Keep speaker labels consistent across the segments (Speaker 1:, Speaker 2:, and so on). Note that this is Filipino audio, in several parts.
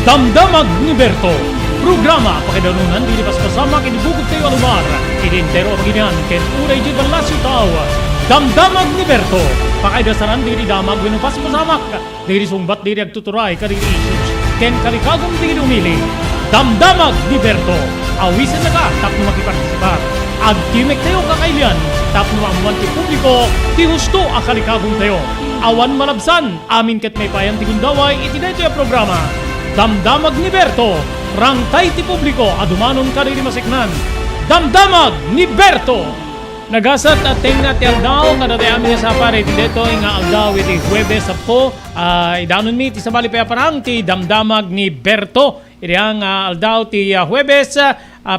Speaker 1: Damdamag ni Berto. Programa pakidalunan di pas kasama kinibugog tayo alumar. Idintero maginian ken uray di balasyo tao. Damdamag ni Berto. Pakaidasaran diri damag winupas pasamak. Diri sumbat diri agtuturay kadiri issues. Ken kalikagom diri umili. Damdamag ni Berto. Awisan na ka tapno makipartisipar. Agtimek tayo kakailan. Tapno amuan ti publiko. Ti husto akalikagom tayo. Awan malabsan. Amin ket may payan ti gundaway iti daytoy a programa. Damdamag ni Berto. Rangtay ti publiko adumanon kadiri masiknan. Damdamag ni Berto. Nagasat at tingna ti aldaw kada tayo amin sa pare ti deto nga aldaw iti Huwebes Sabto idanon mi ti sabali pa parang ti Damdamag ni Berto. Iti ang aldaw ti Huwebes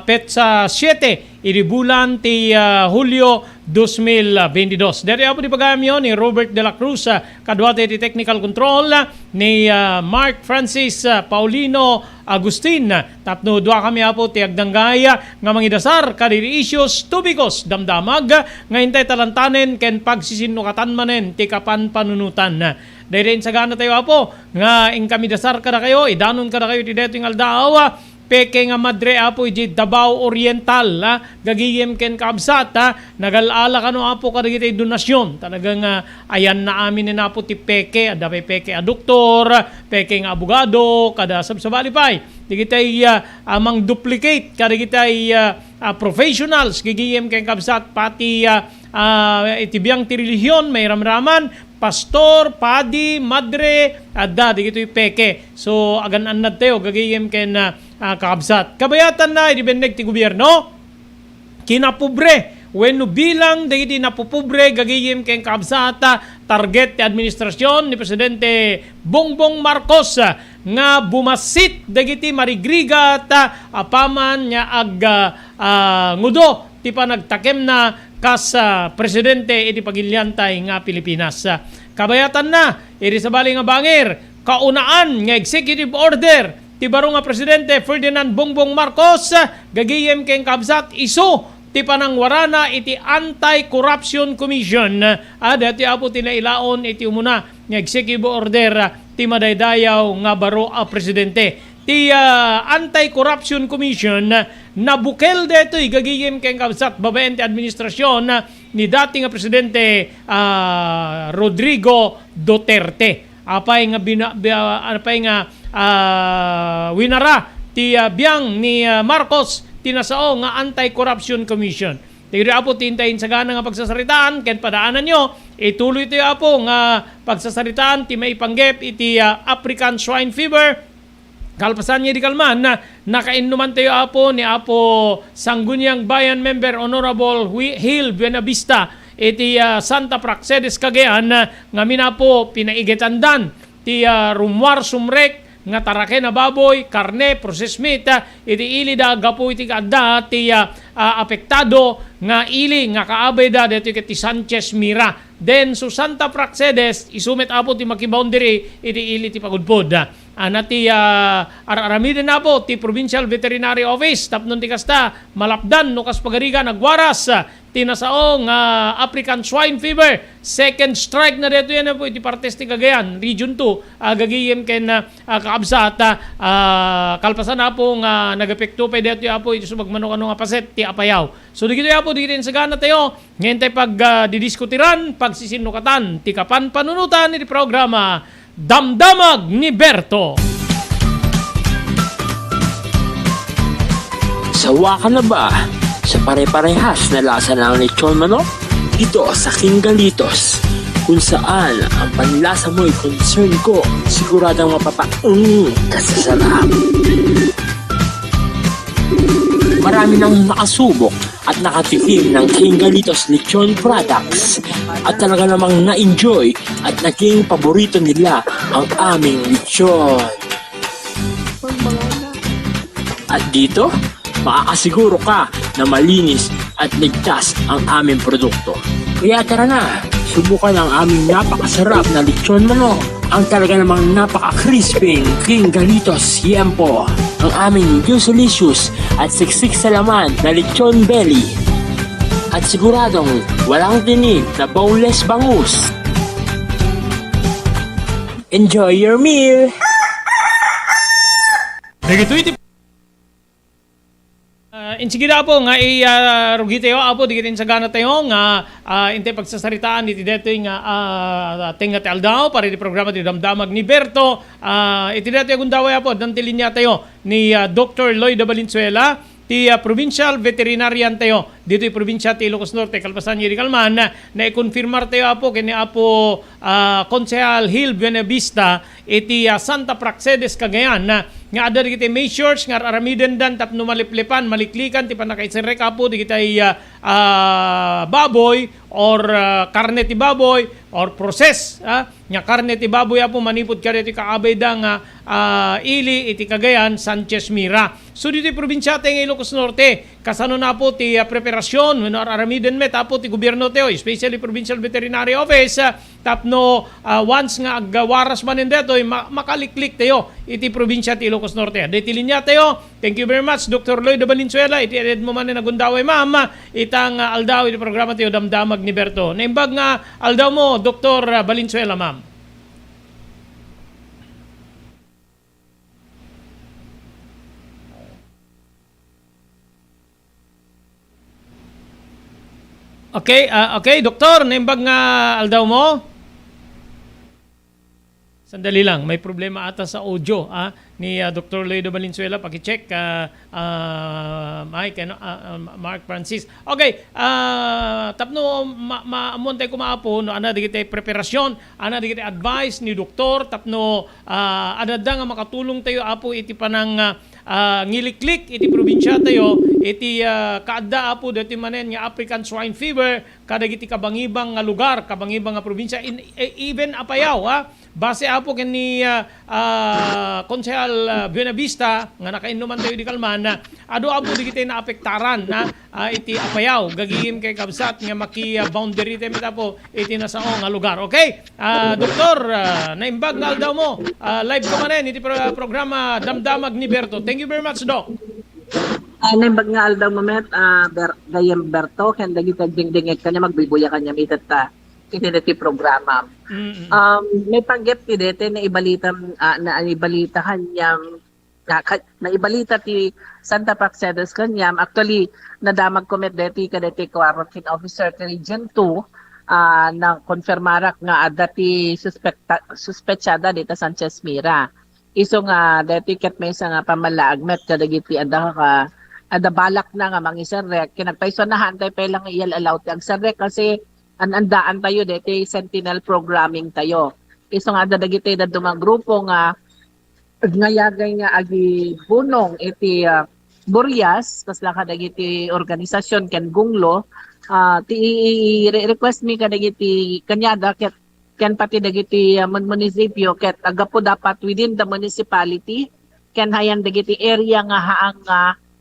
Speaker 1: petsa 7 iti bulan ti Hulyo 2022. Dari apo di pagamyo ni Robert De La Cruz kadwate ti technical control ni Mark Francis Paulino Agustin. Tapno dua kami apo ti agdanggaya nga mangidasar kadiri issues tubikos damdamag nga hintay talantanen ken pagsisinukatan manen ti kapan panunutan. Dahil sa gana tayo apo nga ing kami dasar kada kayo idanon kada kayo ti deto ing aldaw peke nga madre apo iti Davao Oriental gagiyem ken kaabsat nagalala kano apo kadagiti donasyon talagang ayan na amin ni napo ti peke ada peke a doktor peke nga abogado kada sabsabali pay digitay amang duplicate kadagitay professionals gigiyem ken kaabsat pati iti biyang ti relihiyon may ramraman pastor, padi, madre, adda, di gito'y peke. So, agan anad tayo, gagayem ken kakabsat. Kabayatan na, idibendeg ti gobyerno, kinapobre. When bilang, di giti napupobre, gagayem ken kakabsat, target ti administrasyon ni Presidente Bongbong Marcos, nga bumasit, di giti marigrigat, apaman niya ngudo, ti pa nagtakem na kas presidente iti pagilyantay nga Pilipinas. Kabayatan na, iti sabali nga bangir, kaunaan nga executive order, ti baro nga presidente Ferdinand Bongbong Marcos, gagiyem ken kabsat iso, ti panangwarana iti Anti-Corruption Commission, dati apo tinailaon iti umuna nga executive order, ti madaydayaw nga baro a presidente. Ti Anti-Corruption Commission nabukel deto'y gagiyem ken kabsat babaen ti administrasyon ni dating nga presidente Rodrigo Duterte. Apay nga winara ti biyang ni Marcos tinasao nga Anti-Corruption Commission. Tigri apo tintayin sa gana nga pagsasaritaan ken padaanan nyo ituloy tayo apo nga pagsasaritaan ti may panggep iti African Swine Fever. Kalpasan niya di kalman na nakainuman tayo apo ni Apo Sangguniang Bayan Member Honorable Hill Buenavista iti Santa Praxedes Cagayan nga minapo pinaigetandan ti rumwar sumrek nga tarake na baboy, karne, processed meat iti ili da gapo iti kadda ti apektado nga ili nga kaabay da dito iti Sanchez Mira. Then so Santa Praxedes isumet apo ti makiboundary iti ili ti pagudpod. Anati araramiden na po ti Provincial Veterinary Office tapnon ti kasta malapdan no kas pagariga nagwaras tinasaong African Swine Fever second strike na dito yan po iti partes ti Cagayan Region 2 gagiyem ken kaabsat kalpasan na po nga nagepekto pa dito po iti sumagmano-ano nga paset ti apayaw. So digito ya po digito sa gana tayo ngayon tayo pag didiskutiran pagsisinukatan ti kapan panunutan iti programa Damdamag ni Berto.
Speaker 2: Sawa ka na ba sa pare-parehas na lasa ng lechon manok? Ito sa King Galitos, kung saan ang panlasa mo'y concern ko, siguradang kasasarap. Marami nang nakasubok at nakatikim ng King Galitos lechon products at talaga namang na-enjoy at naging paborito nila ang aming lechon. At dito, makakasiguro ka na malinis at ligtas ang aming produkto. Kaya tara na, subukan ang aming napakasarap na lechon manok. Ang talaga namang napaka-crispy King Galitos Yempo. Ang aming juicy-licious at siksik sa laman na lechon belly. At siguradong walang tinig na boneless bangus. Enjoy your meal!
Speaker 1: Dagito iti insigida po nga rugi tayo apo dikitin sa gana tayo nga inte pagsasaritaan iti detoy nga tenga ti aldaw para di programa ti damdamag ni Berto iti detoy gundaway apo danti linya tayo ni Dr. Lloyd Valenzuela ti provincial veterinarian tayo dito yung probinsya ti Ilocos Norte Kalpasan Yeri Calman na i-confirmar tayo apo kini apo Konsehal Hill Buenavista iti Santa Praxedes Cagayan na nga ada di kita measures nga aramiden dan tapno maliplipan maliklikan ti panakaisirek apo di kita baboy or karne ti baboy or process nga karne ti baboy apo manipod ka ti kaabay da nga ili iti Cagayan Sanchez Mira. So dito yung probinsya tayo ng Ilocos Norte kasano na po ti preparasyon when aramiden met apo ti gobyerno tayo especially Provincial Veterinary Office tapno once nga agawaras man indeto makaliklik tayo iti probinsya ti Ilocos Norte. Dito linya tayo. Thank you very much Dr. Lloyd Valenzuela iti edad mo man na nagundaway ma'am itang aldaw iti programa tayo damdamag ni Berto. Naimbag nga aldaw mo Dr. Valenzuela ma'am. Okay, doktor, naimbag nga aldaw mo? Sandali lang, may problema ata sa audio ni Dr. Lloyd Valenzuela. Paki-check, Mike, Mark Francis. Okay, tapno, maamuntay ko maapo, no, ana di kita preparasyon, ana di kita advice ni doktor, tapno, ana da nga makatulong tayo apo iti panang ngiliklik iti probinsya tayo iti kaadda apo dati manen nga African swine fever kadagiti kabangibang nga lugar kabangibang nga probinsya even Apayao base apo ken ni Konsehal Buenavista nga nakainuman tayo di Calman ado apo di kita naapektaran iti Apayao gagihim kay kabsat nga maki boundary temet apo iti nasaong nga lugar. Okay, doktor, naimbag nga aldaw mo live ko manen iti programa Damdamag ni Berto. Thank you very much, Doc.
Speaker 3: Naimbag nga aldaw mo met gayem Berto ken dagiti dingdingek kanya magbibuya kanya mitet iti programa. May panggep ti dete na ibalita kanyam na ibalita ti Santa Praxedes kanyam actually nadamag ko met deti kadeti quarantine officer ti Region 2 na konfirmarak nga adda ti suspetsada dita Sanchez Mira. Iso nga deti ket may nga pamalaag met kadagiti ada balak na nga mangisarek kinagpaisonahan tayo pa lang iyal allow ti agsarek kasi andaan tayo deti sentinel programming tayo. Iso nga dagiti dadumang grupo nga ngayagay nga agi bunong iti Burias kasla kadagiti organisasyon ken gunglo ti request mi kadagiti kanyada ket ken pati dagiti munisipyo ket agapo dapat within the municipality ken hayan dagiti area nga haang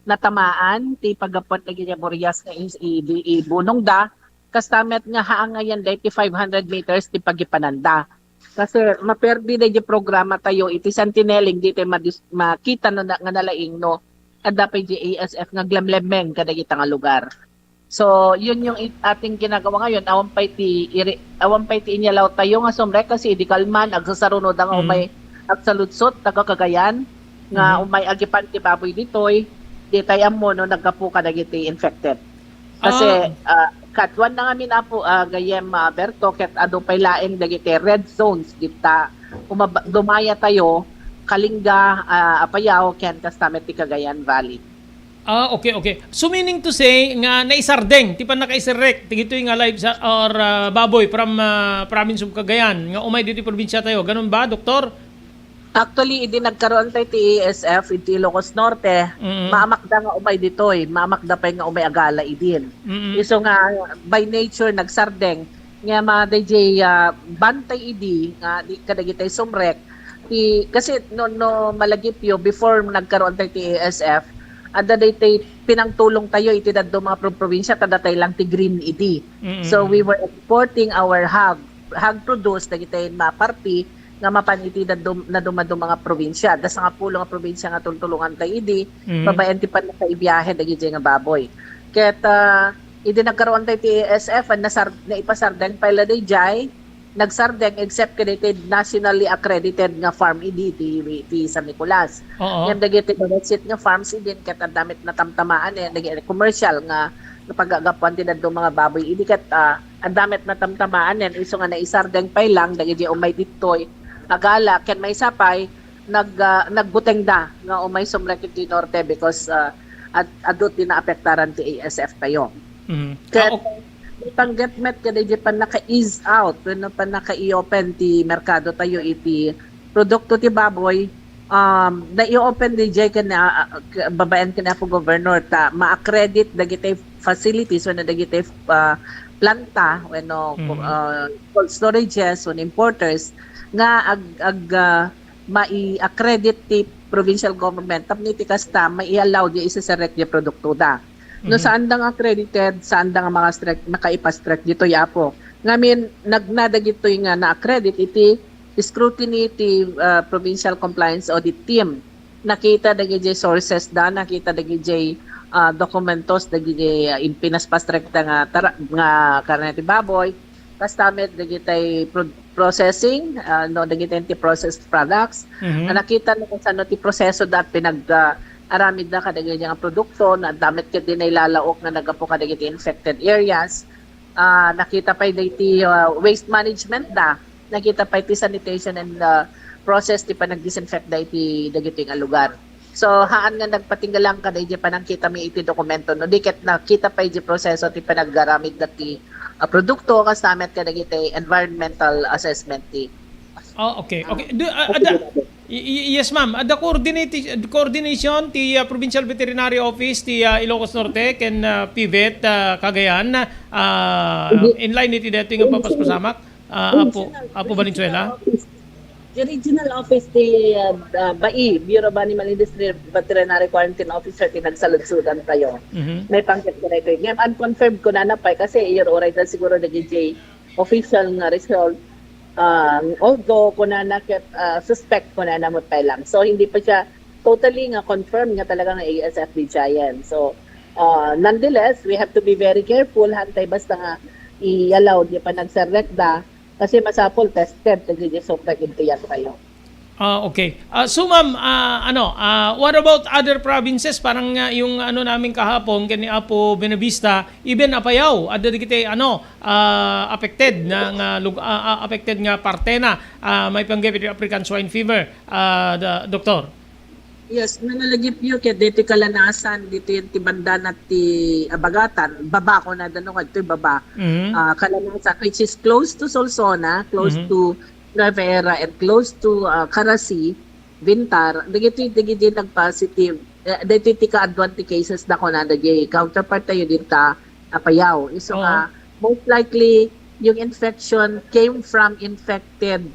Speaker 3: natamaan ti pagapot dagiti Burias nga ibunong da kastamet nga haang ngayon dagiti 500 meters ti pagipananda. Kasi maperdi na yung programa tayo, iti sentineling dito makita no, nga nalaing no, at dapat yung ASF nga glamlemeng kada kita nga lugar. So, yun yung ating ginagawa ngayon. Awan pa iti inyalaw tayo nga sumrek kasi di Calman, agsasarunod nga umay agsaludsot, taga Cagayan, nga umay agipan ti baboy ditoy, di tayam mo no, nagkapu kada iti infected. Kasi, katwan na ngamin apo gayem Berto ket ado pay laeng dagiti red zones dita dumaya tayo Kalinga Apayao ken kastamet ti Cagayan Valley.
Speaker 1: Okay. So meaning to say nga naisardeng ti pan nakaisirek ti gitoy nga live sa or baboy from province of Cagayan nga umay dito probinsya tayo. Ganun ba, doktor?
Speaker 3: Actually, idi nagkaroon tayo ti ASF iti Ilocos Norte, maamakda nga umay ditoy, maamakda pa nga umay agala idin. Iso nga by nature nagsardeng nga DJ bantay idi nga di kadagitay sumrek. Kasi no malagipyo before nagkaroon tayo ti ASF, ada daytay pinangtulong tayo iti dadto mga probinsya tadatay lang ti green idi. So we were exporting our hog produced dagitay maparti nga mapaniti na dumado mga probinsya. Das nga pulo nga probinsya nga tultulungan tayo idi, babayan ti pan na ibiyahe dagiti nga baboy. Ket idi nagkaroon tayo ti ASF na ipasardeng pala day jay nagsardeng except credited nationally accredited nga farm idi ti San Nicolas.
Speaker 1: Oo.
Speaker 3: Yan dagiti basit nga farms din ket ang damit na tamtamaan yan dagiti commercial nga napagagapuan din do mga baboy idi ket ang damit na tamtamaan yan iso nga naisardeng pay lang dagiti umay ditoy agala ken may sapay nagbuteng da nga umay sumrekit di norte because adot din naapektaran ti ASF tayo. Ket panggetmet kada di pa naka-ease out no pa naka-i-open ti merkado tayo iti produkto ti baboy na i-open di jay kana babaen kana po governor ta ma-accredit dagiti facilities when dagiti planta when cold storages when importers nga mai-accredit ti provincial government tapno ti kasta mai-allow di isa sa rek di produkto da. No saan dang accredited, saan dang mga strike makaipa-strike dito yapo. Ngamin nagnadagito nga na-accredit iti scrutiny ti provincial compliance audit team. Nakita dagiti sources da, nakita dagiti documentos dagiti pinaspa-strike nga nga karne ti baboy. Kastamet dagiti processing, no dagiti processed products. Nakita no kung saan ti proseso dat aramid na kadagiti nga produkto na damit ket din ay lalaok na nagapo kadagiti infected areas. Nakita pa iti waste management da. Nakita pa iti sanitation and process ti panag-disinfect da iti dagiti nga lugar. So haan nga nagpatinggalang kadagiti panangkita mi iti dokumento no diket nakita pa iti proseso ti panaggaramid dati produkto kasamet kadagiti environmental assessment ti.
Speaker 1: Okay. Yes, ma'am. The coordination ti Provincial Veterinary Office ti Ilocos Norte ken PVET Cagayan in line iti dating nga papaspasamak Apo Valenzuela.
Speaker 3: The regional office ti BAI, Bureau of Animal Industry Veterinary Quarantine Officer ti nagsaludsudan tayo. May pangkat ko na ito. Ngayon, unconfirmed ko na napay kasi your oray na siguro nag-j official nga result. Although ko na suspect ko na namot pa lang. So hindi pa siya totally nga confirmed nga talagang ASFB giant. So nonetheless, we have to be very careful hantay basta nga i-allow di pa nagserrekda kasi masapol tested nagdi suspect into yan tayo.
Speaker 1: Okay. So ma'am, what about other provinces? Parang yung namin kahapon kani Apo Benavista, even Apayao, ada dikite affected affected nga parte na may panggap African swine fever, doktor.
Speaker 3: Yes, nanalagip yun kaya dito kalanasan dito yung tibanda na ti Abagatan, baba ko na danong ito baba. Kalanasan which is close to Solsona, close to Nueva Era and close to Carasi, Vintar, dagiti nag-positive. Dagiti ka-advanti cases na ko na dagiti counterpart tayo din ta Apayao. So most likely yung infection came from infected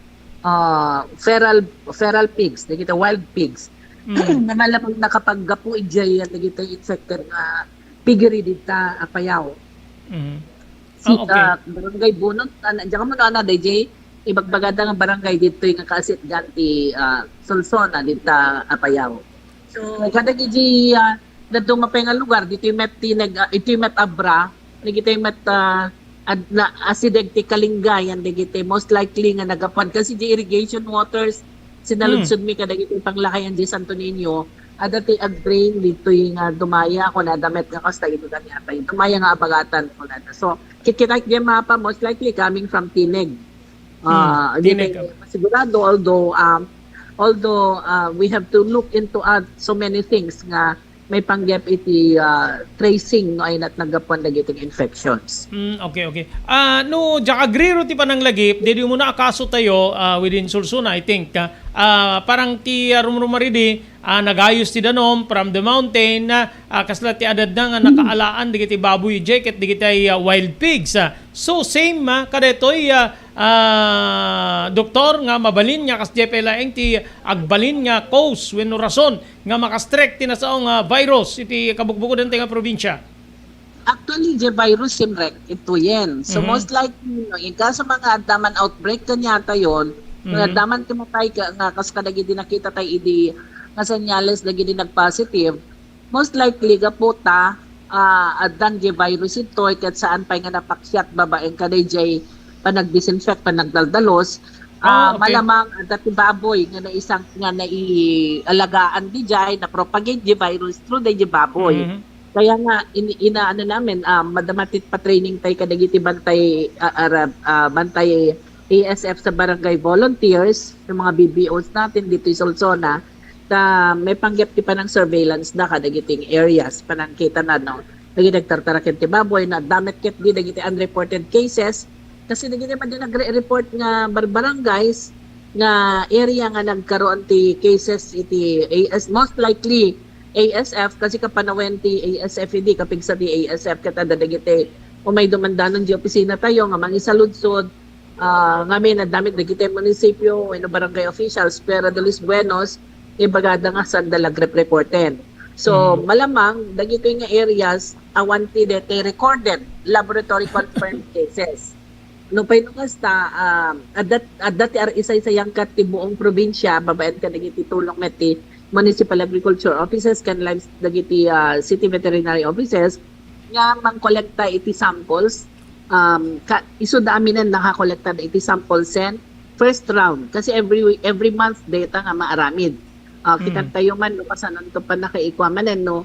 Speaker 3: feral pigs, dagiti wild pigs. Na malamang nakapaggapu ijay yan dagiti infected piggery din ta Apayao. Barangay Bunot, diyan ka mo na DJ, ibagbagada nga barangay dito yung kasit ganti Solsona dito Apayao. So kada giji dadto mapay nga lugar dito yung met Abra, dito yung met na asideg ti Kalinggayan dito most likely nga nagapan kasi di irrigation waters sinaludsod mi kada gito panglakayan di Santo Niño adati ag-drain dito yung dumaya ko na damit nga kasta ito gani apay. Dumaya nga Abagatan ko na. So kikita di mapa most likely coming from Tineg. Sigurado although we have to look into so many things nga may panggap iti tracing no ay nagapuan dagiti infections.
Speaker 1: Okay. No jakagriro ti pananglagip dedi mo na akaso tayo within Solsona I think parang ti rumrumaridi nagayos ti danom from the mountain kasla ti adad na nga nakaalaan digiti baboy jacket digiti wild pigs. So same kadetoy doktor nga mabalin nga kas laeng ti agbalin nga cause wenno rason nga makastrek ti nasaong virus iti kabukbukodan ti nga probinsya.
Speaker 3: Actually, the virus simrek ito yan. So most likely, in kaso mga daman outbreak kanyata yon, daman timatay ka nga kas kadagi din nakita tayo idi nga senyales lagi din nag-positive, most likely gaputa adan di virus ito kat saan pa nga napakyat babaeng kaday jay panag-disinfect, panagdaldalos,
Speaker 1: Okay.
Speaker 3: malamang ang dati baboy nga na isang nga naialagaan di jay na propagate di virus through the baboy.
Speaker 1: Mhm.
Speaker 3: Kaya nga inaano namin madamatit pa training tay kadagiti bantay bantay ASF sa barangay volunteers ng mga BBOs natin dito sa Solsona na may panggap ti pa ng surveillance na kadagiting areas panangkita na no lagi nagtartaraken ti baboy na damit ket di dagiti unreported cases kasi dagiti man din nagre-report nga barangays nga area nga nagkaroon ti cases iti AS most likely ASF kasi kapanawen ti ASF hindi kapig sa ti ASF kata dagiti o may dumandanon di opisina tayo nga mangisaludsod ngamin na damit dagiti munisipyo no barangay officials pero dalis buenos ibagada nga sandalag reporten. So malamang dagiti nga areas awanti dete recorded laboratory confirmed cases. No pay no kasta adat isa-isa yang kat ti buong probinsya babaen ka dagiti tulong met ti municipal agriculture offices kan lives dagiti city veterinary offices nga mangkolekta iti samples iso dami na nakakolekta na iti samples sen first round kasi every month data nga maaramid. Kitan tayo man no kasanon to pa nakaikwa manen no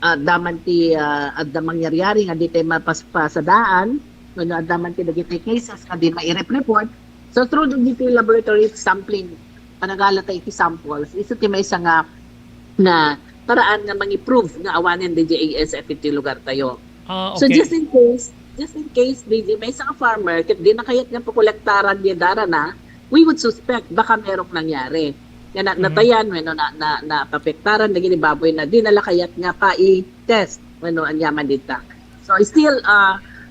Speaker 3: daman ti adda mangyari nga di tay mapaspasadaan no daman ti dagiti cases nga di mai-report so through dagiti laboratory sampling panagala ta iti samples iso ti may isa nga na paraan nga mangi-prove nga awanen di ASF iti lugar tayo.
Speaker 1: Okay.
Speaker 3: So just in case DJ may isang farmer ket di na kayat nga pakolektaran di dara na we would suspect baka merong nangyari. Nga natayan no na papektaran dagiti baboy na di nala kayat nga pa i-test no anyaman dita. So still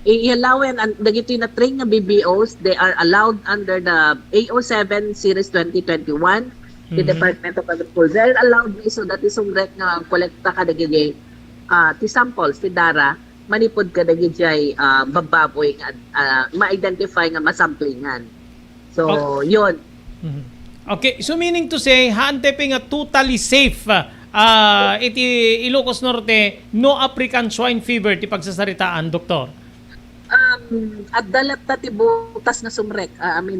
Speaker 3: i-allowen ang dagiti na train nga BBOs they are allowed under the AO7 series 2021 the Department of Agriculture they're allowed so that isong rek nga kolekta ka dagiti ti samples ti dara manipod ka dagiti bababoy nga ma-identify nga masamplingan. So yun.
Speaker 1: Okay, so meaning to say, haanteping nga totally safe iti Ilocos Norte, no African swine fever ti pagsasaritaan, Doktor?
Speaker 3: Adalat ta ti butas na sumrek.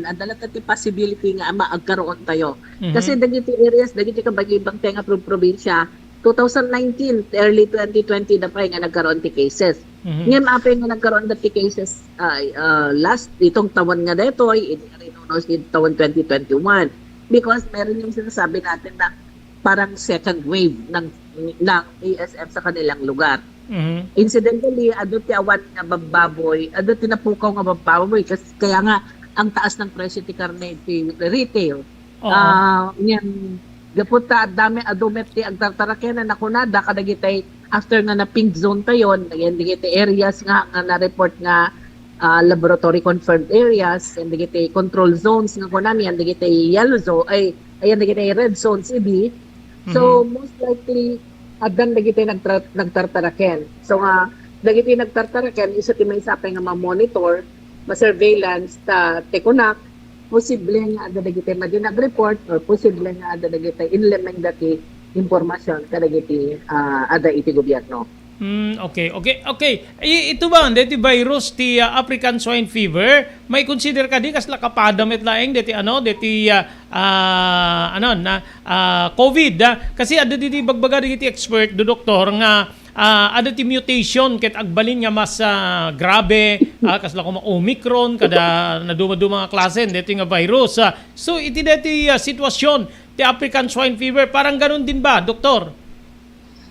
Speaker 3: Adalat ta ti possibility nga maagkaroon tayo. Kasi dagiti areas, dagiti kabagibang tenga probinsya, 2019, early 2020 na pa nga nagkaroon ti cases. Ngayon apay nga nagkaroon na ti cases last, itong taon nga detoy, taon 2021. Because meron yung sinasabi natin na parang second wave ng ASF sa kanilang lugar. Incidentally, adot ti awan nga bababoy, adot ti napukaw nga bababoy kasi kaya nga ang taas ng presyo ti karne ti retail. Yan gaputa dami adumet ti agtartaraken na nakunada kadagitay after nga na pink zone tayon, yan digiti areas nga na-report nga laboratory confirmed areas and digiti control zones nga kunani yan digiti yellow zone ay ayan digiti red zones idi so most likely adan digiti nagtartaraken so dagiti nagtartaraken isa ti may sapay nga ma-monitor ma-surveillance ta tekunak posible nga ada dagiti madinag-report or posible nga ada dagiti inlemeng dati impormasyon kadagiti ada iti gobyerno.
Speaker 1: Okay. Ito ba, deti virus ti African swine fever, may consider ka di kasla kapadamit laeng deti COVID kasi ada diti bagbaga diti expert do doktor nga ada ti mutation ket agbalin nga mas grabe kasla ko Omicron kada naduma-duma nga klase deti nga virus. So iti deti sitwasyon ti African swine fever parang ganun din ba, doktor?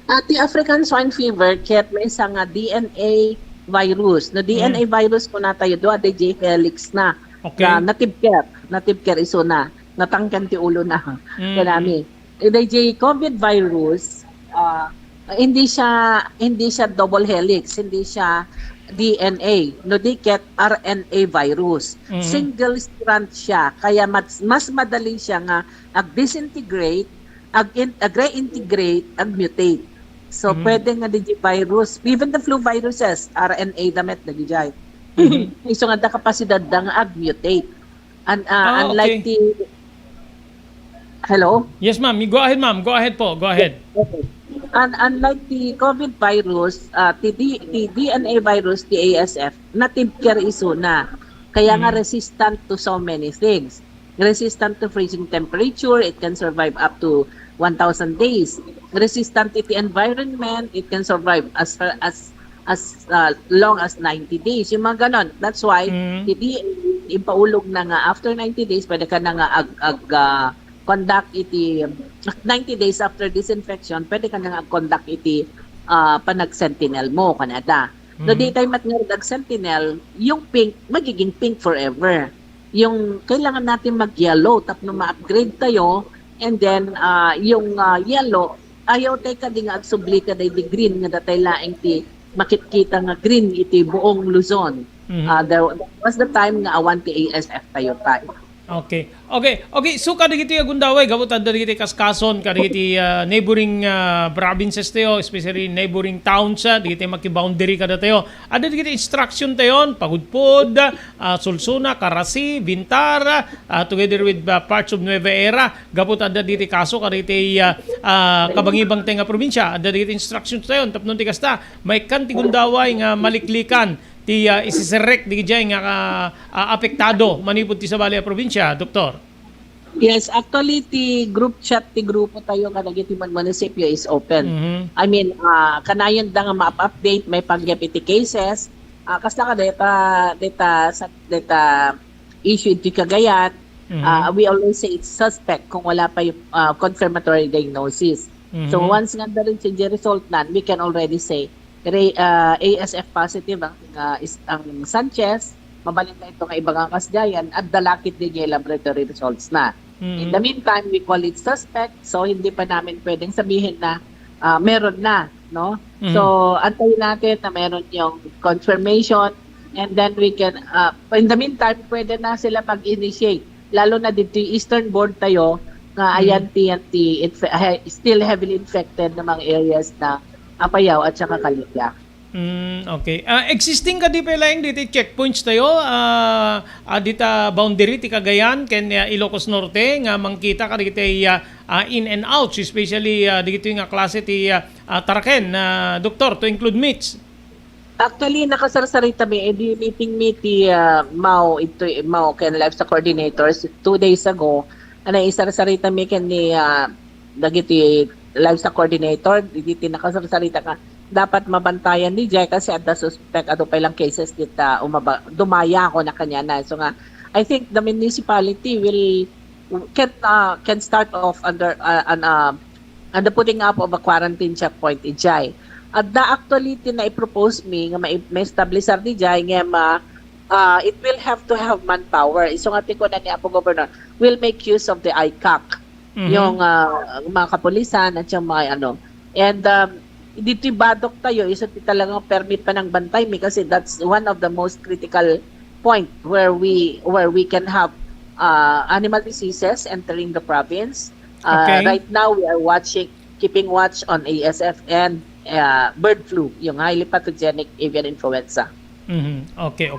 Speaker 3: Ti African swine fever ket may isa nga DNA virus. No DNA virus ko na tayo do DJ helix na.
Speaker 1: Okay.
Speaker 3: Native care iso na. Natangkan ti ulo na. Kanami. DJ COVID virus hindi siya double helix, hindi siya DNA. No di ket RNA virus. Single strand siya kaya mas madali siya nga ag-disintegrate, ag-reintegrate, ag-mutate. So, pwede nga di virus, even the flu viruses, RNA damit na di jay. So, nga da kapasidad da nga ag-mutate. Unlike
Speaker 1: okay.
Speaker 3: Hello?
Speaker 1: Yes, ma'am. Go ahead, ma'am. Go ahead po. Go ahead.
Speaker 3: Okay. And unlike the COVID virus, the DNA virus, the ASF, native kaya iso na. Kaya nga resistant to so many things. Resistant to freezing temperature, it can survive up to 1,000 days. Resistant to the environment, it can survive as long as 90 days. Yung mga ganon. That's why, ipaulog na nga after 90 days, pwede ka na nga conduct iti 90 days after disinfection, pwede ka na nga conduct iti panag-sentinel mo kanada. No di tayo mag-sentinel, yung pink magiging pink forever. Yung kailangan natin mag-yellow tapno ma-upgrade tayo, and then yung yellow ayaw tayo ka di nga agsubli ka di green nga datay laeng ti makikita nga green iti buong Luzon. There was the time nga awan ti ASF tayo tayo.
Speaker 1: Okay. So kadagiti agundaway gabot adagiti kaskason kadagiti neighboring provinces tayo, especially neighboring towns, digiti makiboundary kada tayo. Ada digiti instruction tayo Pagudpod, Sulsuna, Karasi, Bintara, together with parts of Nueva Era. Gabot ada digiti kaso kadagiti kabangibang tayo nga probinsya. Ada digiti instruction tayo tapno ti kasta may kanti gundaway nga maliklikan ti isiserek di jay nga apektado manipud ti sa Balea probinsya, Doktor.
Speaker 3: Yes, actually ti group chat ti grupo tayo kadagiti man munisipyo is open. I mean, kanayon da nga ma-update may pagyap iti cases. Kasta ka data issued ti Cagayan. We always say it's suspect kung wala pa yung confirmatory diagnosis. So once nga da rin si result nan, we can already say ASF positive ang Sanchez, mabalin na ito nga ibang kasdayan at dalakit din yung laboratory results na. In the meantime, we call it suspect, so hindi pa namin pwedeng sabihin na meron na, no? So, antayin natin na meron yung confirmation, and then we can, in the meantime, pwede na sila mag-initiate. Lalo na dito yung Eastern Board tayo, nga ayan still heavily infected na mga areas na Apayao at saka Kalipya.
Speaker 1: Okay. Existing ka di pa lang dito checkpoints tayo dita boundary ti Cagayan ken Ilocos Norte nga mangkita ka dito in and out, especially dito nga klase ti Taraken, Doktor, to include meets.
Speaker 3: Actually, nakasarsarita mi meeting ti Mau ken livestock coordinators 2 days ago. Ana isarsarita mi ken ni dagiti livestock coordinator, dito nakasasalita ka, dapat mabantayan ni Jay kasi at the suspect ato pa ilang cases dita dumaya ako na kanya na. So nga, I think the municipality can start off under the putting up of a quarantine checkpoint in Jay. At actually tina-propose me nga ma-establishar ni Jay nga it will have to have manpower. So nga ko na ni Apo Governor will make use of the ICAC. Yung mga kapulisan at yung mga and dito badok tayo isa talagang permit pa ng bantay kasi that's one of the most critical point where we can have animal diseases entering the province. Right now we are keeping watch on ASF and bird flu, yung highly pathogenic avian influenza.
Speaker 1: Okay.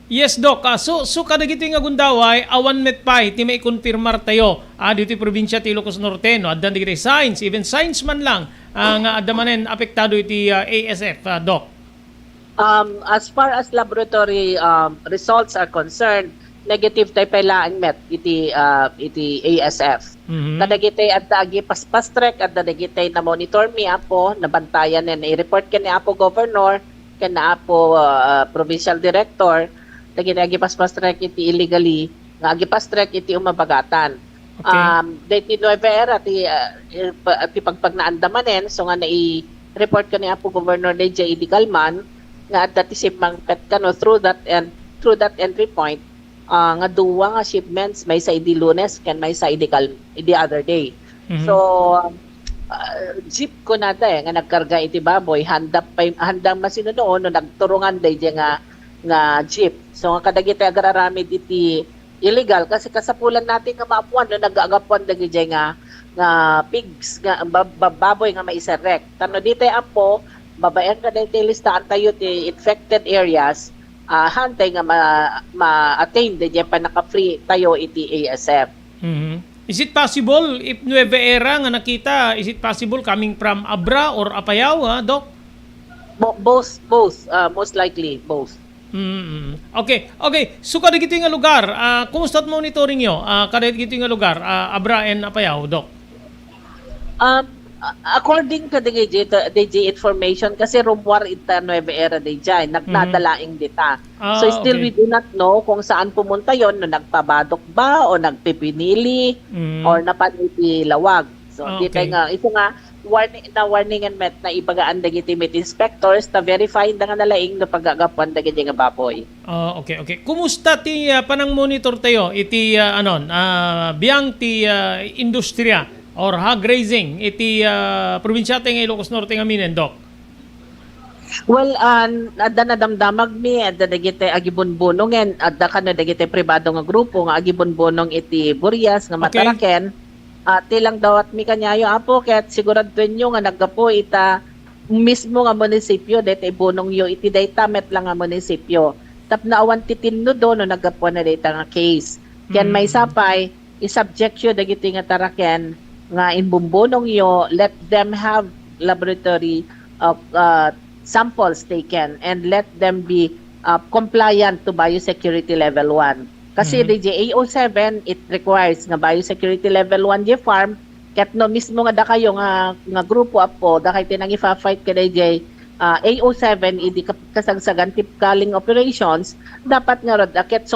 Speaker 1: Yes, Doc. So kadagito nga gundaway, awan met pay, ti may konfirmar tayo dito probinsya ti Ilocos Norte, no? Addan digiti signs, even signs man lang, nga adamanen apektado iti ASF, Doc.
Speaker 3: As far as laboratory results are concerned, negative tayo pala ang met iti ASF. Kadagitay at agi pas track at kadagitay na monitor mi Apo, nabantayan na i-report ka ni Apo Governor, ka na Apo Provincial Director, agi pas track iti illegally, nga agi pas track iti umabagatan. Dati Nueva Era ti pagpag naandamanen, so nga nai-report ka ni Apo Governor DJ Idicalman nga at dati sipang pet kano through that entry point nga duwa nga shipments may sa idi Lunes ken may sa idi other day. So jeep ko na nga nagkarga iti baboy handang masinunoon no nagturungan day nga jeep. So nga kadagiti agararamid iti illegal kasi kasapulan natin nga maapuan no nagagapuan dagiti nga pigs nga baboy nga maiserek. Tano dito Apo babayan ka dito listahan tayo ti infected areas hantay nga ma-attain dito pa naka-free tayo iti ASF.
Speaker 1: Is it possible if Nueva Era nga nakita, is it possible coming from Abra or Apayao, Doc?
Speaker 3: Both, most likely, both.
Speaker 1: Okay. So kada gito nga lugar, kumusta at monitoring nyo? Kada gito nga lugar, Abra and Apayao, Doc?
Speaker 3: According to the DJ information, kasi rumwar ita Nueva Era DJ, nagdadalaing dita. So still we do not know kung saan pumunta yon, no nagpabadok ba o nagpipinili or napanipilawag. So dito nga, ito nga, warning and met na ibagaan dagiti met inspectors na verify nga nalaing no pagagapuan dagiti nga baboy.
Speaker 1: Okay. Kumusta ti panang monitor tayo iti biyang ti industriya or hog raising iti probinsya nga Ilocos Norte nga minen, Doc?
Speaker 3: Well, adda na damdamag mi, adda dagiti agibunbunongen, adda kano dagiti pribado nga grupo nga agibunbunong iti Burias nga Mataraken. Tilang dawat mi kanyayo apo ket siguraduen nyo nga naggapo ita mismo nga munisipyo dete ibunong yo iti data met lang nga munisipyo. Tapna awan titinno do no naggapo na data nga case. Ken may sapay isubject yo dagiti nga Taraken nga inbumbunong yo, let them have laboratory samples taken and let them be compliant to biosecurity level 1. Kasi DJ AO7, it requires nga biosecurity level 1 di farm, ket no mismo nga da kayo nga grupo apo, da kayo tinang ifa-fight ka DJ AO7, idi kasagsagan tipkaling operations, dapat nga rod, ket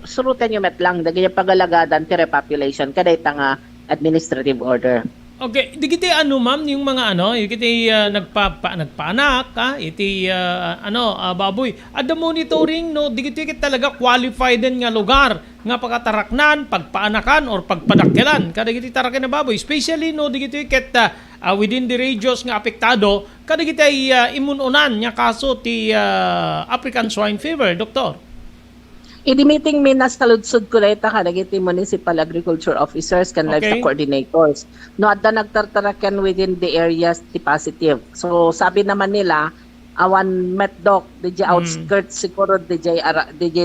Speaker 3: surutan nyo met lang, da gaya pagalagadan ti repopulation, kada nga administrative order.
Speaker 1: Okay, di kiti ma'am yung mga yung kiti nagpaanak iti baboy. Ada monitoring no di kiti talaga qualified din nga lugar nga pagkataraknan, pagpaanakan or pagpadakkelan kada kiti taraken na baboy, especially no di kiti ket within the radius nga apektado kada kiti imununan nga kaso ti African swine fever, doktor.
Speaker 3: Idi meeting mi nasaludsod ko dayta kadagiti municipal agriculture officers kan livestock coordinators. No adda nagtartaraken within the areas ti positive. So sabi naman nila awan metdoc DJ outskirts siguro DJ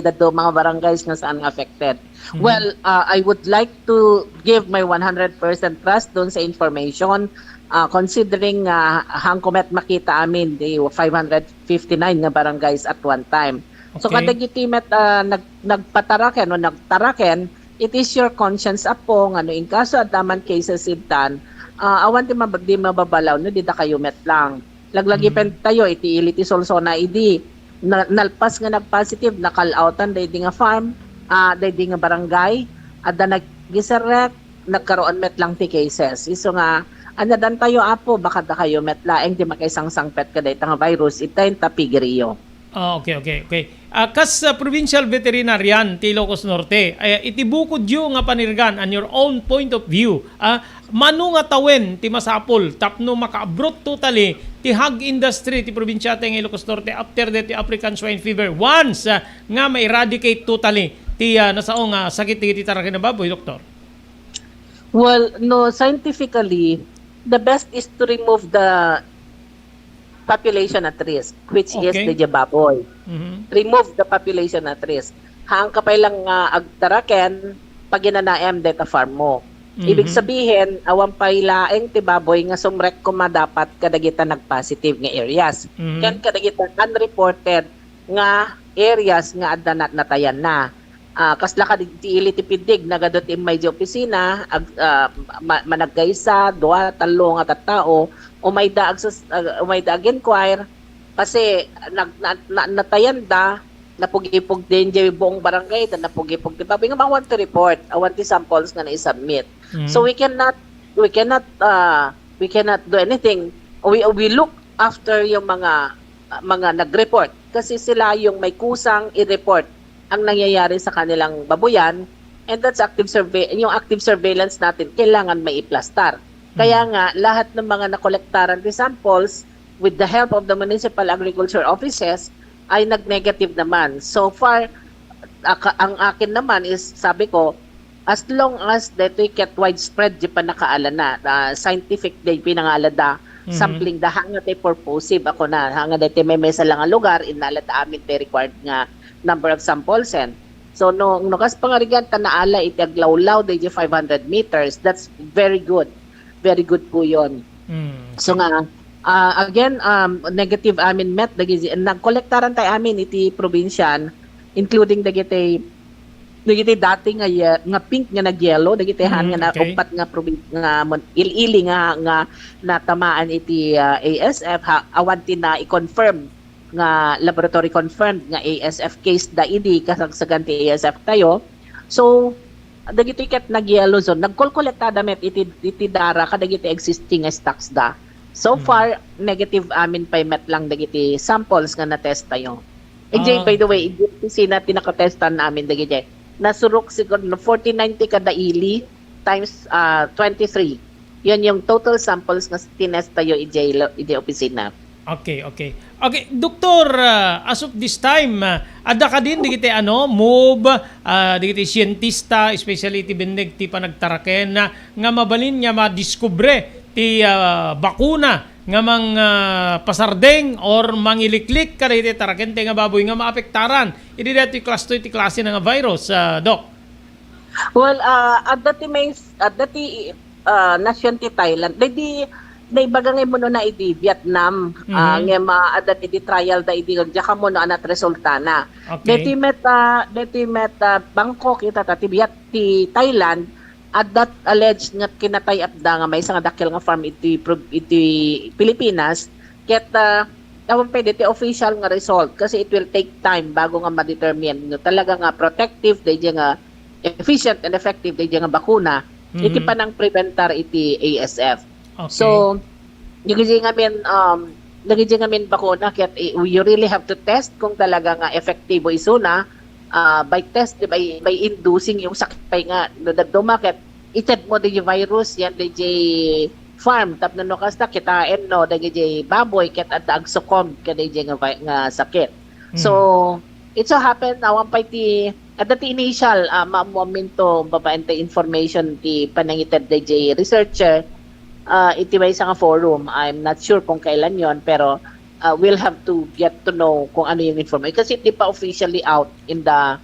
Speaker 3: dado mga barangays nga saan affected. Well, I would like to give my 100% trust doon sa information considering hangkomet makita amin di 559 nga barangays at one time. So kada gitimet nagpataraken o nagtaraken, it is your conscience apo nga no in kaso adaman cases ibtan, awan di mababalaw no di da kayo met lang. Laglagi pen tayo iti iliti solsona idi nalpas nga nagpositive nakal-outan daydi nga farm, daydi nga barangay, adda naggiserek nagkaroon met lang ti cases. Iso nga anadan tayo apo baka da kayo met laeng di makaisang-sangpet kaday nga virus itayin tapigiriyo.
Speaker 1: Okay. Kas provincial veterinarian ti Ilocos Norte, itibukod yu nga panirgan on your own point of view. Mano nga tawen ti masapol tapno maka-abroad totally ti hog industry ti probinsya ti Ilocos Norte after the African swine fever once nga ma-eradicate totally ti nasaong sakit ti taraken na baboy, doktor?
Speaker 3: Well, no, scientifically, the best is to remove the population at risk, which is the baboy. Remove the population at risk. Hang kapay lang agtaraken pag ginanaem data farm mo. Ibig sabihin, awan pay laeng ti baboy nga sumrek kuma dapat kadagita nagpositive nga areas. Ken kadagita unreported nga areas nga adda natayan na. Kasla ka ti ili ti pidig nagadot in may opisina managkaysa dua talo nga tattao umay daag inquire kasi natayan da napugipog din jay buong barangay da napugipog di ba nga want to report awan ti samples nga na-submit. So we cannot do anything. We look after yung mga nag-report kasi sila yung may kusang i-report ang nangyayari sa kanilang babuyan, and that's active surveillance natin kailangan may iplastar. Kaya nga lahat ng mga nakolektaran ng samples with the help of the municipal agriculture offices ay nag-negative naman. So far ang akin naman is sabi ko as long as that we get widespread di pa nakaala na scientific day pinangalada sampling da hanga tay purposive ako na hanga dati may mesa lang ang lugar inalada amin tay required nga number of samples and So no kas pangarigan tanaala iti aglawlaw DJ 500 meters. That's very good. Very good po 'yon. So nga again negative amin met dagiti nagkolektaran tay amin iti probinsyan including dagiti dati nga pink nga nagyelo dagiti han nga
Speaker 1: okay.
Speaker 3: upat nga nga ili nga natamaan iti ASF awanti na i-confirm nga laboratory confirmed nga ASF case da idi kasagsagan ti ASF tayo. So dagiti ket nagyelo zone nagkolkolekta met iti dara kadagiti existing stocks da. So far negative amin pa met lang dagiti samples nga na-test tayo. By the way, iti na tinakatestan namin dagiti nasurok siguro 4090 kada ili times 23. Yan yung total samples nga tinest tayo iti opisina.
Speaker 1: Okay. Doktor, as of this time, ada ka din digiti move digiti siyentista, especially ti bendig ti panagtaraken nga mabalin nga madiskubre ti bakuna nga mang pasardeng or mangiliklik ka iti taraken ti nga baboy nga maapektaran. Idi dati class 2 ti klase nga virus, Doc.
Speaker 3: Well, at dati nation ti Thailand, di naibagangay mo na iti Vietnam, nga maadat iti trial da iti jaka mo na anat resulta na.
Speaker 1: Okay.
Speaker 3: Dati met Bangkok ita ti Thailand, at that alleged nga kinatay at da nga may isang dakil nga farm iti Pilipinas, ket awan pa iti official nga result kasi it will take time bago nga ma-determine nga talaga nga protective dahil nga efficient and effective dahil nga bakuna iti panang preventar iti ASF.
Speaker 1: Okay.
Speaker 3: So nagiging ngamin bakuna ket you really have to test kung talaga nga efektibo isuna by inducing yung sakit pa nga dumaket ited mo di virus yan di farm tapno no kasta kitain no di baboy ket ad sukom kada nga sakit. So it so happen awan pa ti at the initial momento babaente information ti panangited di researcher iti may isang forum. I'm not sure kung kailan yon pero we'll have to get to know kung ano yung information kasi hindi pa officially out in the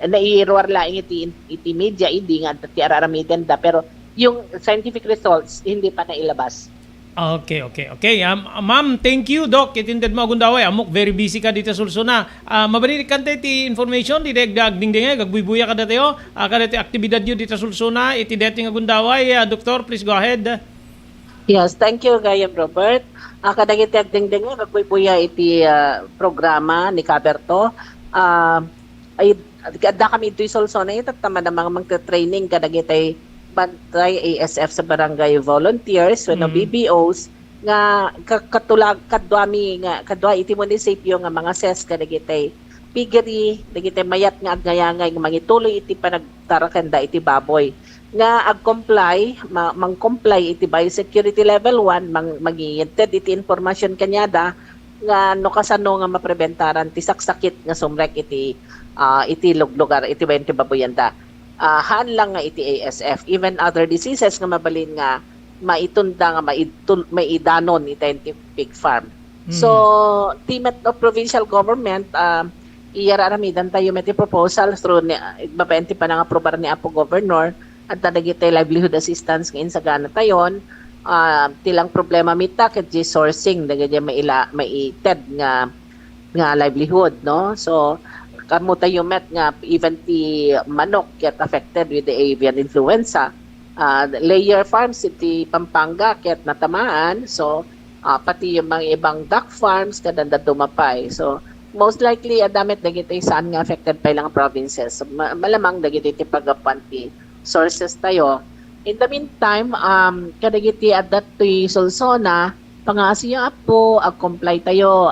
Speaker 3: naiiruar laing iti media hindi nga ti araramitan da pero yung scientific results hindi pa nailabas.
Speaker 1: Okay. Ma'am, thank you, Doc. Itindad mo agundaway. Amok, very busy ka dito sulsuna. Mabalik kante ti information, di dagdingdingay, gagbuibuya ka dito. Kada ti aktibidad nyo dito sulsuna, iti dating agundaway. Doctor, please go ahead.
Speaker 3: Yes, thank you, Gayam Robert. Kadagiti agdingdingay, gagbuibuya iti programa ni Caberto. Ay, da kami ito sulsuna, itatama na mga magta-training kadagiti bantay ASF sa barangay volunteers no BBOs nga katulag kadwa iti munisipyo nga mga ses kadagitay pigeri dagitay mayat nga agngayangay nga mangituloy iti panagtarakan da iti baboy nga ag-comply mang-comply iti biosecurity level 1 magiyinted iti information kanyada nga no kasano nga mapreventaran ti saksakit nga sumrek iti lugar iti baboyanda. Hanlang nga iti ASF, even other diseases nga mabalin nga maitunda nga maidanon iti pig farm. So, team of provincial government, iyararamidan tayo may proposal through babaenti pa nang aprobar ni Apo Governor at tadagiti livelihood assistance nga insagana tayon. Tilang problema mita ket sourcing dagiti maited nga livelihood, no? So, kamo tayo met nga even ti manok get affected with the avian influenza. Layer farms iti Pampanga ket natamaan. So pati yung mga ibang duck farms kadanda dumapay. So most likely adamit dagiti saan nga affected pa ilang provinces. So, malamang dagiti ti pagapan ti sources tayo. In the meantime, kadagiti adat ti Solsona pangasiya po ag-comply tayo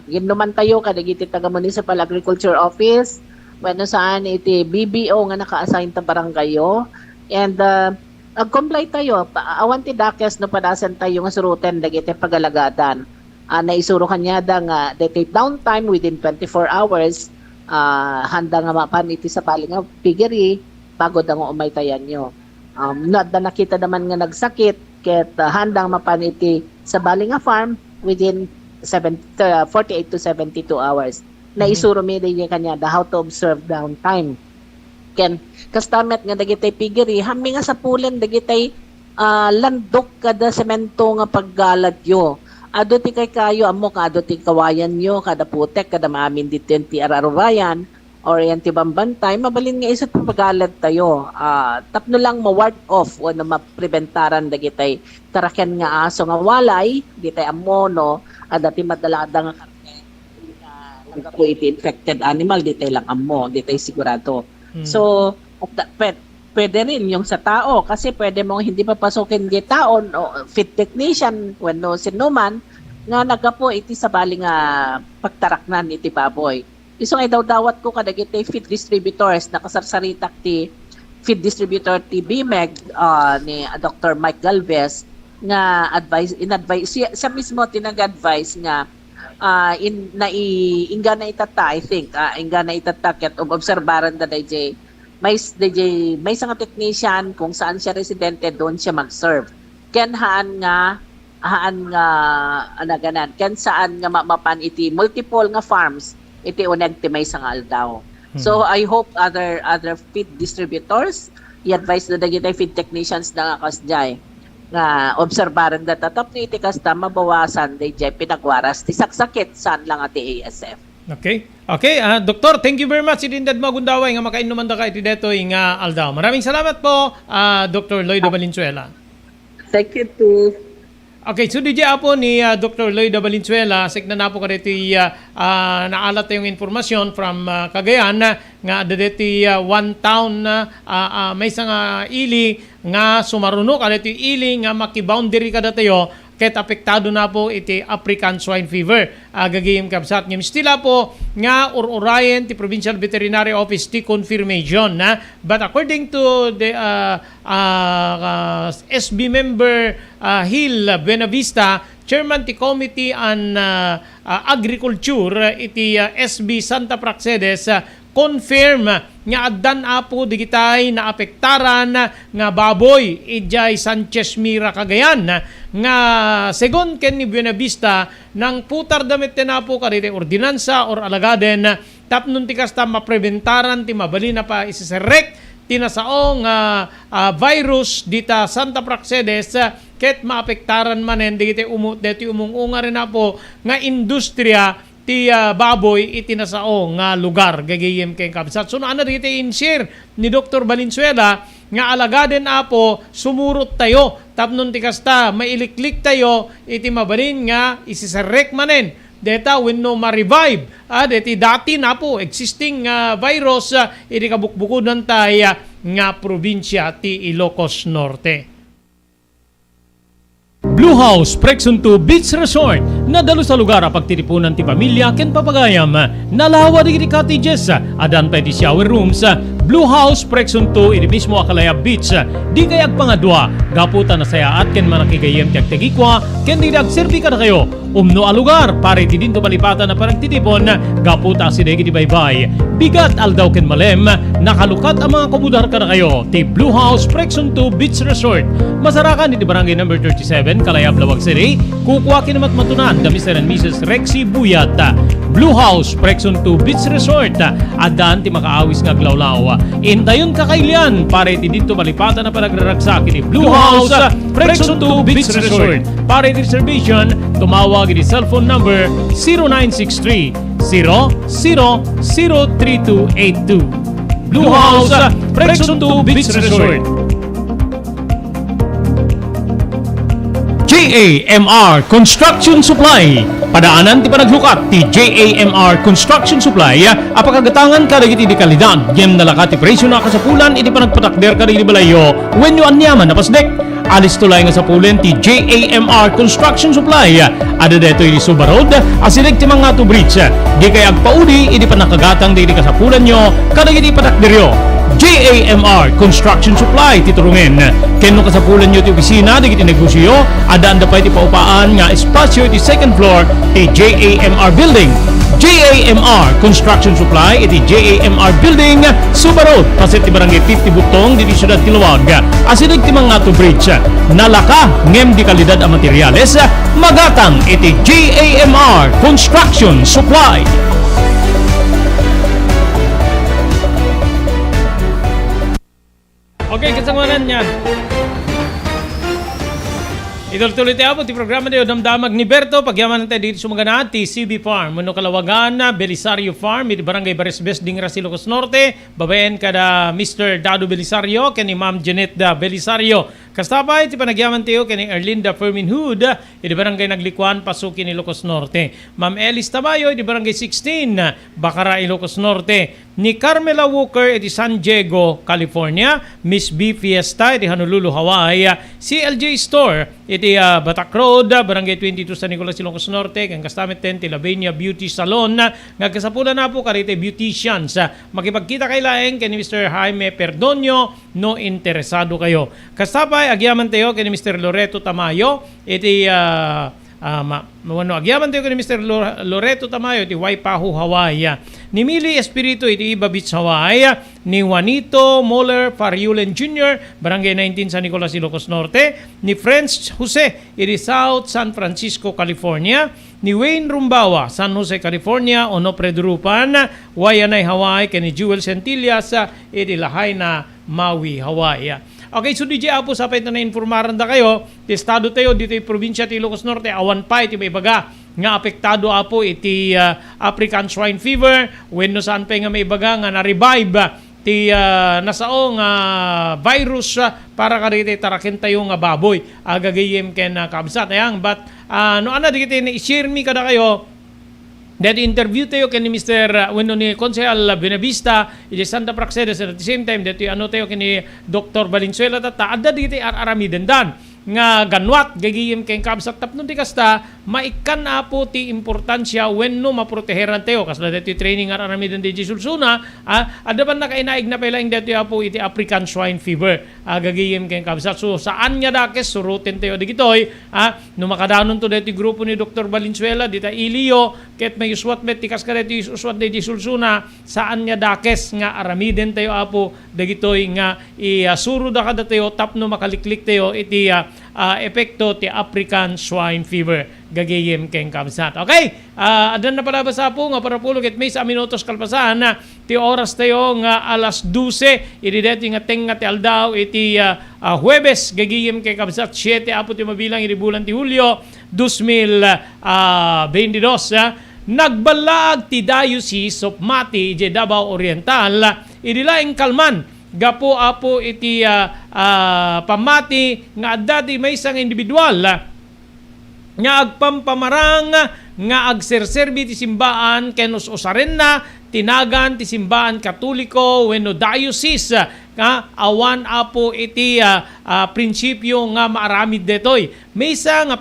Speaker 3: ginuman tayo kadagiti taga Municipal Agriculture Office when saan iti BBO nga naka-assign ta baranggayo and ag-comply tayo awan ti dakes no padasan tayo nga suruten dagiti pagalagadan naisuro kanyada nga dati downtime within 24 hours handa nga mapan iti sa bali nga pigeri bago da nga umay tayan nyo nakita naman nga nagsakit ket handang mapan iti sa bali nga farm within 48 to 72 hours. na isurumi di kanya the how to observe downtime. Ken kastamet nga dagitay pigiri hami nga sa pulen dagitay landok kada semento nga paggaladyo. Ado ti kay kayo amo ado ti kawayan nyo kada putek kada maamin di ti ararubayan or yan ti bambantay mabalin nga isat paggalad tayo. Tapno lang ma-ward off o na mapreventaran dagitay taraken nga aso nga walay ditay amo no adati madalada nga karne lang po iti infected animal ditay lang amo ditay sigurado. So pwede rin yung sa tao kasi pwede mong hindi papasukin di tao o feed technician when no sinuman nga nagapo iti sa bali nga pagtaraknan iti baboy. Iso nga daw dawat ko kadagiti feed distributors nakasarsaritak ti feed distributor ti BMEG ni Dr. Mike Galvez nga in-advise siya mismo tinag-advise nga ingga na itata I think ingga na itata ket obserbaran da DJ may nga technician kung saan siya residente doon siya mag-serve ken haan nga anaganan ken saan nga mapan iti multiple nga farms iti uneg ti may nga aldaw. So I hope other feed distributors i-advise na dagiti feed technicians na nga kasjay nga obserbaran da tatap ni iti kasta mabawasan DJ pinagwaras ti saksakit saan lang ati ASF.
Speaker 1: Okay. Doktor, thank you very much. Idindad mo gundaway nga makainuman da ka iti detoy nga aldaw. Maraming salamat po, Dr. Lloyd Valenzuela.
Speaker 3: Thank you too.
Speaker 1: Okay, so DJ apo ni Dr. Lloyd Valenzuela, signa na po ka dito naalat yung informasyon from Cagayan nga dito one town may isang ili nga sumarunok ka dito ili nga makiboundary ka dito ket apektado na po iti African swine fever. Gagayim kabsat ngem stila po nga ururayen ti Provincial Veterinary Office ti confirmation na but according to the SB member Hill Buenavista, Chairman ti Committee on Agriculture iti SB Santa Praxedes confirm nga addan apo digitay na apektaran nga baboy ijay Sanchez Mira Cagayan nga segon ken ni Buenavista nang putar damit na po kadite ordinansa or alagaden tapnon ti kasta mapreventaran ti mabali na pa isiserek tinasaong virus dita Santa Praxedes ket maapektaran manen digite deti umungunga rin na po nga industriya ti baboy itinasao nga lugar gagayem kay kabsat. So naana dito in-share ni Dr. Valenzuela nga alagaden apo sumurot tayo tapnon ti kasta mailiklik tayo iti mabalin nga isiserek manen deta wenno ma-revive deti dati na po existing virus iti kabukbukudan tay nga probinsya ti Ilocos Norte. Blue House Prexon 2 Beach Resort nadalo sa lugar a pagtitipunan ti pamilya ken papagayam nalawa digiti cottages adan pa iti shower rooms. Blue House Prexon 2 iti mismo Akalaya Beach di kay agpangadwa gaputan na sayaat ken manakigayem ti agtegikwa ken di agserbi kada kayo umno a lugar pare ti dinto malipatan na paragtitipon gaputa si degi ti baybay bigat aldaw ken malem nakalukat ang mga komudar kada kayo ti Blue House Prexon 2 Beach Resort masarakan iti barangay number 37 Kalayab Lawag City kukuha kinamat matunan da Mr. and Mrs. Rexy Buyat. Blue House Prexon 2 Beach Resort adaan ti makaawis nga glawlaw intayon kakailian pare ti dito malipatan na panagraragsak iti Blue House Prexon 2 Beach Resort pare ti reservation tumawag iti cellphone number 0963 003282. Blue House Prexon 2 Beach Resort. JAMR Construction Supply. Padaanan ti panaglukat ti JAMR Construction Supply apakagatangan kadagiti di kalidad gem nalakat ti presyo na kasapulan iti panagpatakder kadagiti balayo wenno anyaman napasdek alis tulay nga sapulen ti JAMR Construction Supply ada deto iti Suba Road asilig ti mga to bridge di kay agpaudi iti panakagatang di kasapulan nyo kadagiti patakderyo. JAMR Construction Supply titurungen kenno kasapulan nyo ti opisina digiti negosyo adaan da pa iti paupaan nga espasyo iti second floor ti JAMR Building. JAMR Construction Supply iti JAMR Building Suba Road pasit ti barangay 50 Butong diti Siyudad Tiluwag asilig ti mga to bridge nalaka ngem di kalidad a materyales magatang iti JAMR Construction Supply. Okay, kasanganan niyan. Ituloy tayo po ti programa tayo damdamag ni Berto. Pagyaman natin dito sumagana ti CB Farm. Mano Kalawagan, Belisario Farm, iti Barangay Baresbes, Dingra, Ilocos Norte. Babayan kada Mr. Dado Belisario, kani Ma'am Janet Belisario. Kastapay, ti panagyaman tayo kani Erlinda Ferminhood, iti Barangay Naglikuan, Pasukin, Ilocos Norte. Ma'am Elis Tabayo, iti Barangay 16, Bacara, Ilocos Norte. Ni Carmela Walker, iti San Diego, California. Miss B Fiesta, iti Honolulu, Hawaii. CLJ Store, iti Batak Road, Barangay 22 San Nicolas, Ilocos Norte. Kang kastamit ten, ti Lavenia Beauty Salon. Nagkasapulan na po karite beauticians. Makipagkita kay laeng kay ni Mr. Jaime Perdonio, no interesado kayo. Kastapay, agyaman tayo kay ni Mr. Loreto Tamayo, iti agyaman tayo kay ni Mr. Loreto Tamayo, iti Waipahu, Hawaii. Ni Mili Espiritu, iti Iba Beach, Hawaii. Ni Juanito Moller Fariulen Jr., Barangay 19 San Nicolas, Ilocos Norte. Ni French Jose, iti South San Francisco, California. Ni Wayne Rumbawa, San Jose, California. Onofre Drupan, Wayanay, Hawaii. Kay ni Jewel Centillas, iti Lahaina, Maui, Hawaii. Okay, so DJ Apo, sapay na na-informaran da kayo, ti estado tayo, dito yung probinsya ti Ilocos Norte, awan pa, iti may baga, nga apektado Apo, iti African Swine Fever, when no saan pa nga may baga, nga na-revive, ti nasaong virus, para karite tarakin tayo nga baboy, agagayim ken kabsat, ayang, but, no ana, di kita na-share mi kada kayo, that interview tayo kay ni Mr. Bueno ni Konsehal Benavista, iti Santa Praxedes, at the same time, dito ano tayo kay ni Dr. Valenzuela, adda dito aramidan dan. Nga ganwat, gagiyim kay kabsat tapno di kasta, maikan na po ti importansya when no maproteheran tayo. Kasla dito training aramidan di Sulsuna, adda ban na kainaig na pala yung dito po iti African Swine Fever. Gagiyim kay kabsat. So saan nga dakes, surutin tayo di gitoy, no makadanon to dito grupo ni Dr. Valenzuela, dita Ilio, ket may uswat met tikas ka dito uswat di Sulsuna, saan nga dakes nga aramiden tayo apo dagitoy nga isuro da kada tayo tapno makaliklik tayo iti epekto ti African Swine Fever gagayem keng kabsat. Okay, adan na pala basa po nga para pulo ket may sa minutos kalpasan na ti oras tayo nga alas 12 iti deti nga tenga ti aldaw iti Huwebes gagayem keng kabsat 7 apo ti mabilang iti bulan ti Hulyo 2022. Nagbalag ti Diocese of Mati iti Davao Oriental iti laeng Kalman gapo apo iti pamati nga adda ti maysang individual nga agpampamarang nga agserserbi ti simbaan ken usaren na tinagan ti simbaan Katoliko wenno diocese nga awan apo iti prinsipyo nga maaramid detoy. Maysa nga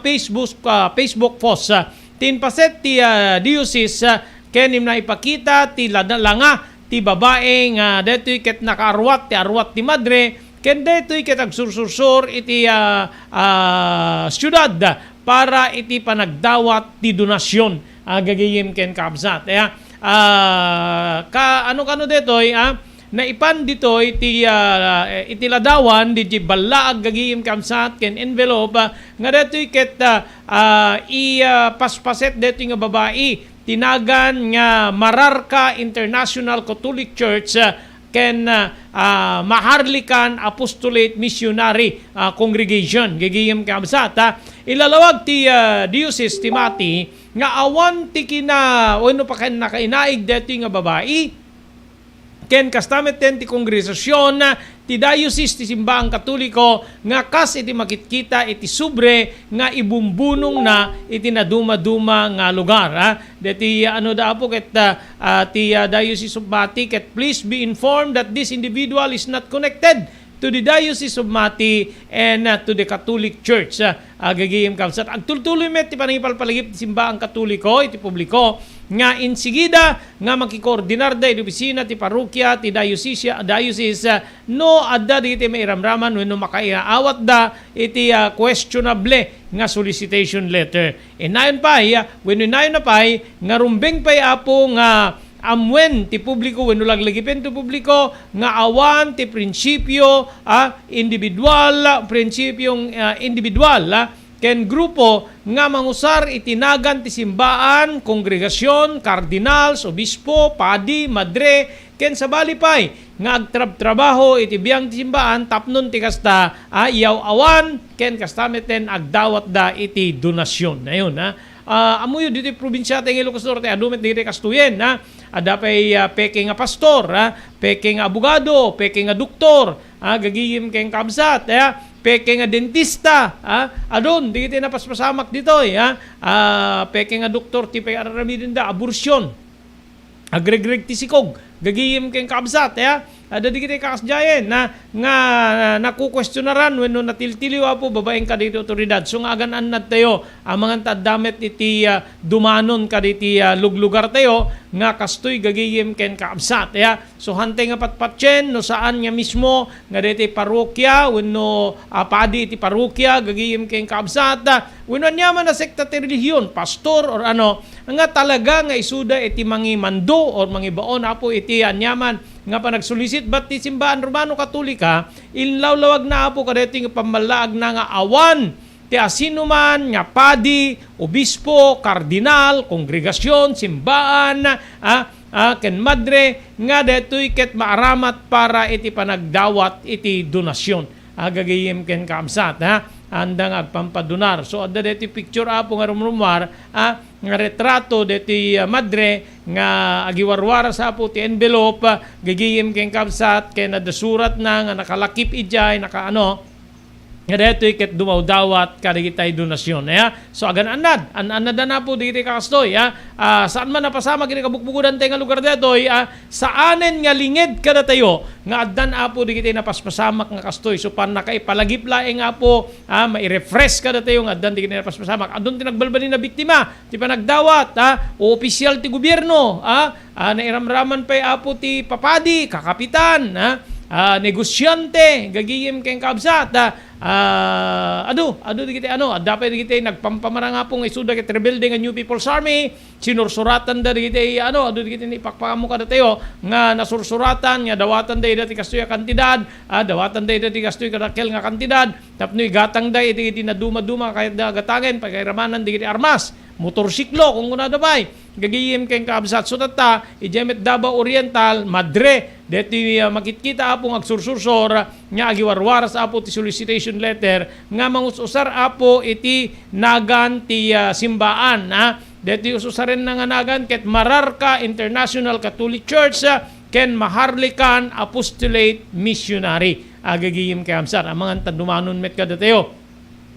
Speaker 1: Facebook post tinpaset ti diocese kenim na ipakita ti langa ti babae nga detoy ket nakaarwat ti arwat ti madre ken detoy ket agsursursur iti syudad para iti panagdawat ti donasyon gagayem ken kabsat. Ano detoy naipan ditoy iti ladawan di balaag gagayem kabsat ken envelope nga detoy ket paspaset detoy nga babae tinagan nga Mararka International Catholic Church ken Maharlikan Apostolate Missionary Congregation gagayem kabsat. Ilalawag ti diocese ti Mati nga awan ti wenno pa ken nakainaig deti nga babae ken kastamet ten ti kongresasyon ti diocese ti simbaang Katoliko nga kas iti makitkita iti subre nga ibumbunong na iti naduma-duma nga lugar. Deti apo ket ti Diocese of Mati ket please be informed that this individual is not connected to the Diocese of Mati and to the Catholic Church. Gagayem kabsat. Agtultuloy met ti panangipalpalagip ti simbaang Katoliko iti publiko nga insigida nga makikoordinar da iti opisina ti parokya ti diocese no adda diti mairamraman wenno makaiawat da iti questionable nga solicitation letter. Inayon pa wenno inayon na pa nga rumbeng pay apo nga amwen ti publiko wenno laglagipen ti publiko nga awan ti prinsipyo individual ken grupo nga mangusar itinagan ti simbaan, kongregasyon, kardinals, obispo, padi, madre, ken sabali pay nga agtrab-trabaho iti biyang ti simbaan tapnon ti kasta iyaw awan ken kastameten agdawat da iti donasyon. Ayun amuyo dito probinsya ta ng Ilocos Norte adumet dito kastuyen ada pay peke nga pastor, peke nga abogado, peke nga doktor, gagiyim keng kabsat, peke nga dentista, adon dito napaspasamak dito, peke nga doktor ti pay araramidin da abortion, agregreg ti sikog, gagiyim keng kabsat, ada di kita kakasjayen na nga nakukwestiyonaran wenno natiltiliw po babaeng ka dito otoridad. So nga agan annad tayo ang mga tadamet iti dumanon ka diti luglugar tayo nga kastoy gagiyem ken kaabsat. So hantay nga patpatyen no saan nga mismo nga diti parokya wenno padi iti parokya gagiyem ken kaabsat. Wenno nyaman na sekta ti relihiyon, pastor or ano nga talaga nga isuda iti mangimando or mangibaon apo iti anyaman nga pa nagsulisit bat ti simbaan Romano Katolika inlawlawag na apo kadeti nga pamalaag na nga awan ti asinuman nga padi, obispo, kardinal, kongregasyon, simbaan, ken madre nga detoy ket maaramat para iti panagdawat iti donasyon. Gagayem ken kaamsat andang agpampadonar. So adda deti picture apo nga rumrumar nga retrato deti madre nga agiwarwara sa apo ti envelope gagiyem ken kabsat ken nadasurat na nga nakalakip ijay nakaano nga detoy ket dumawdawat kadigitay donasyon. So agan anad na po diti kakastoy saan man napasama kini kabukbukudan tay nga lugar detoy saanen nga linged kada tayo nga addan apo digiti napaspasamak nga kastoy so pan nakaipalagip laeng apo mai-refresh kada tayo nga addan digiti napaspasamak adun tinagbalbalin na biktima ti panagdawat o opisyal ti gobyerno nairamraman pay apo ti papadi kakapitan negosyante gagiyem ken kabsat ado digiti dapat digiti nagpampamarang nga pong isuda ket rebelde nga New People's Army sinursuratan da digiti ado digiti ni pakpakamo kada tayo nga nasursuratan nga dawatan da iti kastoy a kantidad dawatan da iti kastoy kadakel nga kantidad tapno gatang da iti naduma-duma kay gatangen pagkairamanan digiti armas motorsiklo kung kuna dabay gagiyem ken kaabsat so tata ijemet Davao Oriental madre deti makitkita apong agsursursor nga agiwarwar sa apo ti solicitation letter nga mangususar apo iti nagan ti simbaan deti ususaren na nga nagan ket Mararka International Catholic Church ken Maharlikan Apostolate Missionary agagiyem ken kaabsat ang mga tandumanon met kada tayo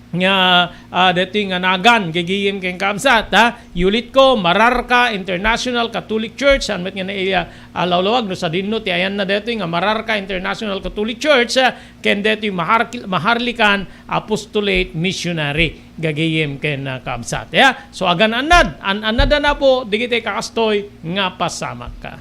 Speaker 1: nga dating nagan gagiyem ken kamsat yulit ko Mararka International Catholic Church anmet nga lawlawag no sa dinno ti ayan na dating nga Mararka International Catholic Church ken dating Maharlikan Apostolate Missionary gagiyem ken kamsat so agan anad na po digiti kakastoy nga pasamak ka.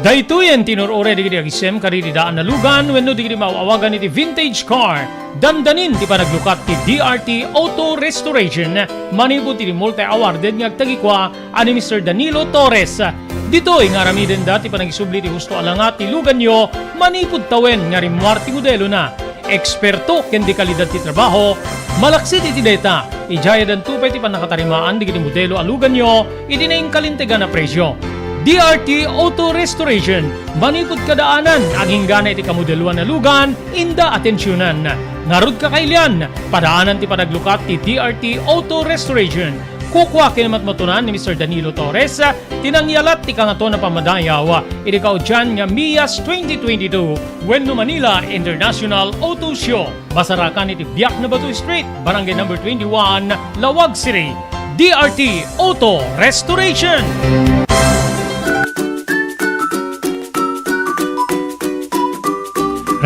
Speaker 1: Daytoyen tinurore digiti agisem kariti daan na lugan wenno digiti maawagan iti vintage car dandanin ti panaglukat ti DRT Auto Restoration manipod ti multi-awarded nga agtagikwa ani Mr. Danilo Torres. Ditoy nga ramiden dati panagisubli ti husto alangat ti lugan nyo manipod tawen nga rimwar ti modelo na eksperto ken di kalidad ti trabaho malaksit iti data ijaya dan tupay ti panakatarimaan digiti modelo alugan nyo iti naing kalintegan na presyo. DRT Auto Restoration, manipod kadaanan, aging gana iti kamodeluan na lugan, inda atensyonan. Narod ka kailian, padaanan ti panaglukat ti DRT Auto Restoration. Kukwa kinamat matunan ni Mr. Danilo Torres, tinangyalat ti kangato na pamadayaw, iti kaudyan nga Mias 2022, Wenno Manila International Auto Show. Basarakan iti Biak na Batu Street, Barangay number 21, Lawag City. DRT Auto Restoration.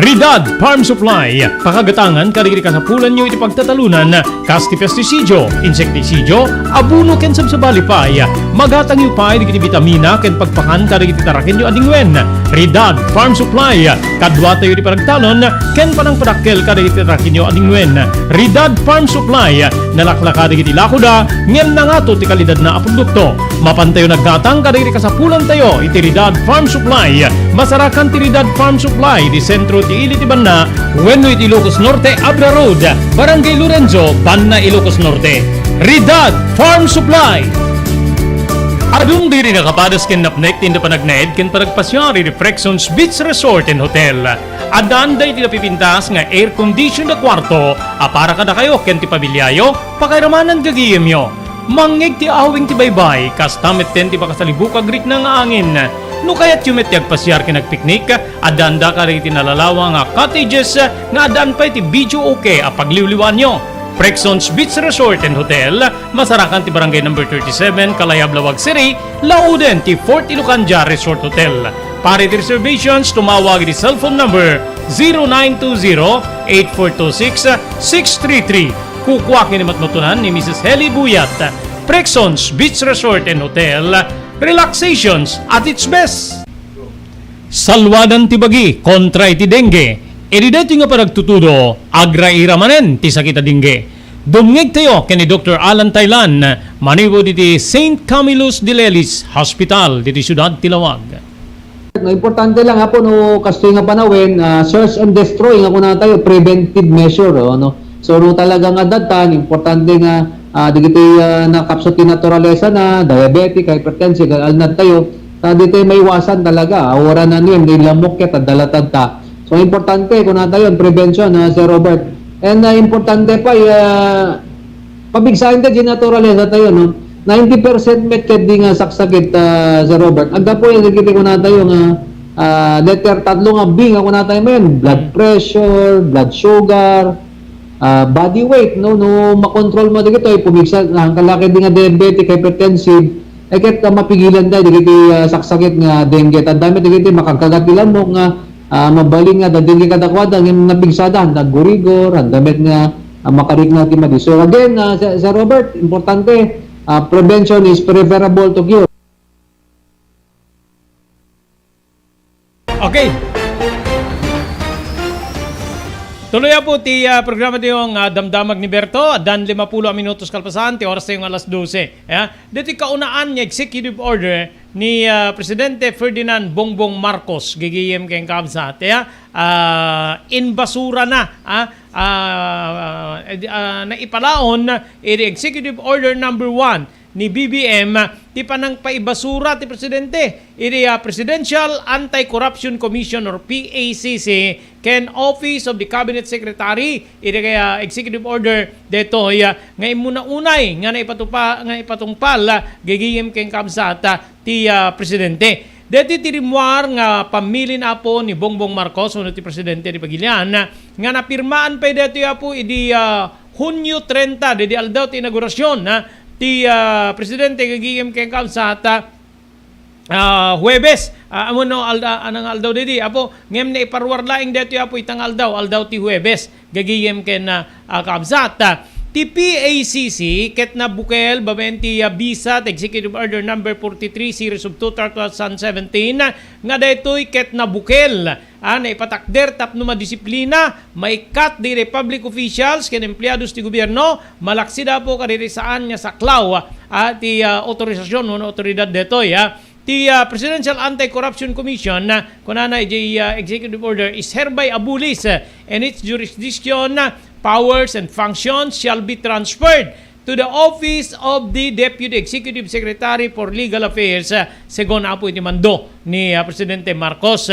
Speaker 1: Ridad Farm Supply, pakagatangan karigiri kasapulan nyo iti pagtatalunan, kasti pesticidio, insekticidio, abuno ken sabsabalipay, magatang yu pay digiti vitamina ken pagpakan karigiti taraken yu adingwen. Ridad Farm Supply, kadwa tayo di paragtalon, ken panang padakkel karigiti taraken yu adingwen. Ridad Farm Supply, nalaklaka digiti lakuda, ngem na nga to ti kalidad na produkto. Mapantayo nagdatang kadiri kasapulan tayo, itiridad Farm Supply, masarakan tiridad Farm Supply, di sentro ti ili ti Banna, wenno iti Ilocos Norte, Abra Road, Barangay Lorenzo, Banna, Ilocos Norte. Ridad Farm Supply! Adung diri nakapadas ken napnek tinda panagnaed ken panagpasyari di Frexons Beach Resort and Hotel. Adan day ti napipintas nga air condition na kwarto, para kada kayo ken ti pabilyayo, pakairamanan gagiyem yo. Mangeg ti awing ti baybay, kastamet ten ti pakasalibuk agrik ng angin. No kaya't yumet ti agpasyar ken nagpiknik, adan da ka ti nalalawa nga cottages nga adan pa ti video okay a pagliwliwan nyo. Frexons Beach Resort and Hotel, masarakan ti barangay number 37, Kalayab, Lawag City, Lauden ti Fort Ilocanja Resort Hotel. Para ti reservations, tumawag di cellphone number 0920-8426-633. Kukwa kinimatmatunan ni Mrs. Heli Buyat. Frexons Beach Resort and Hotel, relaxations at its best. Salwadan ti bagi kontra iti dengue. Edideti nga paragtutudo, agra-ira manen ti sakita dingge. Dumngeg tayo kani Dr. Alan Taylan, manibo diti St. Camillus de Lelis Hospital diti Siyudad Tilawag.
Speaker 4: Importante lang po no kastoy nga panawin, search and destroy nga kuna tayo preventive measure no. So no talaga nga datan importante nga digiti nakapsot ti naturalesa na diabetic, hypertensive, alnad tayo. Dito may iwasan talaga. Ora na niyan nilamok ket dalatad ta. So, importante kung nata yun, prevention, Sir Robert. And importante pa, pabigsahin tayo, naturalesa tayo, no? 90% meted di nga saksakit, Sir Robert. Agda po yung nagkiti ko nata yung letter tatlo nga B nga kung nata yun, blood pressure, blood sugar, body weight, no? No, makontrol mo dito, pumigsa, ang kalaki di nga diabetic, hypertensive, kahit mapigilan tayo, dito saksakit nga dengue. At dami dito makagkagatilan mo nga mabaling nga dadili kadakwada ng nabigsada nagurigor ang damit nga makarik na timadi. So again, Sir Robert, importante, prevention is preferable to cure.
Speaker 1: Okay. Tuloy po ti programa tiyong Damdamag ni Berto, dan 50 minutos kalpasan, ti oras tayong alas 12. Dito kaunaan niya executive order ni Presidente Ferdinand Bongbong Marcos, gigiyem keng kabsat. Inbasura na, na ipalaon, executive order number 1 ni BBM, ti panang paibasura ti Presidente. Presidential Anti-Corruption Commission or PACC ken Office of the Cabinet Secretary, kaya executive order deto nga imuna-unay nga ipatungpal gigiyem ken kabsat ti Presidente. Deti tirimwar nga pamilin apo ni Bongbong Marcos uno ti Presidente di Pagilian nga napirmaan pa deto apo Hunyo 30 dedi aldaw ti inaugurasyon ti Presidente gagiyem ken kabsat Huwebes. Anang aldaw dedi apo ngem na iparwar laing deto apo itang aldaw ti Huwebes gagiyem ken kabsat. Ti PACC ket na bukel babenti bisa executive order number 43 series of 2017 nga daytoy ket na bukel na ipatakder tapno madisiplina maikat di republic officials ken emplyados ti gobyerno malaksi da po kadiri saan nga saklaw ti otorisasyon no otoridad detoy ti Presidential Anti-Corruption Commission kunana executive order is hereby abolished and its jurisdiction, powers and functions shall be transferred to the Office of the Deputy Executive Secretary for Legal Affairs, segon apo iti mando ni Presidente Marcos.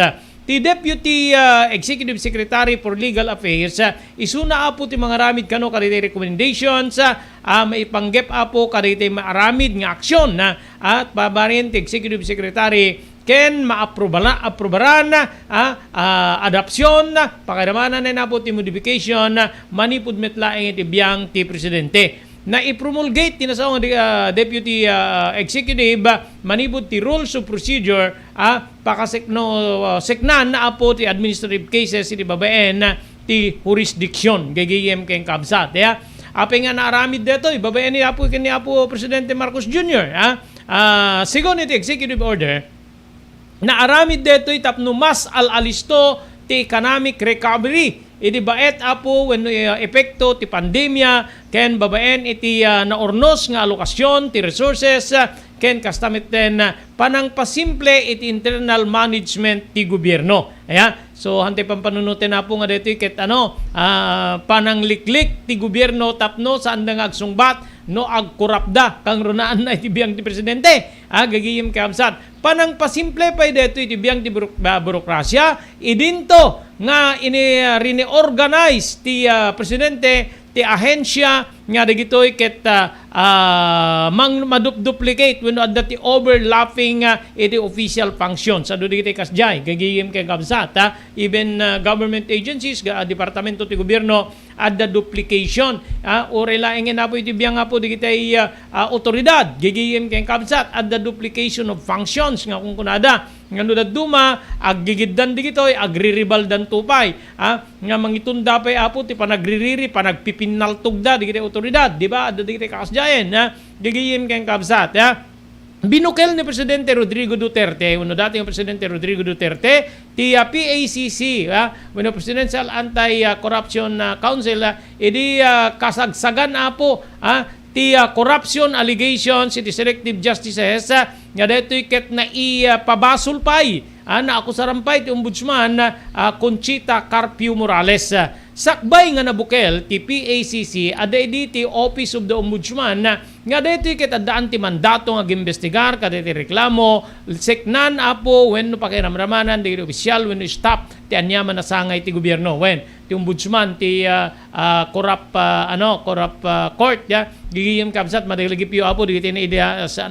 Speaker 1: Ti Deputy Executive Secretary for Legal Affairs, isuna apo ti mga ramid kano kaditi recommendations, maipanggep apo kaditi maaramid nga aksyon at babarin ti Executive Secretary ken maaprobaran adopsyon pakadamanan na po ti modification manipud metlaeng iti biyang ti Presidente na i-promulgate tinasawang Deputy Executive manipud ti rules of procedure seknan na po ti administrative cases iti babaen ti jurisdiction gagiyem ken kabsat ape nga naaramid deto babaen ni apo ken ni apo Presidente Marcos Jr. Sigon iti executive order na aramid detoy tapno mas alalisto ti economic recovery. Idi baet apo when epekto ti pandemya ken babaen iti naornos nga alokasyon ti resources ken kastamit ten panang pasimple iti internal management ti gobyerno. So hantay pampanunutin na po nga dito ket panang liklik ti gobyerno tapno saan nga agsungbat no agkorapda kang runaan na iti biyang ti presidente. Gagiyim kamsat. Panang pasimple pa dito iti biyang ti burokrasya idinto nga reorganize ti presidente ti ahensya nga dagitoy ket maduplicate wenno adda ti overlapping iti official functions adu digiti kasjay gagiyem kay kabsat even government agencies departamento ti gobyerno adda duplication o relaengen na po iti biyang po digiti otoridad gagiyem kay kabsat adda duplication of functions nga kung kunada ngano daduma aggigiddan digitoy agriribaldan tupay nga mangitunda pay apo ti panagririri panagpipinaltugda digiti otoridad di ba adda digiti kakasjayen gigiyim kay kabsat binukel ni Presidente Rodrigo Duterte uno dating Presidente Rodrigo Duterte ti PACC uno Presidential Anti-Corruption Council idi kasagsagan apo ti corruption allegations iti selective justices nga detoy ket na ipabasol pay na akusaran pay ti ombudsman Conchita Carpio Morales. Sakbay nga nabukel ti PACC ada ti Office of the Ombudsman nga detoy ket addaan ti mandato nga gimbestigar kadeti reklamo seknan apo wenno pakiramramanan di opisyal wenno stop ti anyaman na sangay ti gobyerno wen ti ombudsman ti corrupt court gigiyem kabsat madaligipyo apo digiti na idea sa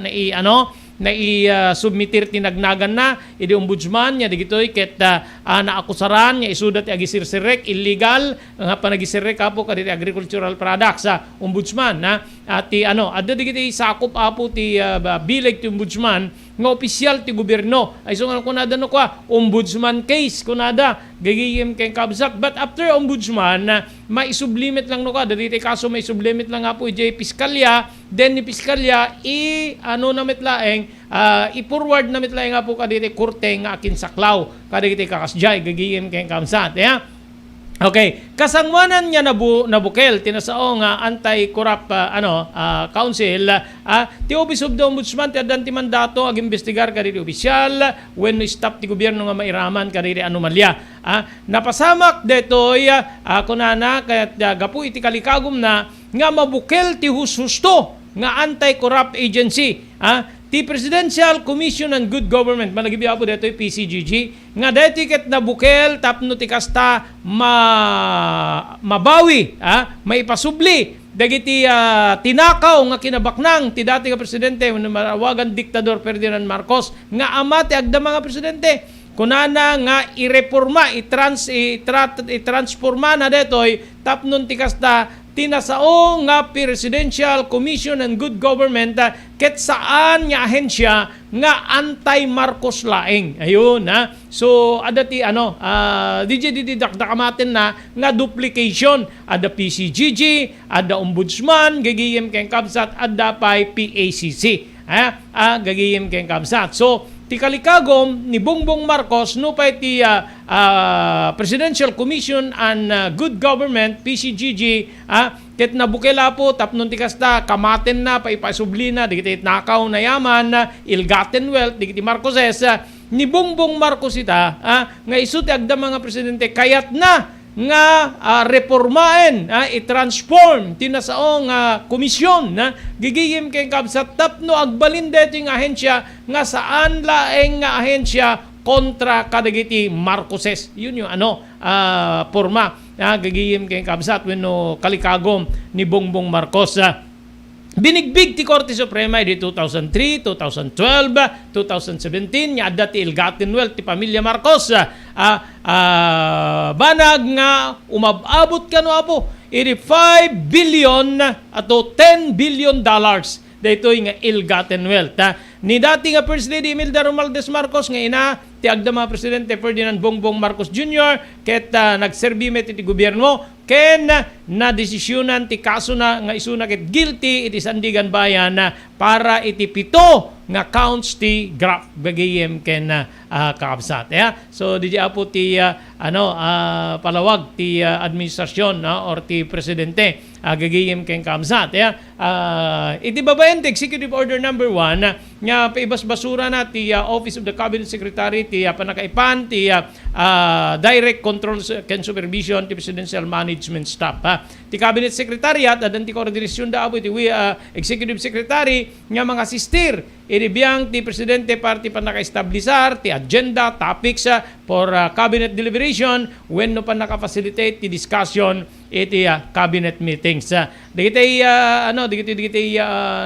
Speaker 1: na i-submitir tinagnagan na idi ombudsman nya digitoy ket naakusaran nya isudat ti agisirserek illegal nga panagisirek apo kaditi agricultural products sa ombudsman ti adda digiti sakop apo ti bileg ti ombudsman nga opisyal ti gobyerno ay so nga kunada no ombudsman case kunada gagiyem kay kabsat but after ombudsman maisublimit lang no dati kaso maisublimit lang apo ijay piskalya then ni piskalya namit laeng i-forward namit laeng apo kaditi korte nga akin saklaw kaditi kakasjay gagiyem kay kabsat Okay, kasangwanan niya nabukel tinasaong anti-corrupt council ti Office of the Ombudsman ti addan ti mandato agimbestigar kaditi opisyal when stop ti gobyerno nga mairaman kaditi anomalya. Napasamak detoy kunana ket gapu iti kalikagom na nga mabukel ti husto nga anti-corrupt agency ti Presidential Commission on Good Government malagibya po detoy PCGG nga deti ket nabukel tapno ti kasta mabawi maipasubli dagiti tinakaw nga kinabaknang ti dati nga presidente marawagan diktador Ferdinand Marcos nga ama ti agda mga presidente kunana nga ireforma i-transforma na detoy tapnon ti kasta tinasaong nga Presidential Commission on Good Government ket saan nga ahensya nga anti-Marcos laeng. Ayun So adati DJ dakdakamaten na nga duplication ada PCGG, ada Ombudsman, gagiyem kay kabsat ada pay PACC. Gagiyem kay kabsat. So ti kalikagom ni Bongbong Marcos no pay ti Presidential Commission on Good Government PCGG ket nabukela po tapnon ti kasta kamaten na paipasubli na digiti nakaw na yaman ill-gotten wealth digiti Marcoses ni Bongbong Marcos ita nga isu ti agda mga presidente kayat na nga reformaen i-transform tinasaong komisyon gigiyim kay kabsat tapno agbalin dito yung ahensya nga saan laeng nga ahensya kontra kadagiti Marcoses. Yun yung forma gagiyim kay kabsat wenno kalikagom ni Bongbong Marcos. Binigbig ti Korte Suprema di 2003, 2012, 2017 nya adda ti ill-gotten wealth ti pamilya Marcos. Banag nga umababot kano apo iti 5 billion ato 10 billion dollars daytoy nga ill-gotten wealth. Ni dati nga First Lady Imelda Romualdez Marcos nga ina ti agda mga presidente Ferdinand Bongbong Marcos Jr. ket nagserbi met iti gobyerno ken na desisyonan ti kaso na nga isuna ket guilty iti Sandigan Bayan para iti pito nga counts ti graph bagayem ken kaabsat. So di apo ti palawag ti administrasyon or ti presidente gagayem ken kaabsat. Iti babayan ti Executive Order number 1 nga paibas-basura na ti Office of the Cabinet Secretary ti panakaipan ti direct control ken supervision ti Presidential Management Staff. Ti Cabinet Secretariat adan ti koordinasyon da apo ti Executive Secretary nga mga sistir iribiyang ti Presidente parti panaka-establisar ti agenda topics for cabinet deliberation when no panaka-facilitate ti discussion iti cabinet meetings. Digiti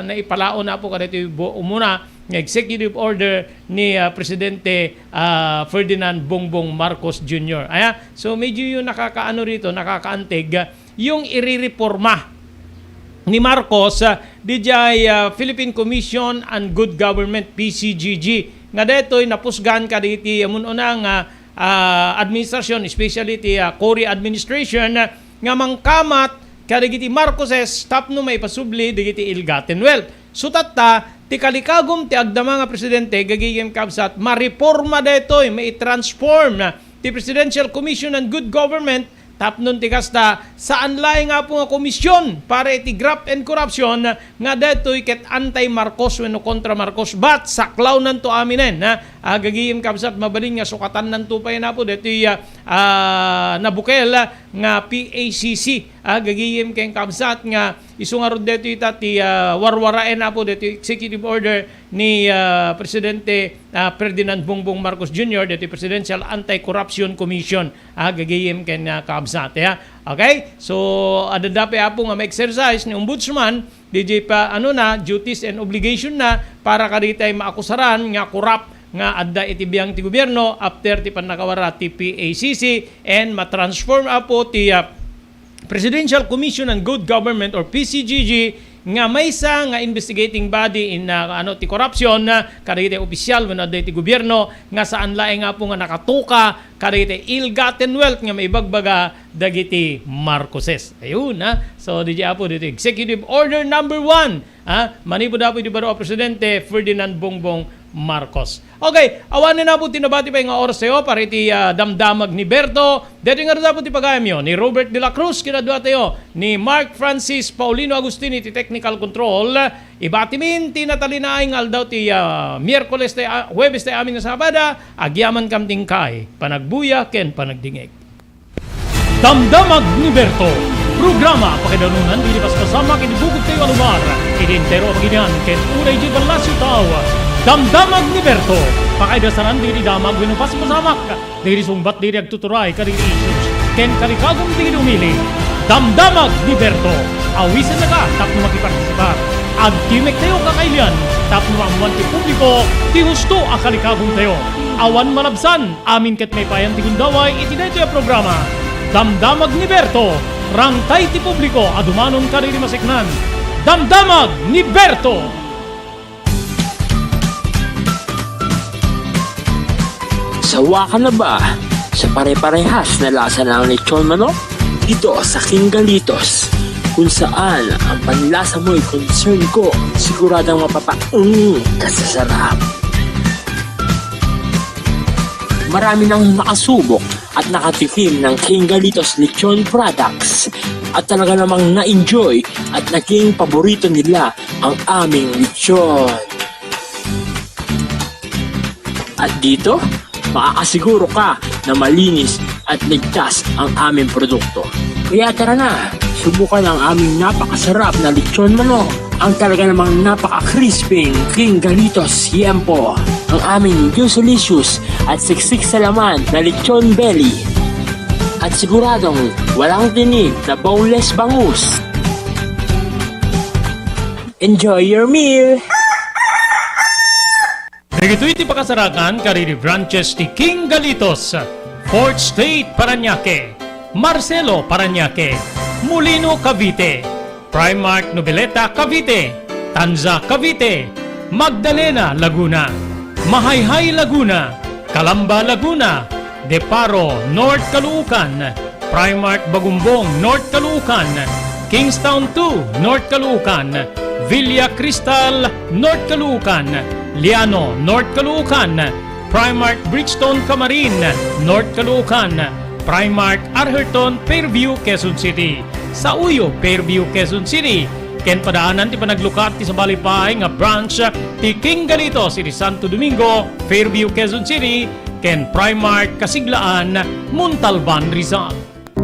Speaker 1: naipalaon na po kada iti umuna nga executive order ni Presidente Ferdinand Bongbong Marcos Jr. So medyo yung nakakaano rito, nakakaantig yung irireforma ni Marcos DJ Philippine Commission on Good Government PCGG nga detoy napusgan ka diti amununang administrasyon, especially ti Cory administration nga mangkamat kadagiti Marcoses tapno may pasubli digiti ill-gotten wealth. Sutatta ti kalikagom ti agdama nga presidente gagayem kabsat mareforma detoy mai-transform ti Presidential Commission on Good Government tapnon ti kasta saan laing nga po nga komisyon para iti graft and corruption nga detoy ket anti-Marcos wenno kontra Marcos but saklaw nanto aminen gagiyem kabsat mabalin nga sukatan nanto pa na po detoy nabukel nga PACC gagiyem ken kabsat nga isungarod deto ita ti warwaraen na po deto executive order ni Presidente Ferdinand Bongbong Marcos Jr. deto Presidential Anti-Corruption Commission gagayem ken kabsat. Okay? So adadapi apo nga ma-exercise ni Ombudsman DJ pa duties and obligation na para kaditay maakusaran nga corrupt nga adda iti biyang ti gobyerno after ti panakawara ti PACC and matransform apo ti Presidential Commission on Good Government or PCGG nga maysa nga investigating body in ti corruption kadagiti opisyal wenno dagiti gobyerno nga saan laeng nga po nga nakatuka kadagiti ill-gotten wealth nga maibagbaga dagiti Marcoses. Ayun So DJ apo dito Executive Order number 1 manipod apo di baro Presidente Ferdinand Bongbong Marcos. Okay, awanin na po tinabati pa yung oras sa'yo para iti damdamag ni Berto. Dito nga rin po ti pagayam yun ni Robert De La Cruz, kinadwa tayo ni Mark Francis Paulino Agustini ti Technical Control. Ibatimin ti natalinaing aldaw ti Miyerkules tayo, Huwebes tayo amin na Sabada, agyaman kam tingkay, panagbuya ken panagdingeg. Damdamag ni Berto. Programa pakidanunan dilipas kasama kinibugod kayo alumar. Idintero paginian ken unay di balasyo tao. Damdamag ni Berto. Pakaidasaran diri damag winupas masamak. Diri sumbat diri agtuturay kadiri issues. Ken kalikagom diri umili. Damdamag ni Berto. Awisan na ka tapno makipartisipar. Agtimek tayo kakailian. Tapno amuan ti publiko. Ti husto akalikagom tayo. Awan malabsan. Amin ket may payan ti gundaway iti daytoy programa. Damdamag ni Berto. Rangkay ti publiko adumanon kadiri masiknan. Damdamag ni Berto.
Speaker 2: Sawa ka na ba sa pare-parehas na lasa ng lechon manok? Dito sa King Galitos, kung saan ang panlasa mo'y concern ko, siguradang kasasarap. Marami nang nakasubok at nakatikim ng King Galitos lechon products at talaga namang na-enjoy at naging paborito nila ang aming lechon. At dito, makakasiguro ka na malinis at ligtas ang aming produkto. Kaya tara na, subukan ang aming napakasarap na lechon manok. Ang talaga namang napaka-crisping King Galitos Yempo. Ang aming juice-licious at siksik sa laman na lechon belly. At siguradong walang tinig na boneless bangus. Enjoy your meal!
Speaker 1: Dagito iti pakasarakan kariri branches ti King Galitos, Fort State Parañaque, Marcelo Parañaque, Molino Cavite, Primark Noveleta Cavite, Tanza Cavite, Magdalena Laguna, Mahayhay Laguna, Calamba Laguna, Deparo North Caloocan, Primark Bagumbong, North Caloocan, Kingstown 2, North Caloocan, Villa Cristal, North Caloocan, Liano, North Caloocan, Primark Bridgestone Camarin, North Caloocan, Primark Arherton, Fairview, Quezon City. Sa Uyo, Fairview, Quezon City. Ken padaanan ti panaglukat ti sa balipay nga branch ti King Galito, City Santo Domingo, Fairview, Quezon City. Ken Primark Kasiglaan, Montalban, Rizal.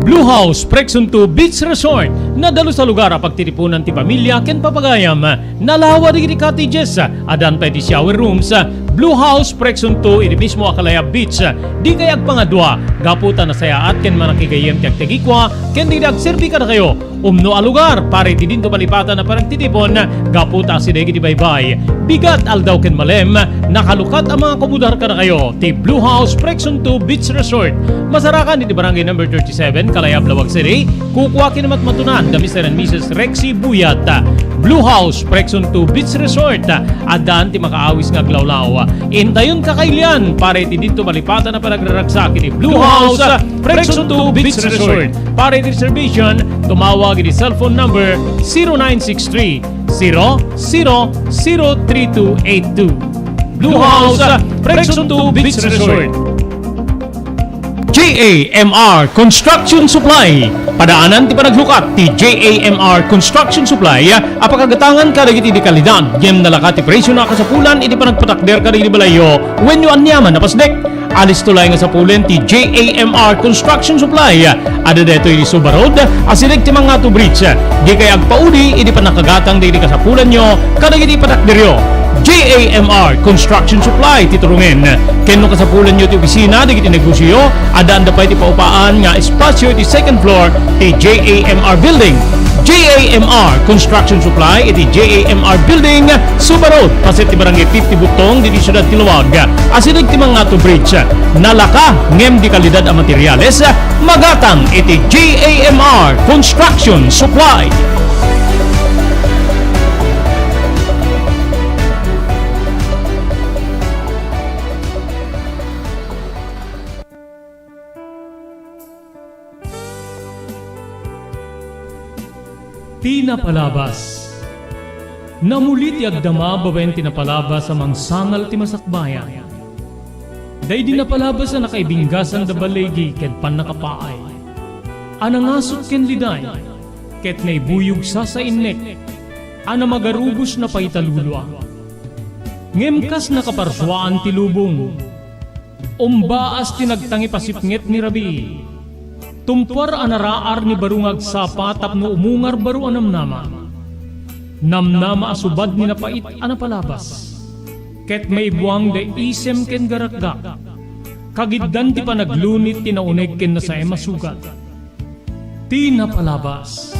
Speaker 1: Blue House Prexon 2 Beach Resort nadalo sa lugar a pagtitipunan ti pamilya ken papagayam nalawa di cottages adan pa ti shower rooms. Blue House Prexon 2 iti mismo Akalaya Beach di kayag pangadwa gaputan na sayaat ken manakigayem ti agtegikwa ken di agserbi ka na kayo umno a lugar pare ti dinto malipatan na parang titipon gaputa si degi di baybay bigat aldaw ken malem nakalukat ang mga komudar ka na kayo ti Blue House Prexon 2 Beach Resort masarakan iti barangay number 37 Kalayab Lawag City kukuha kinamat matunan da Mr. and Mrs. Rexy Buyat. Blue House Prexon 2 Beach Resort adan ti makaawis nga glawlaw intayon kakailian pare ti dito malipatan na panagraragsak iti Blue House Prexon 2 Beach Resort pare ti reservation tumawag iti cellphone number 0963 003282. Blue House Prexon 2 Beach Resort. JAMR Construction Supply. Padaanan ti panaglukat ti JAMR Construction Supply apakagatangan ka dagiti di kalidad gem nalakat ti presyo na kasapulan iti panagpatakder ka dagiti balayo when you anyaman na pasdek alis tulay nga sapulen ti JAMR Construction Supply ada deto iti Suba Road asilig ti mga to bridge di kay agpaudi iti panakagatang dagiti kasapulan nyo kadagiti patakderyo. JAMR Construction Supply titurungin kenno kasapulan nyo ti opisina digiti negosyo adaan da pa iti paupaan nga espasyo iti second floor ti JAMR Building. JAMR Construction Supply iti JAMR Building Suba Road pasit ti barangay 50 Butong diti syudad ti Luwag asilig ti mga to bridge nalaka ngem di kalidad a materyales magatang iti JAMR Construction Supply. Tinapalabas. Namulit ti agdama babaen tinapalabas amang sangal ti masakbayan. Day di napalabas na nakaibinggasan da balegi ket panakapaay. Anangasot ken liday ket naibuyog sa innek. Ana magarubos na paitalulwa. Ngemkas nakaparswaan ti lubong. Umbaas tinagtangi pasipnget ni Rabi. Tumpar anaraar ni barungag sapa tapno umungar baru anamnama. Namnama asubad ni napait anapalabas. Ket may buwang da isem ken garakgak. Kagiddan ti panaglunit tinauneg ken nasa masugat. Tinapalabas.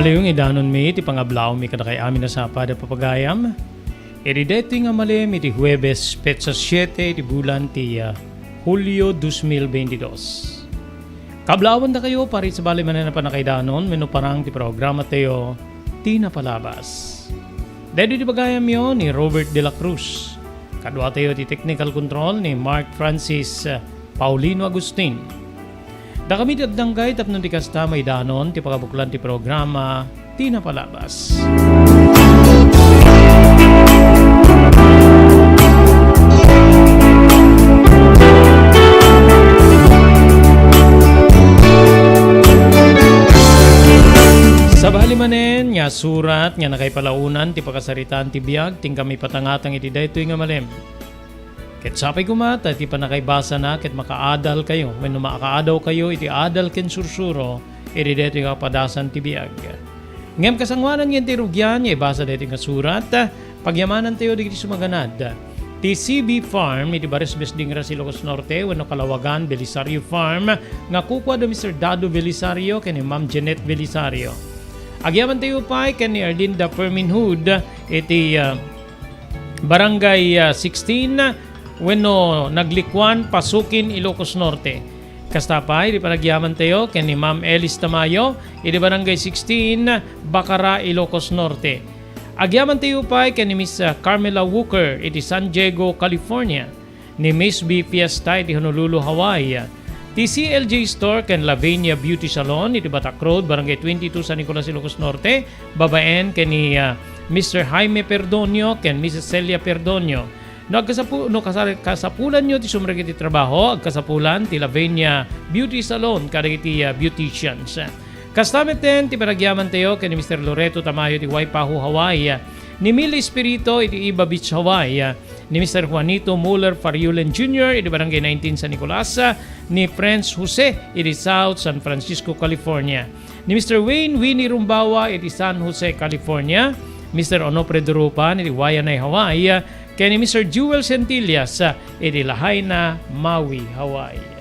Speaker 1: Yung idanon mi iti pangablaw mi kada kay amin na sapa da papagayam. Iti dito nga malim iti Huwebes Petsa 7 iti bulan ti Hulyo 2022. Kablawan da kayo pari sa bali manan na panakaidanon meno parang ti programa tayo Tinapalabas. Dito ti pagayam yo ni Robert De La Cruz. Kadwa tayo ti technical control ni Mark Francis Paulino Agustin. Da kami ti agdanggay tapno ti kasta may danon ti pakabuklan ti programa Tinapalabas. Sa bahali manen nya surat nya nakaipalaunan ti pakasaritaan ti biag ting kami patangatang iti daytoy nga malem. Ket sapay kumata ti panakaibasa na ket makaadal kayo wenno makaadaw kayo iti adal ken sursuro iti dayto nga padasan ti biag. Ngem kasangwanan ngem ti rugyan ibasa dayto nga surat pagyamanan tayo digiti sumaganad. Ti CB Farm, iti Barisbes Dingra Ilocos Norte, wano Kalawagan, Belisario Farm, nga kukwa do Mr. Dado Belisario, kani Ma'am Jeanette Belisario. Agyaman tayo pa, kani Arlinda Perminhood, iti Barangay 16, wano Naglikwan, Pasukin, Ilocos Norte. Kastapay, di panagyaman tayo, kani Ma'am Elis Tamayo, iti Barangay 16, Bacara, Ilocos Norte. Agyaman tayo pa kay ni Miss Carmela Walker iti San Diego, California. Ni Miss B Fiesta iti Honolulu, Hawaii. Ti CLJ Store ken Lavenia Beauty Salon iti Batak Road, Barangay 22, San Nicolas, Ilocos Norte. Babaen ken ni Mr. Jaime Perdonio ken Mrs. Celia Perdonio. Kasapulan nyo ti sumreg iti trabaho, agkasapulan ti Lavenia Beauty Salon kadag iti beauticians. Kastamit din, ti paragyaman tayo kay ni Mr. Loreto Tamayo ti Waipahu, Hawaii, ni Mil Espirito iti Iba Beach, Hawaii, ni Mr. Juanito Muller Fariulen Jr. iti Barangay 19, San Nicolas, ni Franz Jose iti South San Francisco, California, ni Mr. Wayne Winnie Rumbawa iti San Jose, California, Mr. Onofre Durupan iti Wayanay, Hawaii, kay ni Mr. Jewel Centillas iti Lahaina, Maui, Hawaii.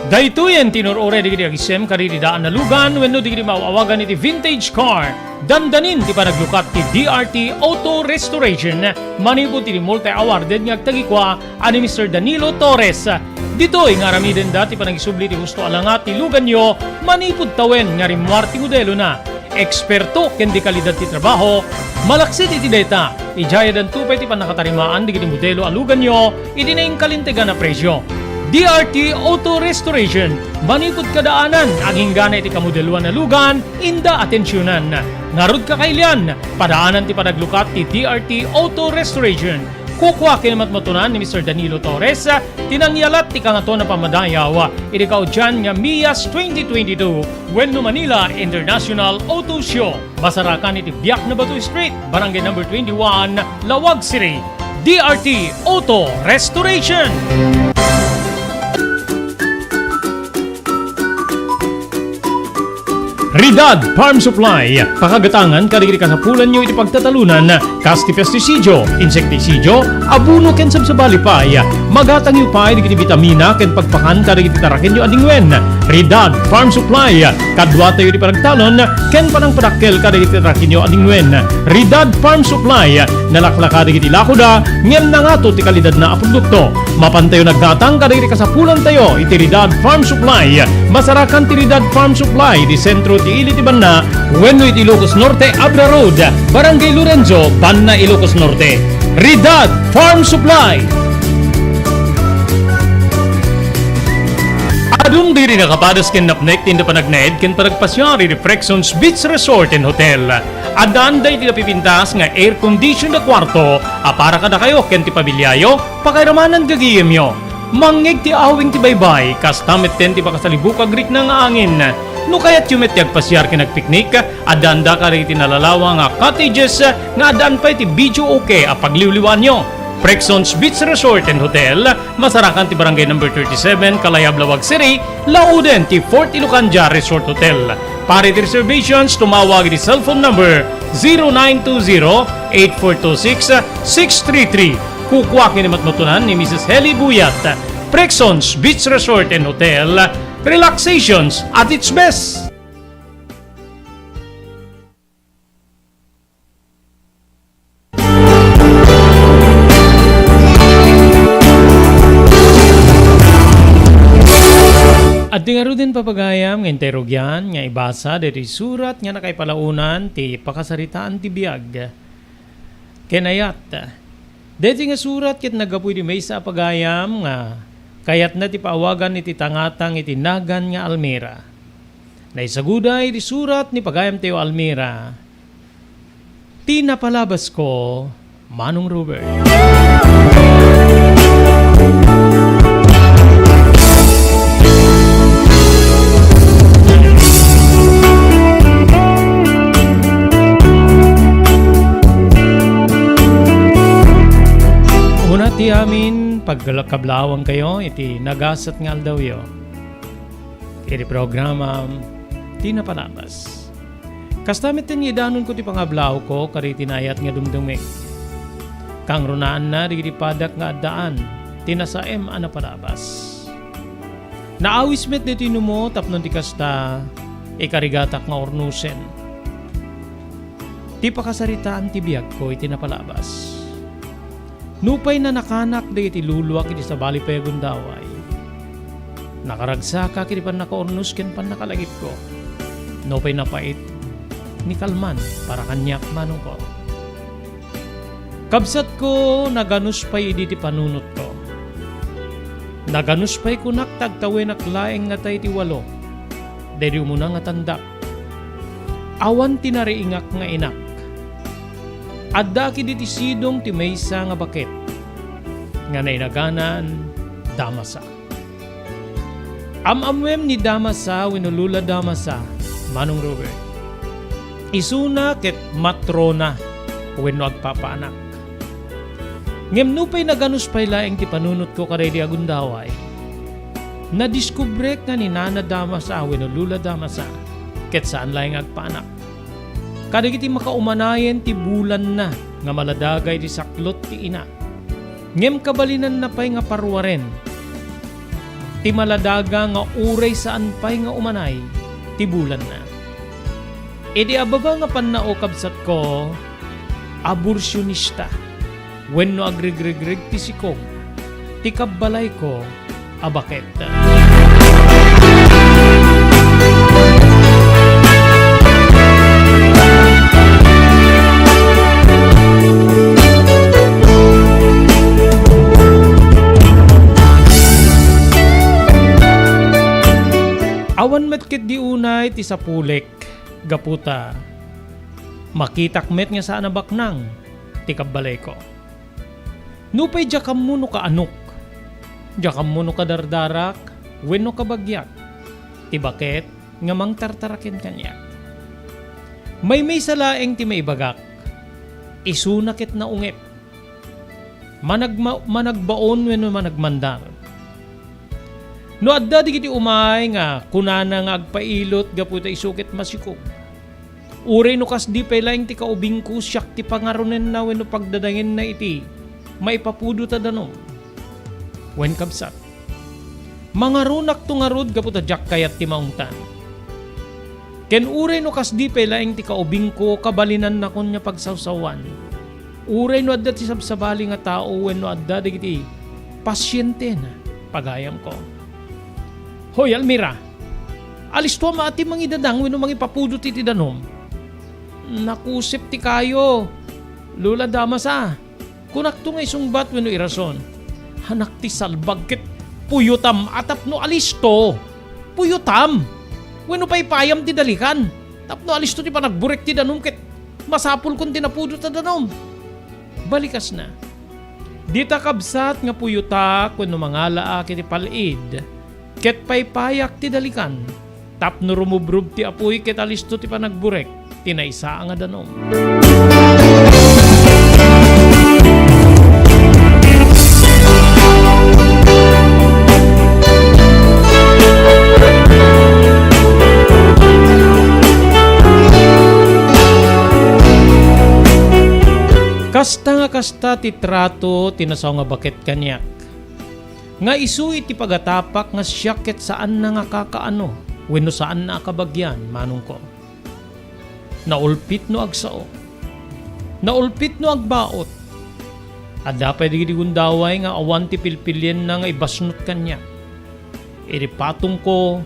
Speaker 1: Daytoyen tinurore digiti agisem kariti daan na lugan wenno digiti maawagan iti vintage car. Dandanin ti panaglukat ti DRT Auto Restoration. Manipod ti multi-awarded nga agtagikwa ani Mr. Danilo Torres. Ditoy nga ramiden dati panagisubli ti husto alangat ti lugan nyo, manipod tawen nga rimwar ti modelo na. Eksperto ken di kalidad ti trabaho, malaksit iti data. Ijaya dan tupay ti panakatarimaan digiti modelo alugan nyo, iti na yung kalintegan na presyo. DRT Auto Restoration, manipod kadaanan, aging gana iti kamodeluan na lugan, inda atensyonan. Narod kakailian, padaanan ti panaglukat ti DRT Auto Restoration. Kukwa kinamatmatunan ni Mr. Danilo Torres, tinangyalat ti kangato na pamadayaw, iti kaudyan nga MIAS 2022, Wenno Manila International Auto Show. Basarakan iti Biak na Batu Street, Barangay number 21, Lawag City. DRT Auto Restoration. Ridad Farm Supply, pakagatangan kadigiti kasapulan nyo iti pagtatalunan, kasti pesticidio, insekticidio, abuno ken sabsabalipay, magatang yu pay digiti vitamina ken pagpakan kadigiti taraken nyo adingwen. Ridad Farm Supply, kadwa tayo di panagtalon ken panang padakkel kadigiti taraken nyo adingwen. Ridad Farm Supply, nalaklaka digiti lakoda, ngem nangato ti kalidad na produkto. Mapantayo naggatang kadigiti kasapulan tayo iti Ridad Farm Supply. Masarakan ti Ridad Farm Supply di sentro ti Ili ti Banna, wenno iti Ilocos Norte, Abra Road, Barangay Lorenzo, Banna, Ilocos Norte. Ridad Farm Supply. Adung diri nakapadas ken napnek tinda panagnaed ken panagpasyari di Frexons Beach Resort and Hotel. Adaan day ti napipintas nga air condition na kwarto, para kada kayo ken ti pabilyayo, pakairamanan gagiyem yo. Mangeg ti awing ti baybay, kastamit ten ti pakasalibukag rik na nga angin. No kaya't yumet ti agpasyar ken nagpiknik, adanda ka rin ti nalalawa nga cottages, nga adaan pa ti video okay pagliwliwan nyo. Frexons Beach Resort and Hotel, masarakan ti Barangay number 37, Kalayab, Lawag City, Lauden ti Fort Ilocanja Resort Hotel. Para ti reservations, tumawag ti cellphone number 0920-8426-633. Kukwa kinimatmatunan ni Mrs. Heli Buyat. Frexons Beach Resort and Hotel, relaxations at its best. At di nga rin papagayam ng interogyan nga ibasa dati surat nga nakaipalaunan ti pakasaritaan ti biyag. Kenayat, dati nga surat kit nagapuy di may sa pagayam nga kayat na ti paawagan iti tangatang iti nagan nga Almira. Naisaguday di surat ni pagayam tayo Almira. Tinapalabas ko, Manong Robert. Una ti amin pagkablawang kayo iti nagasat nga aldaw yo. Iti programa Tinapalabas. Kastamit tin idanon ko ti pangablaw ko kari tinayat nga dumdumik. Kang runaan na di padak nga daan, tinasaem ana palabas. Naawis met dito mo tapnon ti kasta ikarigatak nga ornusen. Ti pakasaritaan ti biyag ko iti napalabas. Nupay na nakanak di iti luluwak iti sa bali pegundaway. Nakaragsa ka kiti pan nakaornus ken pan nakalagip ko. Nupay napait ni kalman para kanyak manong ko. Kabsat ko naganus pay idi ti panunot ko. Naganus pay kunak tagtawin laeng nga tay ti walo. Deri umuna nga tandak. Awan tinariingak nga inak. Adda kidi ti sidong ti maysa nga bakit. Nga nainaganan Damasa. Amamwem ni Damasa winulula Damasa manong Robert. Isuna ket matrona wenno agpapaanak. Ngem nupay naganus pay laeng ti panunot ko kaday di agundaway. Nadiskubre nga ni Nana Damasa wenulula Damasa ket saan laeng agpaanak. Kadagiti makaumanayen ti bulan na nga maladagay ti saklot ti ina. Ngem kabalinan na pay nga parwaren. Ti maladaga nga uray saan pay nga umanay ti bulan na. Idi ababa nga pannao kabsat ko aborsyonista. Wenno agregregreg ti sikog ti kabbalay ko abaket. Awan metkit di unay ti sapulek gaputa. Makitak met nga saan baknang ti kabbalay ko. Nupay jakam mo no kaanok. Jakam mo no kadardarak wenno kabagyak. Ti baket nga mangtartaraken kanya. May salaeng ti maibagak. Isunakit na ungit. Managbaon wenno managmandar. No adda digiti umay nga kunana nga agpailot gaputa isukit masikog. Uray no kas di pay laeng ti kaubing ko siyak ti pangarunen na wenno pagdadangin na iti maipapudo ta danom. Wen kabsat. Mangarunak tungarod gaputa jak kayat ti maungtan. Ken uray no kas di pay laeng ti kaubing ko kabalinan na kon nya pagsawsawan. Uray no adda ti sabsabali nga tao wenno adda digiti pasyente na pagayam ko. Hoy Almira, alis to maati mang idadang wenno mangipapudot iti danom. Nakusip ti kayo. Lula Damasa. Kunak to nga isungbat wenno irason. Hanak ti salbag ket puyutam atap no alisto. Puyutam. Wenno paypayam ti dalikan. Tapno alisto ti panagburek ti danom ket masapul kon tinapudot ta danom. Balikas na. Dita kabsat nga puyutak wenno mangala ket ti palid. Ket paypayak ti dalikan. Tapno rumubrub ti apoy ket alisto ti panagburek. Tinaysa nga danom. Kasta ti trato tinasaw nga baket kanyak. Nga isu iti pagatapak nga siyakit saan na nga kakaano wenno saan na kabagyan manong ko. Naulpit no agsao. Naulpit no agbaot. At dapat digiti gundaway nga awan ti pilpilyen na nga ibasnot kanya. Iti patong ko,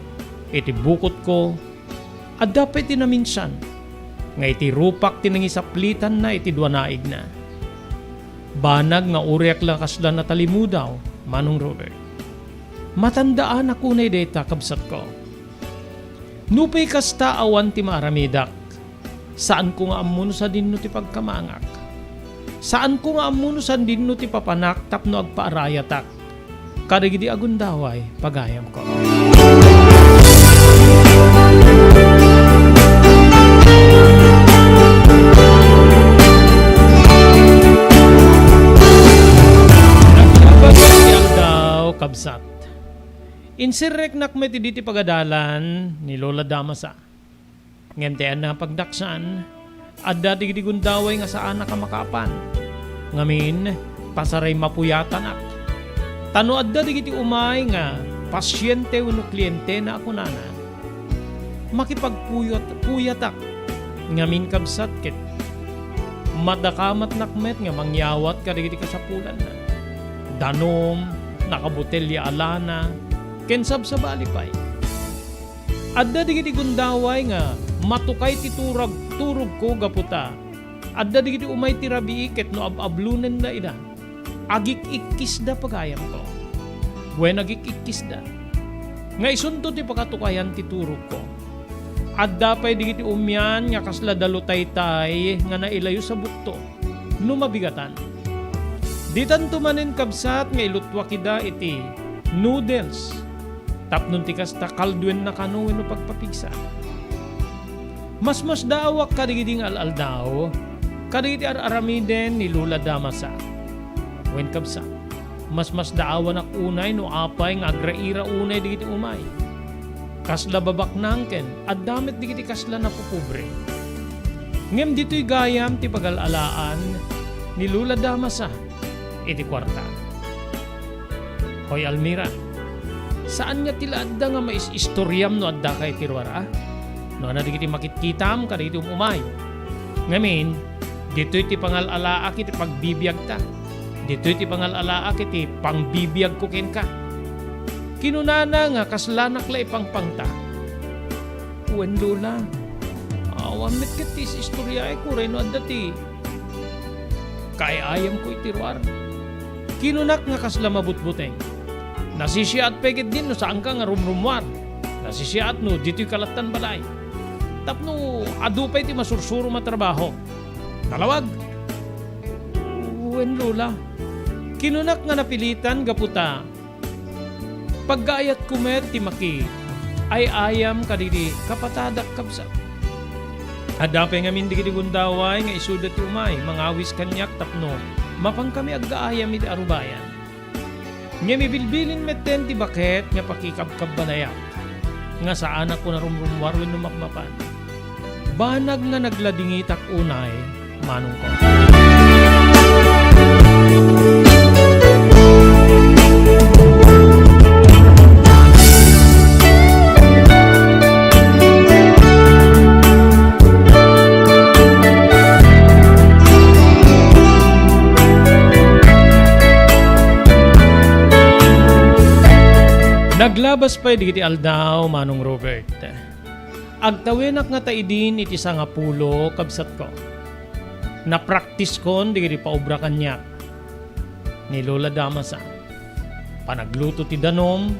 Speaker 1: iti bukot ko, at dapat tinaminsan. Nga iti rupak tinangisaplitan na iti duwanaig na. Banag nga uriak lakas na natalimudaw, manong Robert. Matandaan ako na data kabsat ko. Nupay kasta awan ti maaramidak. Saan ko nga amuno sa dinno ti pagkamangak? Saan ko nga amuno sa dinno ti papanak tapno agpaarayatak? Karigidi agundaway pagayam ko. Nagpapagayam daw kabsat. Insirek nakmet ti pagadalan ni Lola Damasa. Ngentean na pagdaksan, at dati gundaway nga saan nakamakapan. Ngamin, pasaray mapuyatan ak. Tano adda digiti umay nga pasyente uno kliyente na ako nana. Makipagpuyatak ngamin kabsat ket madakamat nakmet nga mangyawat ka digiti kasapulan na. Danom, nakabotelya alana, ken sabsabali pay. Adda digiti gundaway nga matukay ti turog ko gaputa. Adda digiti umay ti rabii ket no abablunen da ida. Agik-ikkis da pagayam ko. Wen agik-ikkis da. Nga isunto ti pakatukayan ti turog ko. Adda pay digiti umyan nga kasla dalo taytay nga nailayo sa bukto. No mabigatan. Ditan tumanin kabsat nga ilutwa kida iti noodles. Tapnon ti kasta kalduen na kano no pagpapigsa. Mas daawak kadigiding al-aldaw. Kadigiti aramiden ni Lula Damasa. Wen kabsa. Mas daawan ak unay no apay nga agraira unay digiti umay. Kasla babak nangken at damit digiti kasla na pupubre. Ngem dito'y gayam ti pagalalaan ni Lula Damasa iti kwarta. Hoy Almira, saan nga tila adda nga mais istoryam no adda kay tirwara? No na digiti makitkitam kaditi umay. Ngamin, dito'y ti pangalalaak iti pagbibiyag ta. Dito'y ti pangalalaak iti pangbibiyag ko ken ka. Kinunana nga kaslanak la ipangpangta. Wen Lula, awamit ket tis istorya ko ren no adda ti. Kay ayam ko itirwar. Kinunak nga kasla mabutbuteng. Nasisiat pegit din no saan ka nga rumrumwar. Nasisiat no dito'y kalatan balay. Tapno adupay ti masursuro matrabaho. Talawag. Wen Lula, kinunak nga napilitan gaputa. Paggaayat kumet ti maki ay ayam kadidi kapatadak kabsa. Adapay nga mindig iti gundaway nga isudat ti umay mangawis kanyak tapno mapang kami aggaayam iti arubayan. Nga mibilbilin metten ti baket nga pakikabkab balayak nga saan ako narumrumwar wen numakmapan. Banag nga nagladingitak unay manong ko. Naglabas pa digiti aldaw manong Robert. Agtawenak nga taidin iti sangapulo kabsat ko. Napraktis kon digiti paubra kanyak ni Lola Damasa. Panagluto ti danom,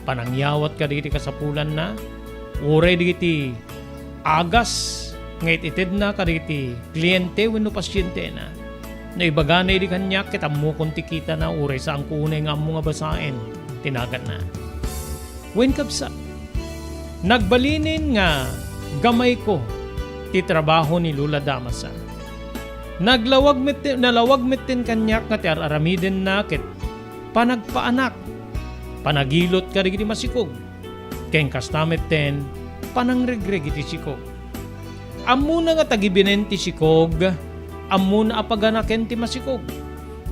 Speaker 1: panangyawat ka digiti kasapulan na, uray digiti agas nga ititid na ka digiti kliyente wenno pasyente na. No ibaganay di kanyak ket ammo kon ti kita na uray saan ko unay nga ammo nga basaen tinagan na. Wen kabsa, nagbalinin nga gamay ko ti trabaho ni Lula Damasa. Nalawag metten kanyak nga ti aramiden na ket panagpaanak. Panagilot ka digiti masikog. Ken kastamet ten panangregreg iti sikog. Ammo na nga tagibinen ti sikog, ammo na apaganaken ti masikog.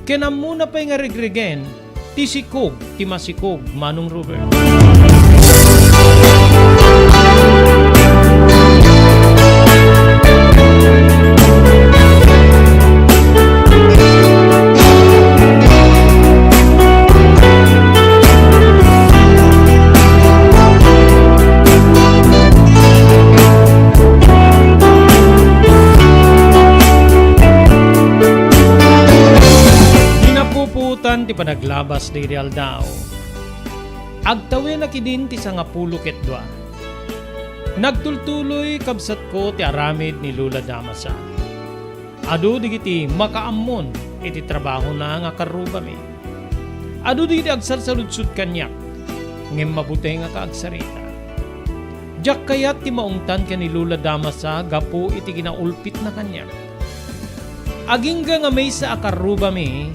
Speaker 1: Ken ammo na pay nga regregen ti sikog ti masikog manong Robert. Ti panaglabas di real daw. Agtawi na kidin ti sangapulo ket dua. Nagtultuloy kabsat ko ti aramid ni Lula Damasa. Adu digiti makaammon iti trabaho na nga karubami. Adu digiti agsalsaludsud kanyak ngem mabuti nga kaagsarita. Diyak kayat ti maungtan ka ni Lula Damasa gapo iti ginaulpit na kanyak. Agingga nga may sa akarubami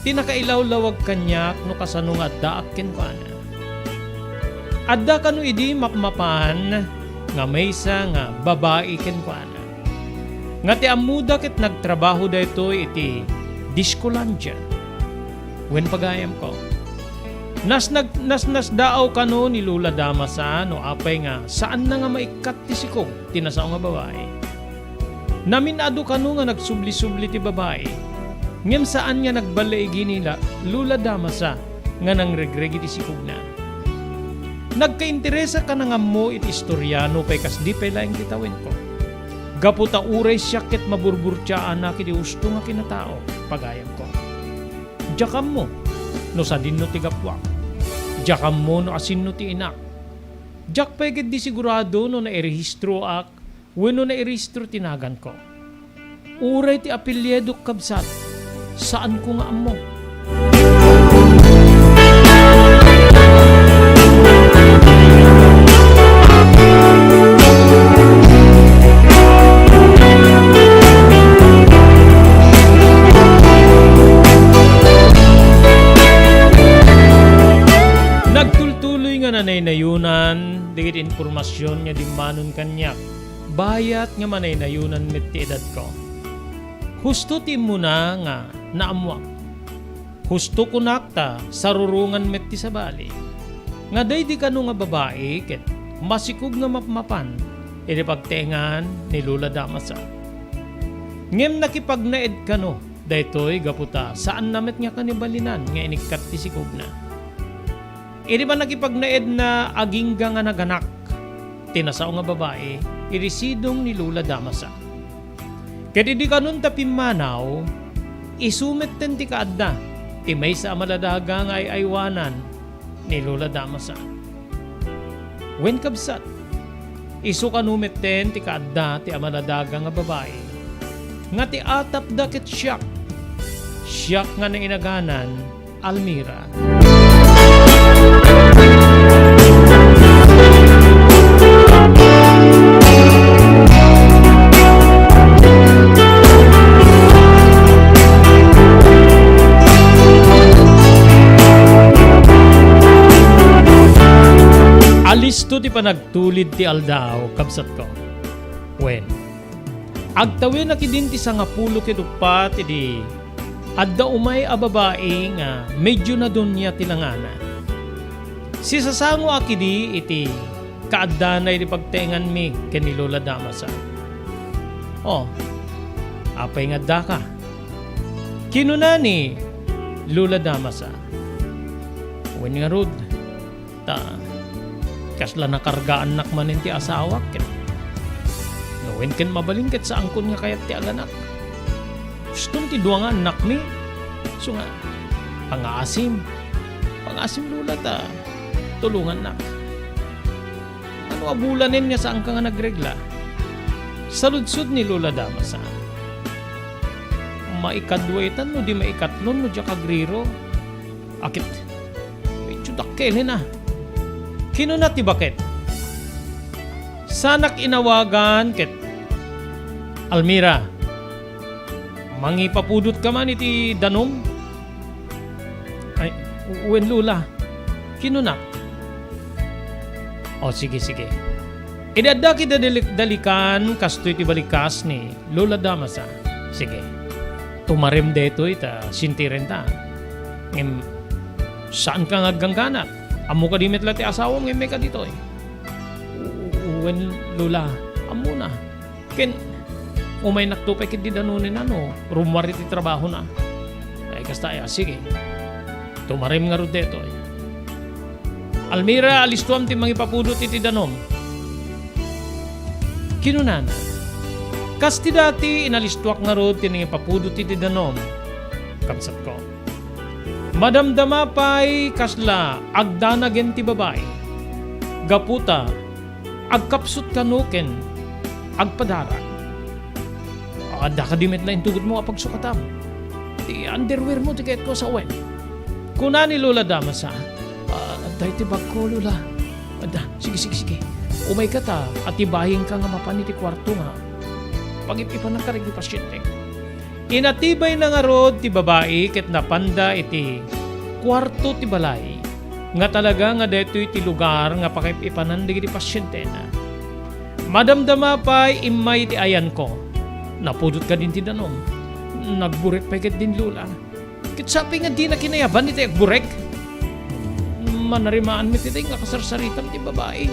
Speaker 1: tinakailawlawag kanyak no kasano nga adda akken ko ana. Adda kanu idi mapmapan nga maysa nga babae ken ko ana. Nga ti amuda ket nagtrabaho daytoy iti Discolandia. Wen pagayam ko. Nas daaw ka no ni Lula Damasa no apay nga saan na nga maikat ti sikog tinasaw nga babae. Naminado ka no nga nagsubli-subli ti babae. Ngem saan nga nagbalaigi nila Lula Damasa nga nang regregi ti sikog na. Nagkainteresa ka na nga mo iti istoryano pay kas di pay laing titawin ko. Gaputa uray siya ket maburburtyaan na kiti usto nga kinatao pagayam ko. Jakam mo no sa dinno ti gapwa. Jakam mo no asin no ti inak. Jak pay ket di sigurado no nairehistro ak wenno nairehistro tinagan ko. Uray ti apelyedo kabsat. Saan ko nga amo? Nagtultuloy nga nanay-nayunan, digit informasyon nga di manon kanyak. Bayat nga manay-nayunan met ti edad ko. Husto ti mo na nga naamwak. Husto ko nakta sarurungan met ti sabali. Nga day di kano nga babae ket masikog nga mapmapan iti pagtengan ni Lula Damasa. Ngem nakipagnaed kano daytoy gaputa saan namet nga kanibalinan nga inikat ti sikog na. Iti ba nakipagnaed na agingga nga naganak tinasaw nga babae irisidong ni Lula Damasa. Kaya di kanun tapimanaw, isumit ten ti kaadda, ti may sa amaladaga nga ay aywanan ni Lula Damasa. Wen kabsat, isu kanumit ten ti kaadda ti amaladaga nga babae, nga ti atap dakit siyak, siyak nga na inaganan, Almira. Alisto ti panagtulid ti aldaw, kabsat ko. Wen, agtawin na kidin ti sangapulo kidupat iti adda umay a babae nga medyo na donya tilangana. Si sasango akidi iti kaadda na iti pagtengan mi ken ni Lula Damasa. Oh, apay nga da ka. Kinuna ni Lula Damasa. Wen nga rod, ta kasla nakargaan nak manin ti asawa ken. Nowen ken mabalingket sa angkon nga kayat ti aganak. Guston ti duwa nga anak mi. So nga, pangasim Lula ta, tulungan nak. Ano abulanin niya saan ka nga nagregla? Saludsod ni Lula Damasa. Maikadwaitan no di maikatlon no diya kagriro. Akit, medyo dakkelin na. Kinuna ti bakit? Sanak inawagan ket Almira. Mangipapudot ka man iti danom? Ay, wen Lula. Kinuna. O sige. Idadda kita dalikan kastoy ti balikas ni Lula Damasa. Sige. Tumarem deto ita sintiren ta. Ngem saan ka ngagangganat? Amo ka dimit lati asawa ng ka dito eh. Wen Lula, amo na. Ken, umay naktupay kit di danunin ano, rumwarit ti trabaho na. Ay kastaya, sige. Tumarim nga rod deto eh. Almira, alistuam ti mangipapudot iti danom. Kinunana. Kasti dati inalistuak nga rod ti mangipapudot iti danom. Kapsat ko. Madamdama pa'y kasla agdanagen ti babae. Gaputa, agkapsut kanuken, agpadaran. Ada ka dimit na intugod mo kapag sukatam. Ti underwear mo ti kahit ko sa uwen. Kuna ni Lula Damasa, aday ti bag ko Lula. Ada, sige. Umay ka ta at ibahin ka nga mapani ti kwarto nga. Pag-ipipan ng karigi pasyente. Inatibay na nga rod ti babae ket napanda iti kwarto ti balay. Nga talaga nga detoy ti lugar nga pakipipanan di pasyente na. Madamdama pa'y imay ti ayan ko. Napudot ka din ti danom. nagburek pa ikit din lula. Kitsapi nga di na kinayaban iti agburek. Manarimaan mi titay nga kasarsaritam ti babae.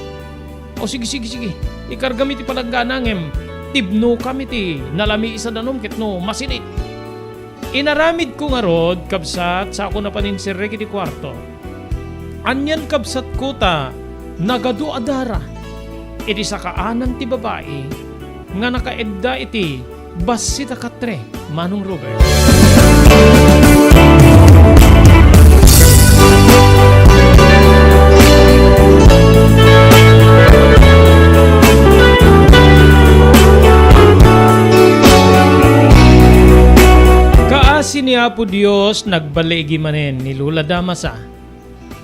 Speaker 1: O sige. Ikarga mi ti palangganangem. Tibno kami ti nalami isa danom kitno masinit. Inaramid ko nga rod kabsat sa ako na paninsirre kiti kwarto. Anyan kabsat ko ta nagadu adara. Iti sa kaanan ti babae nga nakaedda iti basita katre Manong Robert. Kaasi ni Apo Dios nagbalegi manen ni Lula Damasa.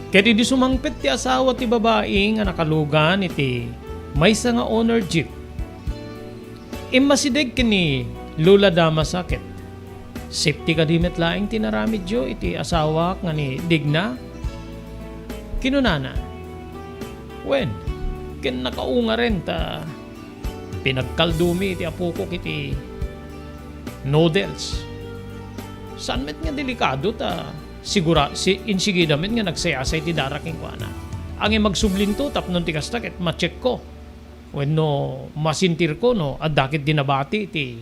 Speaker 1: Kaya di sumangpet ti asawa ti babae nga nakalugan iti maysa nga honor jeep. Immasideg kini Lula Damasa ket safety kadimet laing tinaramid jo iti asawa nga ni Digna. Kinunana. Wen, ken nakaunga ren ta pinagkaldumi iti apo ko kiti noodles. San met nga delikado ta sigura si insigidamit nga nagsayasay ti daraking kuana. Ang magsublinto tapnon ti kasta ket ma-check ko. Wenno masintir ko no adakit dinabati ti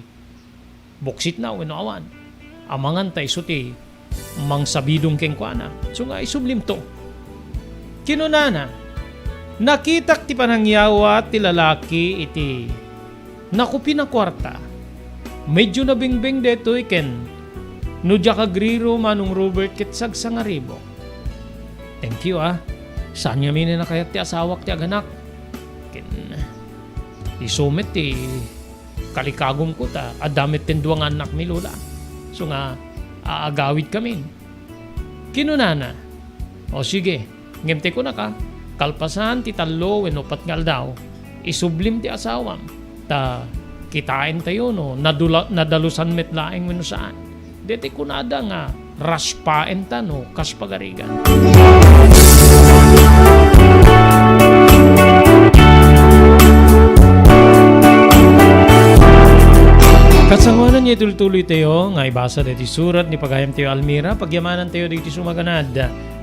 Speaker 1: buksit na wenno awan. Amangan tay so ti mangsabidong keng kuana. So nga isublim to. Kinunana. Nakitak ti panangyawa ti lalaki iti nakupi na kwarta. Medyo nabingbing detoy ken no diya kagriro Manong Robert ket sagsangaribo. Thank you Saan niya minin na kayat ti asawak ti aganak. Ken isumit ti kalikagom ko ta adamit ten duang anak mi Lula. So nga aagawid kami. Kinunana. O sige, ngemte ko na ka. Kalpasan ti talo wenno patngal daw. Isublim ti asawam. Ta kitain tayo no nadalusan met laeng wenno saan. Dete kunada nga raspaen ta no kas pagarigan. Katsanguanan niya tuloy tayo nga ibasa diti surat ni pagayam tayo Almira pagyamanan tayo diti sumaganad.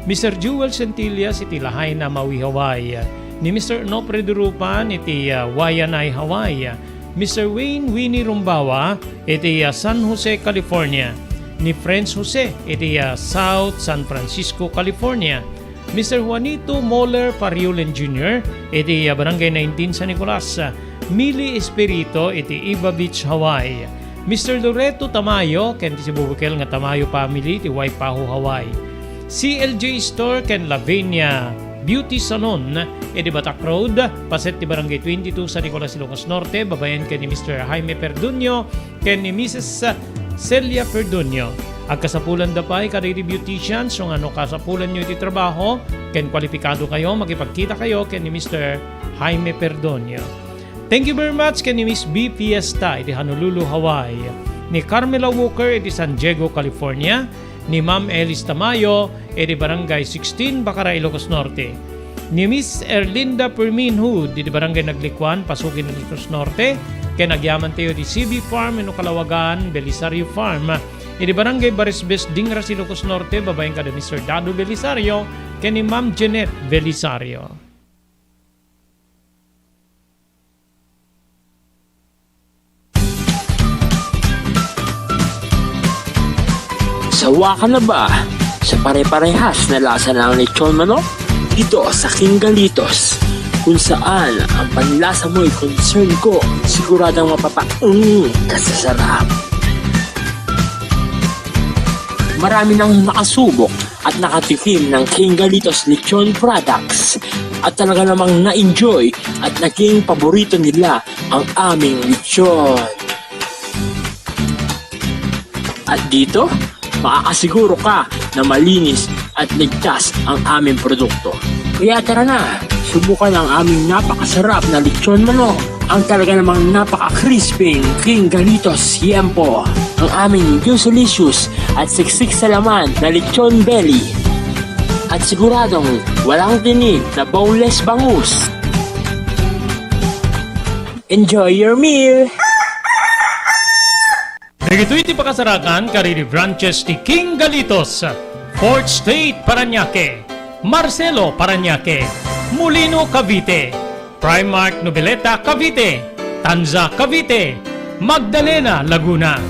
Speaker 1: Mr. Jewel Centillas iti lahay na Maui, Hawaii. Ni Mr. Nopre Durupan iti Wayanay, Hawaii. Mr. Wayne Winnie Rumbawa iti San Jose, California. Ni Friends Jose iti South San Francisco, California. Mr. Juanito Moller Pariulen Jr. iti Barangay 19 San Nicolas. Mili Espirito iti Iba Beach, Hawaii. Mr. Loreto Tamayo ken ti Sibubukel nga Tamayo family ti Waipahu, Hawaii. CLJ Store ken Lavenia Beauty Salon iti Batak Road, paset ti Barangay 22 San Nicolas, Ilocos Norte, babayan ken ni Mr. Jaime Perdunio ken ni Mrs. Celia Perdunio. Agkasapulan da pa'y kada iti beautician, so nga no kasapulan nyo iti trabaho, ken kwalipikado kayo, makipagkita kayo ken ni Mr. Jaime Perdunio. Thank you very much ken ni Miss B. Fiesta iti Honolulu, Hawaii. Ni Carmela Walker iti San Diego, California. Ni Ma'am Elis Tamayo iti Barangay 16, Bacara, Ilocos Norte. Ni Miss Erlinda Perminhood iti Barangay Naglikwan, Pasukin, Ilocos Norte. Ken nagyaman tayo di CB Farm ino Kalawagan, Belisario Farm. Iti Barangay Barisbes, Dingras, Ilocos Norte, babaeng kada Mr. Dado Belisario ken ni Ma'am Jeanette Belisario.
Speaker 2: Sawa ka na ba sa pare-parehas na lasa ng lechon manok? Dito sa King Galitos, kung saan ang panlasa mo'y concern ko, siguradang kasasarap. Marami nang nakasubok at nakatikim ng King Galitos lechon products at talaga namang na-enjoy at naging paborito nila ang aming lechon. At dito, makakasiguro ka na malinis at ligtas ang aming produkto. Kaya tara na, subukan ang aming napakasarap na lechon manok. Ang talaga namang napaka-crispy King Galitos Yempo. Ang aming juice-licious at siksik sa laman na lechon belly. At siguradong walang tinig na boneless bangus. Enjoy your meal!
Speaker 1: Dagito iti pakasarakan kariri branches ti King Galitos, Fourth State Parañaque, Marcelo Parañaque, Molino Cavite, Primark Noveleta Cavite, Tanza Cavite, Magdalena Laguna,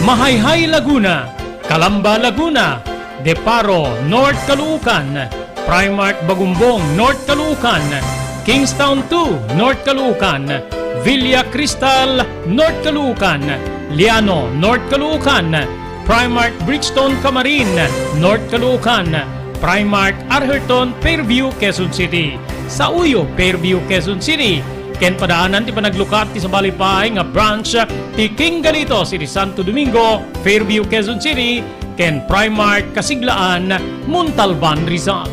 Speaker 1: Mahayhay Laguna, Calamba Laguna, Deparo North Caloocan, Primark Bagumbong North Caloocan, Kingstown 2 North Caloocan, Villa Cristal North Caloocan, Liano North Caloocan, Primark Bridgestone Camarin North Caloocan, Primark Arherton Fairview Quezon City, sa Uyo Fairview Quezon City, ken padaanan ti panaglukat ti sa Balipay nga branch ti King Galitos iti Santo Domingo Fairview Quezon City, ken Primark Kasiglaan Montalban Rizal.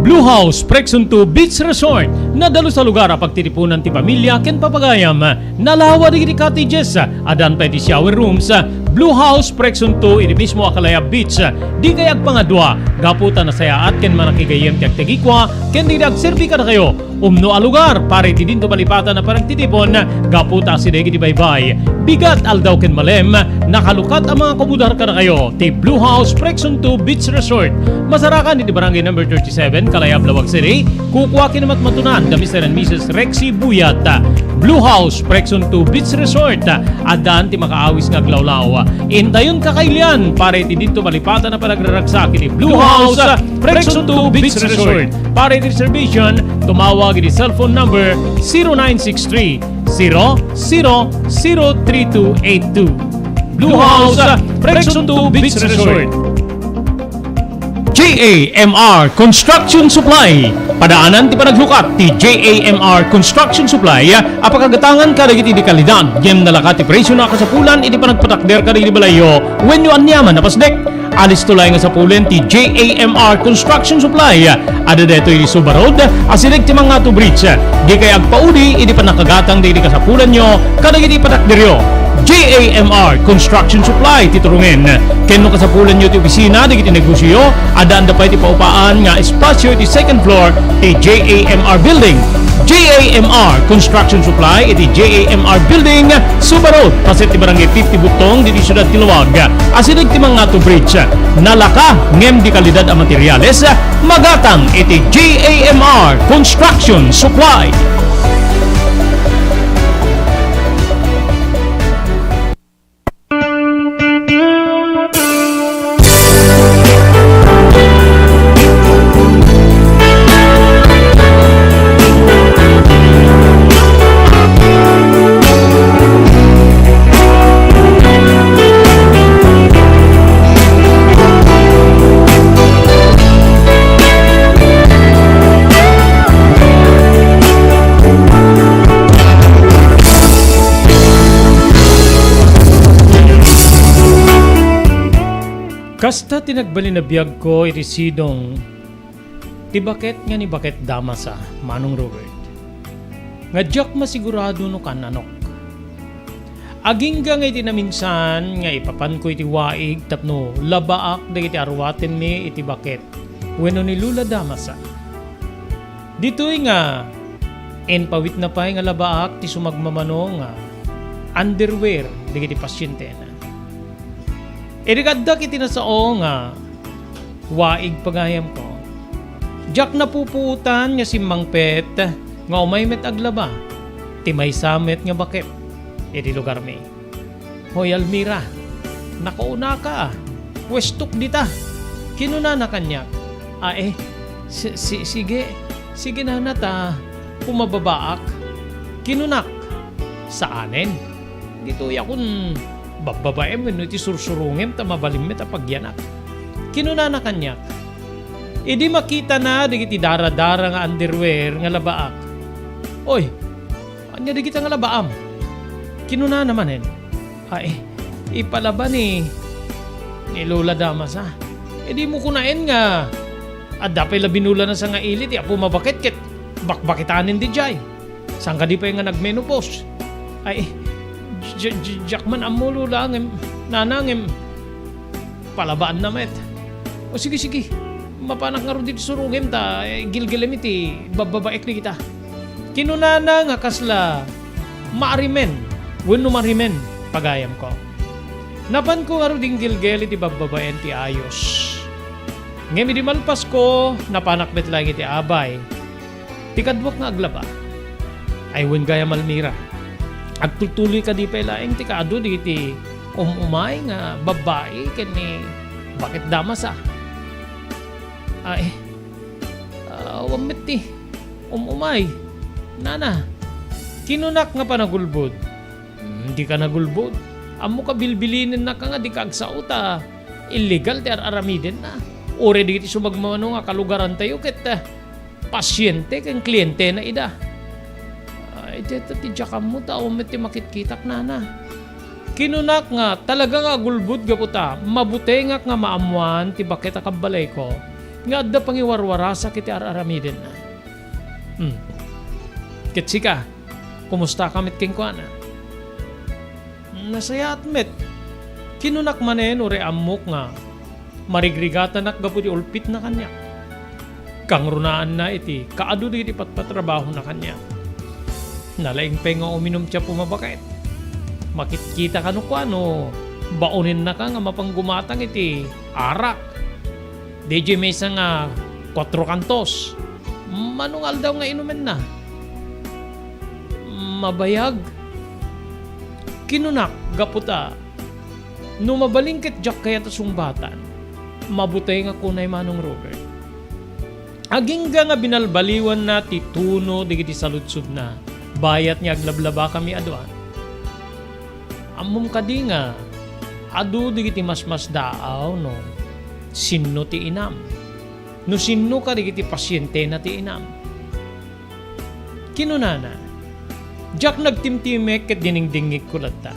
Speaker 1: Blue House Prexon 2 Beach Resort nadalo sa lugar a pagtitipunan ti pamilya ken papagayam, nalawa di cottages adan pa ti shower rooms. Blue House Prexon 2 iti mismo Akalaya Beach, di kay agpangadwa gaputan na sayaat ken manakigayem ti agtegikwa ken di agserbi ka na kayo umno a lugar pare ti dinto malipatan na parang titipon gaputa si degi di baybay bigat aldaw ken malem nakalukat ang mga komudar ka na kayo ti Blue House Prexon 2 Beach Resort. Masarakan iti barangay number 37 Kalayab Lawag City, kukuha kinamat matunan da Mr. and Mrs. Rexy Buyat. Blue House Prexon 2 Beach Resort adaan ti makaawis nga glawlaw. Intayon kakailian pare ti dito malipatan na panagraragsak iti Blue House Prexon 2 Beach Resort. Pare ti reservation tumawag iti cellphone number 0963 003282. Blue House Prexon 2 Beach Resort. JAMR Construction Supply. Padaanan ti panaglukat ti JAMR Construction Supply apakagatangan ka dagiti di kalidad gem nalakat ti presyo na kasapulan iti panagpatakder ka dagiti balayo wenno anyaman napasdek. Alis tulay nga sapulen ti JAMR Construction Supply ada deto iti Suba Road asilig ti mga to bridge di kay agpaudi iti panakagatang dagiti kasapulan nyo kadagiti patakderyo. JAMR Construction Supply titurungin kenno kasapulan nyo ti opisina digiti negosyo adaan da pa iti paupaan nga espasyo iti second floor ti JAMR Building. JAMR Construction Supply iti JAMR Building Suba Road paset ti barangay 50 Butong diti Syudad Tiluwag asilig ti mga to bridge nalaka ngem di kalidad a materyales magatang iti JAMR Construction Supply. Kasta tinagbali na biyag ko iti sidong ti baket nga ni baket dama sa Manong Robert. Nga diyak masigurado no kananok. Agingga nga iti naminsan nga ipapan ko iti waig tapno labaak dagiti arwaten mi iti baket wenno ni Lula dama sa. Ditoy nga pawit na pay nga labaak ti sumagmamano nga underwear dagiti pasyente na. Irigaddak iti nasao nga waig pagayam ko. Diyak napuputan nga si Mang Pet nga umay met aglaba. Timay samet nga baket. Iti lugar mi. Hoy Almira, nakauna ka. Pwestok dita. Kinuna na kanyak. Sige na nata. Pumababaak. Kinunak. Saanen? Dito yakun bababaem wenno iti sursurungem ta mabalimmet a pagyanak. Kinuna na kanyak. Idi makita na digiti dara-dara nga underwear nga labaak. Oy, anya digiti nga labaam. Kinuna naman ipalaba ni Lola Damas ha. Idi mo kunain nga adapay labinula na sa nga ilit apo mabakit ket bakbakitanin di jay. Saan ka di pa nga nagmenopause? Jakman amulo lang nanangem palabaan na met. O sige mapanak nga ron dito surungem ta gilgilem iti bababaek ni kita. Kinunana nga kasla maarimen wenno marimen pagayam ko. Napan ko nga ding gilgel iti bababaen ti ayos. Ngayon di malpas ko, napanakbet lang iti abay. Ti kadwak nga aglaba. Ay wen gaya Malmira. Agtutuloy ka di pa ilaeng ti kaado di iti umay nga babae kani bakit damas Ay, wamit ti umay. Nana, kinunak nga pa nagulbod. Hindi ka nagulbod. Amo ka bilbilinin na ka nga di ka agsauta. Illegal ti aramiden na. Ore di iti sumagmano nga kalugaran tayo ket pasyente kang kliyente na ida. Ay, dito ti jakam mo tao ti makitkitak nana. Kinunak nga talaga nga gulbod ga puta. Mabuti nga maamuan ti bakit akabalay ko. Nga adda pangiwarwarasa kiti aramiden na. Kitsika, kumusta kamit king kuana? Nasaya at met. Kinunak manen ore amok nga. Marigrigatan nak gapu di ulpit na kanya. Kang runaan na iti, kaado di iti patpatrabaho na kanya. Nalaing penga uminom siya pumabakit. Makitkita ka no kuano, baonin na ka nga mapanggumatang iti arak. DJ Mesa nga 4 kantos. Manungal daw nga inumin na. Mabayag. Kinunak, gaputa. No mabalingkit jak kaya sumbatan. Mabutay nga kunay Manong Robert. Aging nga binalbaliwan na tituno digiti saludsud na. Bayat niya aglablaba kami aduan. Amom kadi nga. Adu digiti mas daaw no. Sinno ti inam. No sinno ka digiti pasyente na ti inam. Kinunana. Jak nagtimtimek ket diningdingig kulata.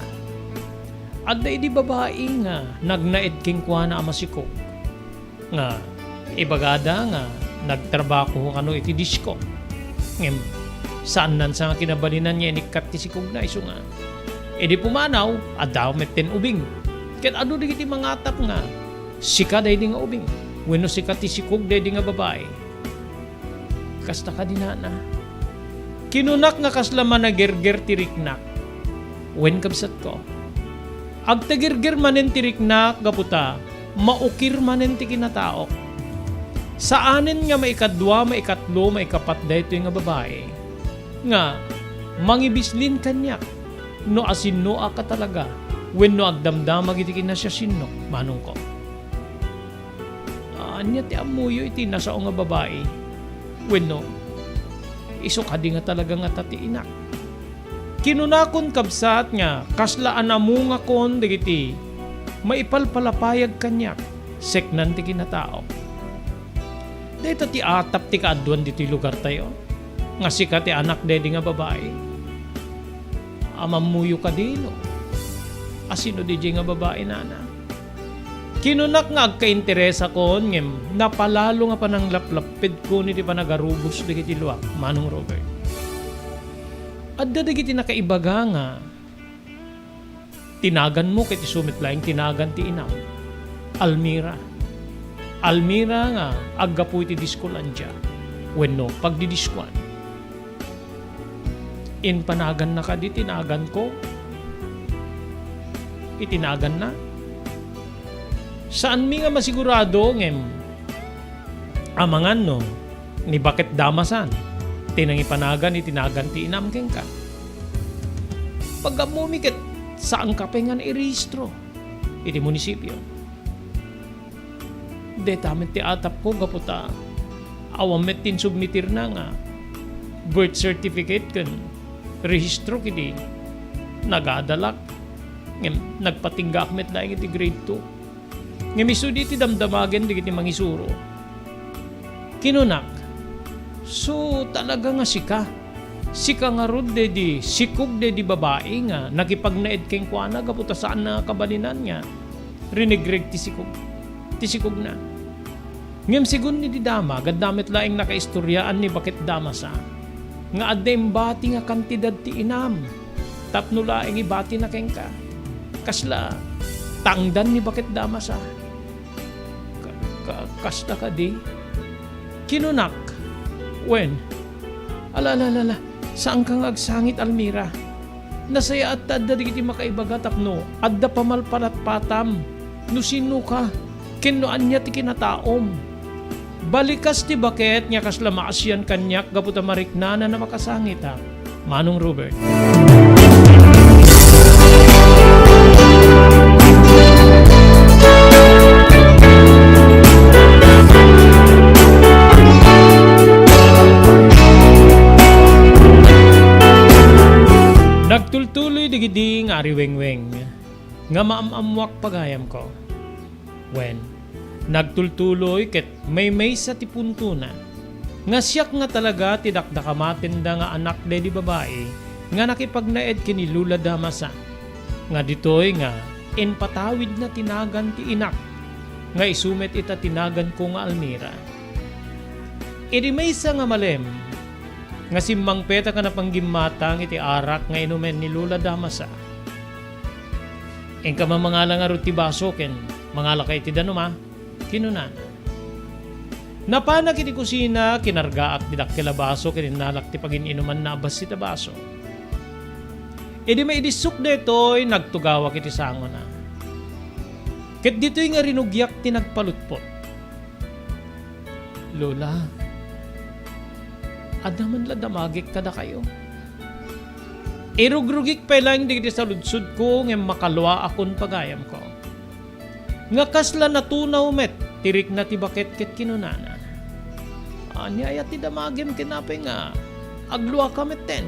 Speaker 1: Adda idi babae nga nagnaed king kuana amasikog. Nga ibagada nga nagtrabaho kano iti disko. Ngem saan nan sa kinabalinan niya inikat ti sikog na iso nga. E di pumanaw adaw metten ubing. Ket adu di iti mangatap nga sika day di nga ubing. Wenno sika ti sikog day di nga babae. Kasta ka dinana. Kinunak nga kaslaman na gerger ti riknak. Wen kabsat ko. Agtagirgir manen ti riknak gaputa. Maukir manen ti kinataok. Saanin nga maikadwa, maikatlo, maikapat dahito yung nga babae. Nga, mangibislin kanyak. No asinno ka talaga. When no agdamdamag iti kinasya sinno. Manong ko. Anya ti amuyo iti nasa o nga babae. When no, iso kadi nga talaga nga tatiinak. Kinunakon kabsat nga, kaslaan amo nga kon digiti, maipalpalapayag kanyak, seknan ti kinatao. Dito ti atap ti kaadwan dito lugar tayo, nga sika ti anak dedi nga babae. Amamuyo ka dino, asino di nga babae nana. Kinunak nga agka-interesa ko, ngem, napalalo nga panang laplapid ko ni di pa nagarubos digiti luwak, Manong Robert. At dadagiti nakaibaga nga, tinagan mo kiti sumit laing tinagan ti inam. Almira. Almira nga, aggapu iti diskolandya. Wenno, pagdidiskuan. In panagan na ka di tinagan ko. Itinagan na. Saan mi nga masigurado ngem amangan no, ni bakit damasan. Tinangipanagan itinagan ti inam keng ka. Pagkamumikit saan ka pengan irehistro iti munisipyo. Detamet ti atap ko gaputa awamet tin submitir na nga birth certificate kan rehistro kiti nagadalak ngem nagpatinggak met laing iti grade 2 ngem isu di ti damdamagen di kiti mangisuro. Kinunak. So talaga nga sika nga rod dedi sikog dedi babae nga nakipagnaed keng kuana gaputa saan na kabalinan nga rinigreg ti sikog na ngem sigun ni di dama gaddamit laing nakaistoryaan ni bakit dama sa nga adda bati nga kantidad ti inam tapno laing ibati na keng ka kasla tangdan ni bakit dama sa kasta ka di kinunak. Wen, ala, saan kang agsangit, Almira? Nasaya at adda digiti makaibaga tapno, adda pamalpalat patam, no sino ka, kinuan niya ti kinataom. Balikas ti baket niya kasla maasyan kanyak gaputa mariknana na makasangit ha. Manong Robert. Nagtultuloy digidi nga ariwengweng, nga maamamwak pagayam ko. When, nagtultuloy ket may sa tipuntunan, nga siyak nga talaga tidakdakamatinda nga anak de di babae, nga nakipagnaed kini Lula Damasa, nga ditoy nga inpatawid na tinagan ti inak, nga isumet ita tinagan ko nga Almira. Idi maysa nga malem, nga simmang peta ka na panggimmatang iti arak nga inumen ni Lula Damasa. Engka mamangala nga ruti baso ken mangala kay ti danuma kinunan. Napanak iti kusina kinargaak didak kilabaso ken nalak ti pagininuman na abas iti baso. Idi may idisuk detoy nagtugawak iti sango na. Ket ditoy nga rinugyak ti nagpalutpot. Lola, adaman la damagik kada kayo. Irugrugik pa lang digiti sa ludsud ko ng makalwa akon pagayam ko. Nga kasla natunaw met, tirik na ti baket ket kinunana. Anya ayat ti damagim kinapay nga, agluwa kamet ten.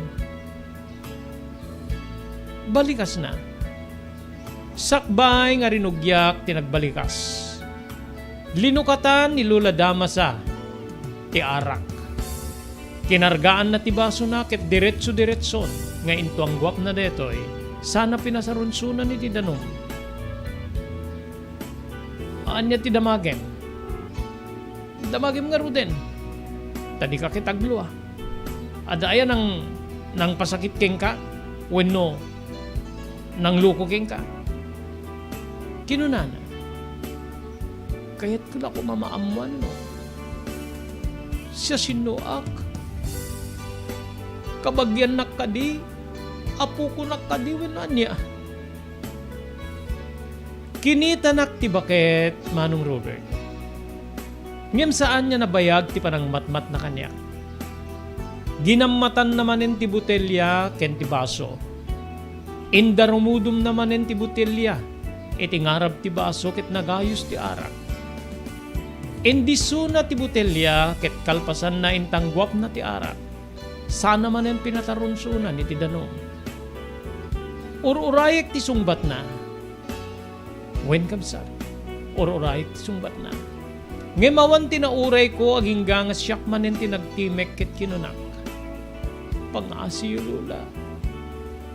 Speaker 1: Balikas na. Sakbay nga rinugyak tinagbalikas. Linukatan ni Lula Damasa, ti arak. Kinargaan na ti baso na ket diretso-diretson nga intuang guwap na detoy sana pinasarunsunan ni ti danom. Anya ti damagem. Damagem nga ruden. Tadi ka kitagluwa. Ada aya nang pasakit keng ka wenno nang luko keng ka. Kinunana. Kayat ko ko mamaamuan no. Siya sinuak. Kabagyan nakadi, apo ko nakadi wenan niya. Kinita nak ti baket, Manong Robert. Ngem saan niya nabayag ti panang matmat na kanya. Ginamatan namanen ti butelya ken ti baso. Indarumudum namanen ti butelya, iti ngarab ti baso ket nagayos ti arak. Indiso na ti butelya ket kalpasan na intanggwap na ti arak. Sana man ang pinatarunsunan ni ti danom. Ururayek ti sungbat na. Wen kamsat, ururayek ti sungbat na. Ngemawan tinauray ko agingga nga siyak manen tinagtimek ket kinunak. Pangasiyo Lula,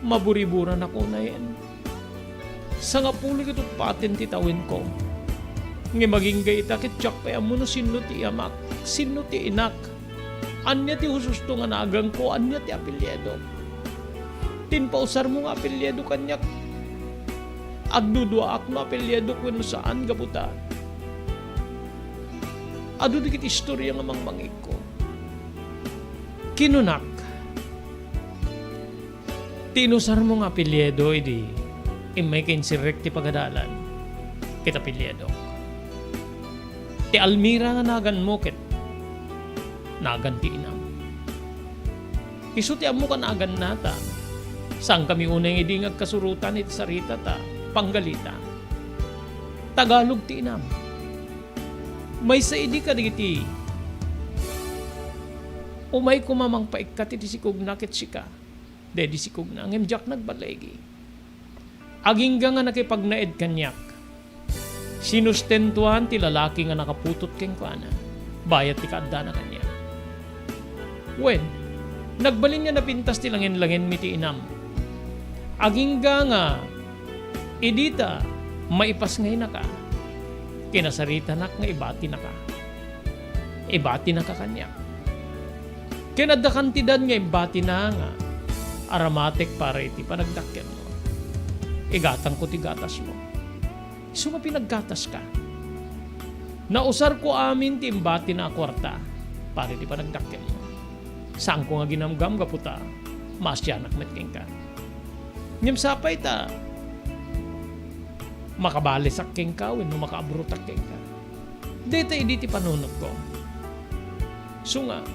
Speaker 1: maburiburan ako na yan. Sa nga puli kito patin titawin ko. Nge maging gayta ket tsak pa mo no sino ti amak, sino ti inak. Anya ti hususto nga nagang ko, anya ti apelyedo. Tinpausar mo nga apelyedo kanyak. Agdudua ak no apelyedo ko no saan gabuta. Adu dikit istorya nga mangmangik ko. Kinunak. Tinusar mo nga apelyedo, idi imay kinsirek ti pagadalan. Kita apelyedo. Ti Almira nga nagan mo ket nagan ti inam. Isuti mo ka nagan nata. Saan kami unang idingag kasurutan iti sarita ta, panggalita. Tagalog ti inam. May sa idi ka digiti. Umay kumamang paikat iti sikog na ket sika. Dedi sikog na ngemjak nagbalegi. Agingga nga nakipagnaed kanyak. Sinustentuan ti lalaki nga nakaputot keng kuana. Bayat ti kaadda na kanyak. When, nagbalin niya napintas ti langin-langin miti inam. Agingga nga, idita, maipas ngay na ka. Kinasarita nak nga ibati na ka. Ibati na ka kanya. Kinadakantidan nga ibati na nga. Aromatic para iti panagdakyan mo. Igatang ko ti gatas mo. Suma pinaggatas ka. Nausar ko amin ti imbati na kwarta para iti panagdakyan mo. Saan ko nga ginamgam kaputa, masyanak metking ka. Ngem sapay ta, makabalisak king ka, no makaabrutak king ka. Dito panunod ko. So nga,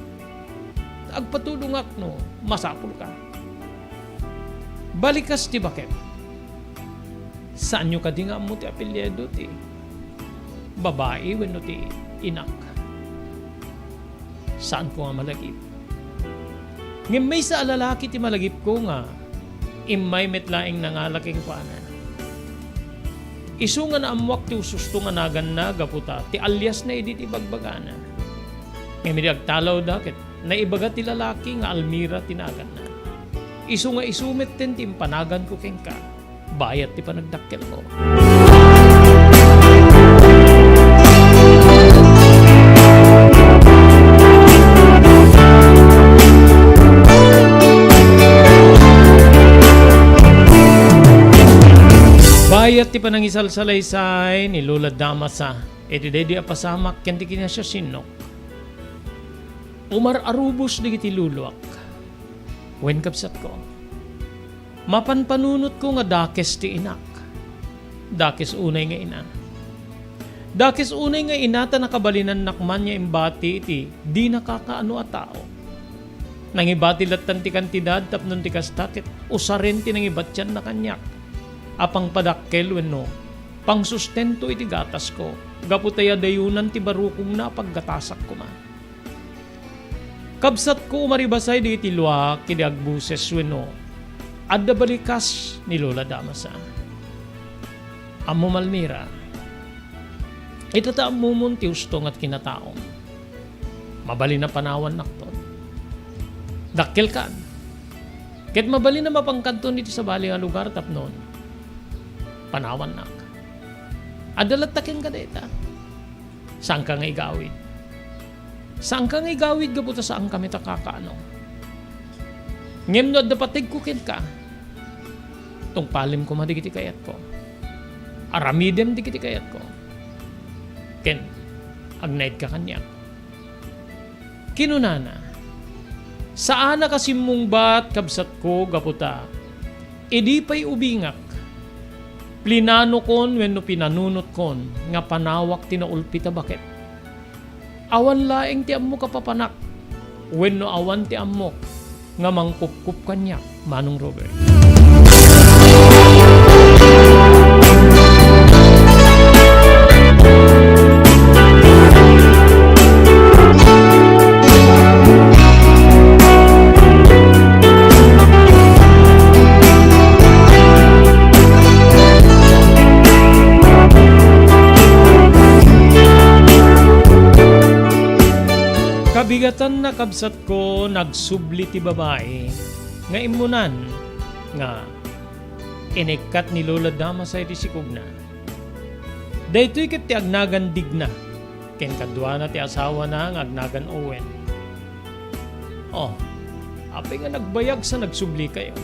Speaker 1: agpatulungak no, masapul ka. Balikas ti bakit? Saan nyo ka di nga mo ti apelyedo ti? Babae wenno ti inak. Saan ko nga malagip? Ngem may sa alalaki ti malagip ko nga, imay metlaing nangalaking paana. Isu nga na amwak ti ususto nga nagan na gaputa, ti alias na idi ti bagbagana. Ngem di agtalaw dakit, naibaga ti lalaki nga Almira tinagan na. Isu nga isumet ten ti impanagan ko keng ka, bayat ti panagdakkel ko. Bayat ti panangisalsalaysay ni Lola Damasa, iti dedi apasamak ken ti kanya siya sinok. Umar arubos digiti luluak. Wen kapsat ko. Mapanpanunot ko nga dakes ti inak. Dakes unay nga ina. Dakes unay nga inata nakabalinan nakman niya imbati iti di nakakaano a tao. Nangibati latan ti kantidad tapnon ti kastakit usarin ti nangibatyan na kanyak. Apang padakkel wenno pang sustento iti gatas ko gaputaya dayunan ti barukong na paggatasak ko man. Kabsat ko umaribasay di iti luwak kidi agbuses wenno adda balikas ni Lola Damasa. Ammo Malmira, itata amumon ti ustong at kinataong. Mabali na panawan nakton. Dakkel kan. Ket mabali na mapangkanton iti sa bali nga lugar tapnon. Panawan nak. Adalat takin ka deta. Saan ka nga igawid? Saan ka nga igawid gabuta saan kami takakaano? Ngem no dapatig kukid ka. Tong palim ko madigiti kayat ko. Aramidem digiti kayat ko. Ken, agnight ka kanya. Kinunana. Saan na kasimong bat kabsat ko gaputa? Idi pa'y ubingak. Plinano kon wenno pinanunot kon nga panawak tinaulpita bakit. Awan laeng ti ammo kapapanak wenno awan ti ammo nga mangkupkup kanya Manong Robert. Kabigatan na kabsat ko nagsubli ti babae nga imunan nga inekat ni Lola Damasa iti sikugna. Daytoy ket ti agnagan digna ken kadwa na ti asawa na nga agnagan Owen. Oh, apay nga nagbayag sa nagsubli kayo.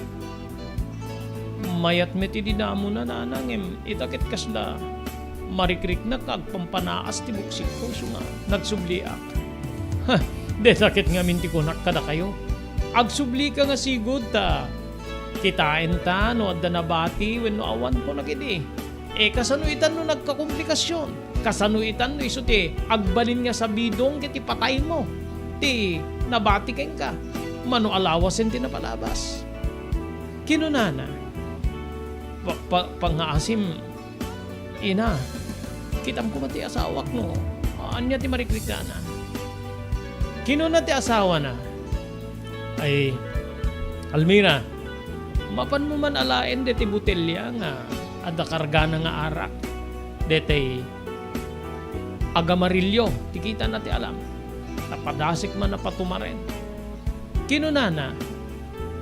Speaker 1: Mayat met iti damo na nanangem itakit kasda marikrik na kag pampanaas ti buksik ko so nga nagsubli ak. Ha, de sakit nga minti ko nakada kayo. Agsubli ka nga sigud ta. Kitain ta no adda nabati wenno awan ko nagidi. Kasano itan no nagkakomplikasyon. Kasano itan no iso ti agbalin nga sa bidong kiti patay mo. Ti nabati ken ka. Mano alawasen ti napalabas. Kinunana. Pangaasim ina. Kitam ko mati asawak no. Anya ti marikrikana. Kinuna ti asawa na. Ay, Almira, mapan mo man alaen deti butelya nga ada karga na nga arak. Deti agamarilyo, tikita na ti alam. Napadasik man napatumaren. Kinuna na,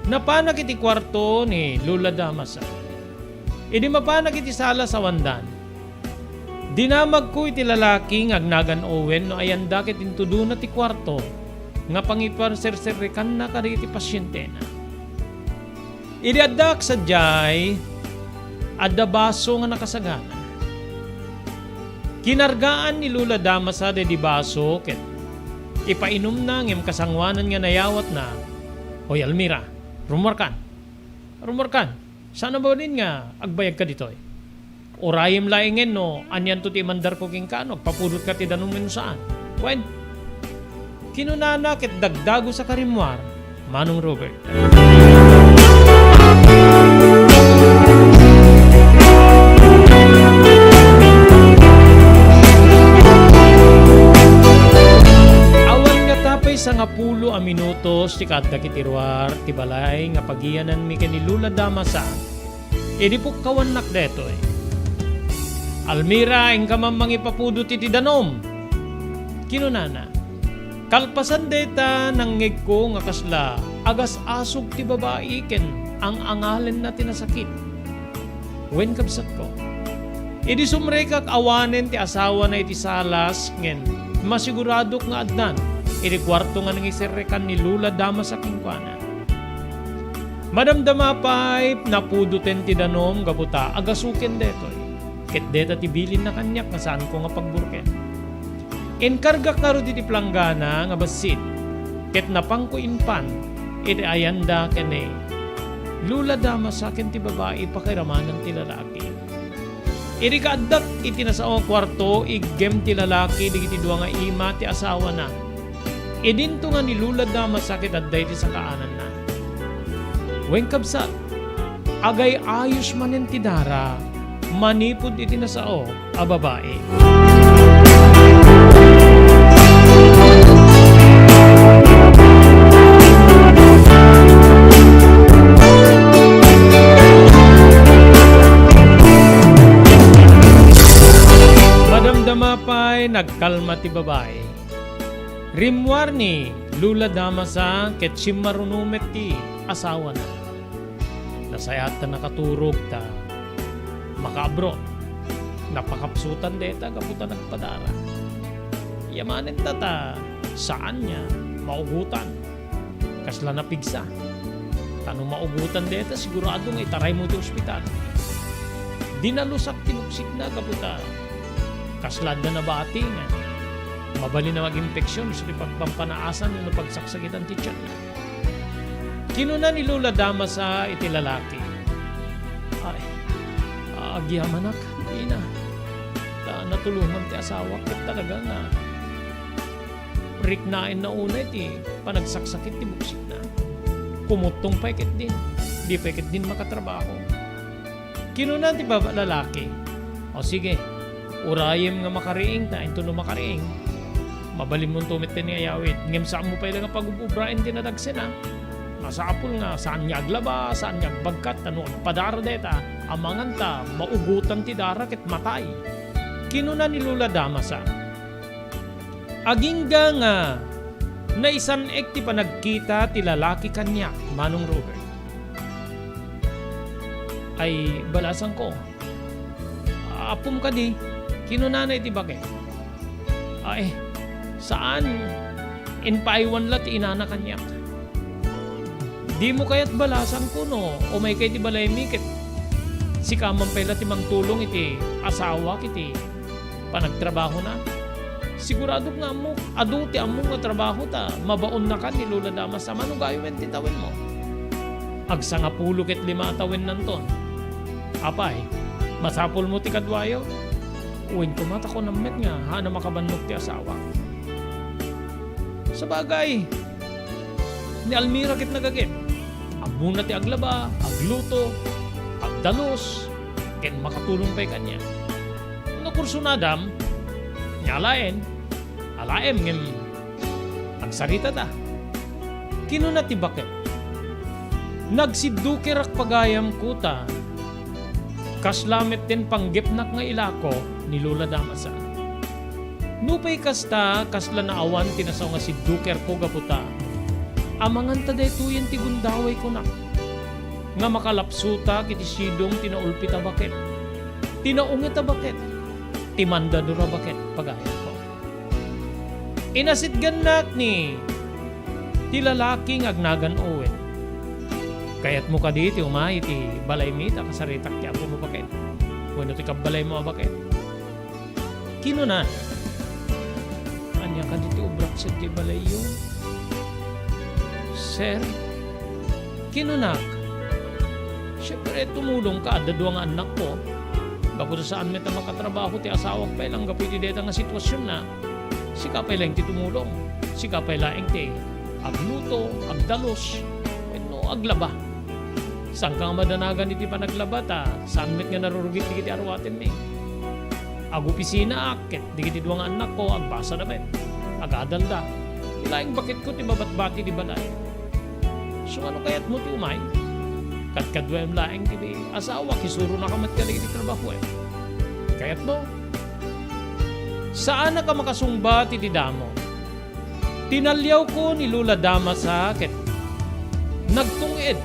Speaker 1: napanak iti kwarto ni Lola Damasa. Idi mapanak iti sala sa wandan. Dinamag ko iti lalaki agnagan Owen no ayanda ket intudo na ti kwarto nga pangiparserserrekan na kadi iti pasyente na. Idi addak sadyay adda baso nga nakasagana. Kinargaan ni Lola Damasa de di baso ket ipainom na ngem kasangwanan nga nayawat na. Hoy Almira, rumorkan. Sana ba din nga, agbayag ka dito eh. Urayim laingen no, anyan to ti mandar ko king kano, papudot ka ti danumin saan. When, kinunana kit dagdago sa karimwar, Manong Robert. Awan nga tapay sa nga pulo a minutos ti kadda kitirwar ti balay nga pagiyanan mi ken ni Lula Damasa. Edi po kawanak deto eh. Almira, ang kamamang ipapudo ti danom. Kinunana, kalpasan deta nang ngeg ko nga kasla, agas asog ti babae ken ang angalen na tinasakit. Wen kabsat ko. Idi sumrekak awanen ti asawa na iti salas ngen masiguradok nga adnan. Idi kwarto nga nangiserrekan ni Lula Damasa kingkwana. Madamdama pa'y napuduten ti danom gabuta agasuken detoy. Ket deta ti bilin na kanyak nga saan ko nga pagburken. Enkargak na ro ti planggana nga basit. Ket napang ko inpan iti ayanda kene. Lula Damasa ken ti babae pakiramanan ti lalaki. Iri kaaddak iti nasao kwarto igem ti lalaki digiti duwa nga ima ti asawa na. Idinto nga ni Lula Damasa ket adday ti sakaanan na. Wen kabsat, agay ayos manen ti dara, manipod iti nasao a babae. Madamdama pa'y nagkalma ti babae. Rimwar ni Lula Damasa ket simarunumet ti asawa na. Nasayat na nakaturog ta makaabro. Napakapsutan deta kaputa nagpadara. Yamanin ta saan niya maugutan. Kasla na pigsa. Tanong maugutan deta siguradong itaray mo ti ospital. Dinalusak ti buksik na kaputa. Kaslad na nabati nga. Mabali na mag-infeksyon sa pagpampanaasan yung pagsaksitan ti tiyan na. Kinuna ni Lula Damasa iti lalaki. Ay, agyaman ak, ina. Natulungan ti asawa ket talaga nga. Riknain na una iti panagsaksakit ti buksik na. Kumutong pa iket din. Di pa iket din makatrabaho. Kinuna ti baba lalaki. O sige, urayem nga makariing na ito no makariing. Mabalim mong tumit ni ayawit. Ngem saan mo pa ilang pag-ubrain din na dagsin ha. Masapul nga, saan niya aglaba, saan niya bagkat, ano, padara deta, amangan ta, maugutan ti dara ket matay. Kinuna ni Lula Damasa. Agingga nga, naisan ek ti panagkita ti lalaki kanya, Manong Robert. Ay, balasan ko. Apum ka di, kinuna na iti bakit? Ay, saan? Inpaiwan la ti inana kanya. Di mo kaya't balasan ko no, o may kay ti balay mikit. Si kamang pala ti mangtulong iti asawa kiti panagtrabaho na. Sigurado nga mo, adu ti among nga trabaho ta, mabaon na ka ni Lula Damasa, mano gayumen ti tawin mo. Agsa nga pulo ket 5 tawin nanton. Apay, masapol mo ti kadwayo. Uwin kumata ko ng met nga, hana makabannog ti asawa. Sa bagay, ni Almira kit nagagit. Muna ti aglaba, agluto, agdalos, ken makatulong pa'y kanya. No kurso na dam, nyalaen, alaem ngem, agsarita ta. Kinuna ti bakit? Nagsidukirak pagayam kuta, kaslamet din panggipnak nga ilako ni Lula Damasa. Nupay kasta, kasla na awan tinasaw nga siduker ko gaputa. Amangan ta daytoyen ti gundaway ko na. Nga makalapsuta kiti sidong tinaulpi ta bakit. Tinaunget ta bakit. Timanda dura bakit pagayam ko. Inasit gannak ni ti lalaki agnagan owen. Kayat mo ka diti umay ti balay mi ta kasaritak ti apo mo bakit. Bueno ti kabalay mo bakit. Kinunan. Anya ka diti ubrak sa ti balay yun. Sir, kinunak. Siyempre, tumulong ka, dadwa nga anak ko. Bago saan may makatrabaho, ti asawag pa ilang kapiti deta nga sitwasyon na, si kapay lang ti tumulong. Si kapay lang ti agluto, agdalos, aglaba. Saan ka madanagan iti panaglaba ta? Saan met nga narurugit di kiti arwatin ni? Agupisina akit, di kiti duwa nga anak ko, agbasa na ben. Agadal da. Ilaing bakit ko ti babat-bati di balay. So ano kaya't mo ti umay? Katkadwem laing ti asawa, kisuro na kamat ka di kiti trabaho eh. Kaya't mo? Saan na ka makasungba ti damo? Tinalyaw ko ni Lula Dama sa akit. Nagtunged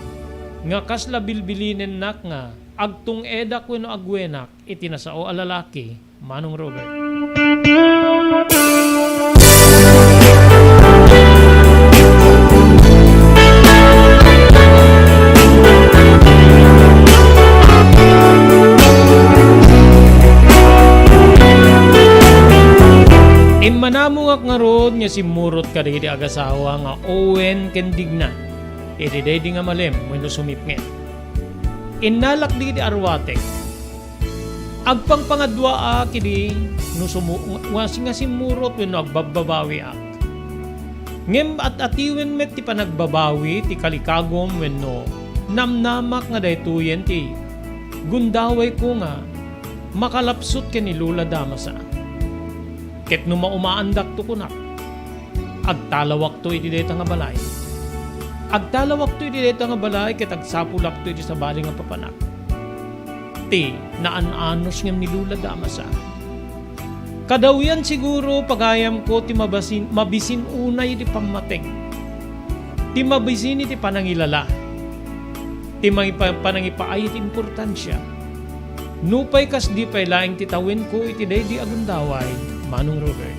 Speaker 1: nga kasla bilbilinen nak nga agtunged ako no agwenak itinasao alalaki Manong Robert. Manamungak nga ron nga simurot ka di agasawa nga Owen kendigna. Iti day di nga malim wenno sumipnget. Inalak di arwatek. Agpangpangadwa kidi no wasi nga simurot wenno agbababawi ak. Ngem at atiwen met ti panagbabawi ti kalikagom wenno namnamak nga daytoyen ti gundaway ko nga makalapsot ken ni Lula Damasa. Ket no maumaandak to kunak, agtalawak to iti deta nga balay. Agtalawak to iti deta nga balay, ket agsapulak to iti sa bali nga papanak. Ti, naan-anos ngem ni Lula Damasa. Kadawyan siguro pagayam ko ti mabisin unay iti pammateng. Ti mabisin iti panangilala. Ti panangipaay iti importansya. Nupay kas di pay laing titawin ko iti day di agundaway. Manong Robert.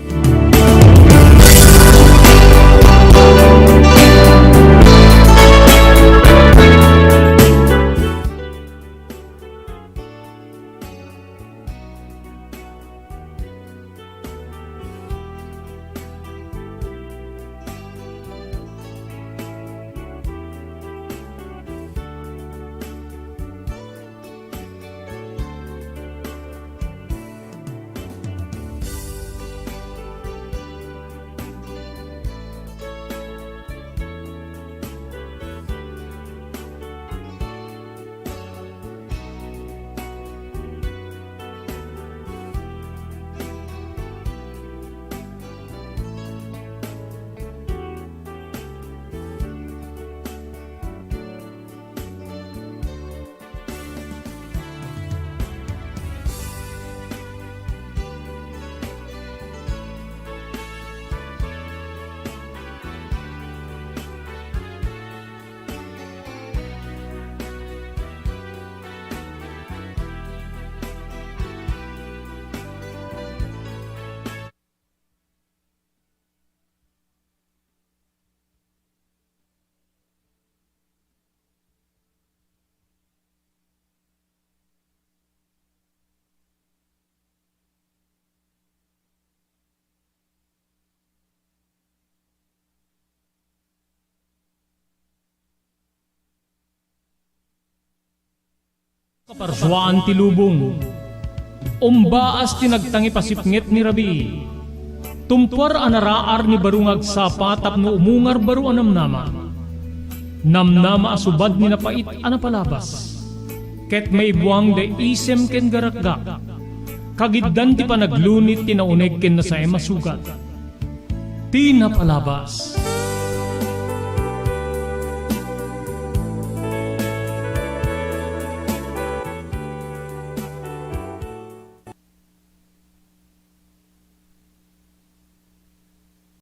Speaker 1: Kaparswaan ti lubong, umbaas tinagtangi pasipnget ni Rabi. Tumpar anaraar ni barungag sapa tapno umungar baru anamnama. Namnama asubad ni napait anapalabas. Ket may buwang da isem ken garakgak. Kagiddan ti panaglunit tinauneg ken na sa masugat. Ti napalabas.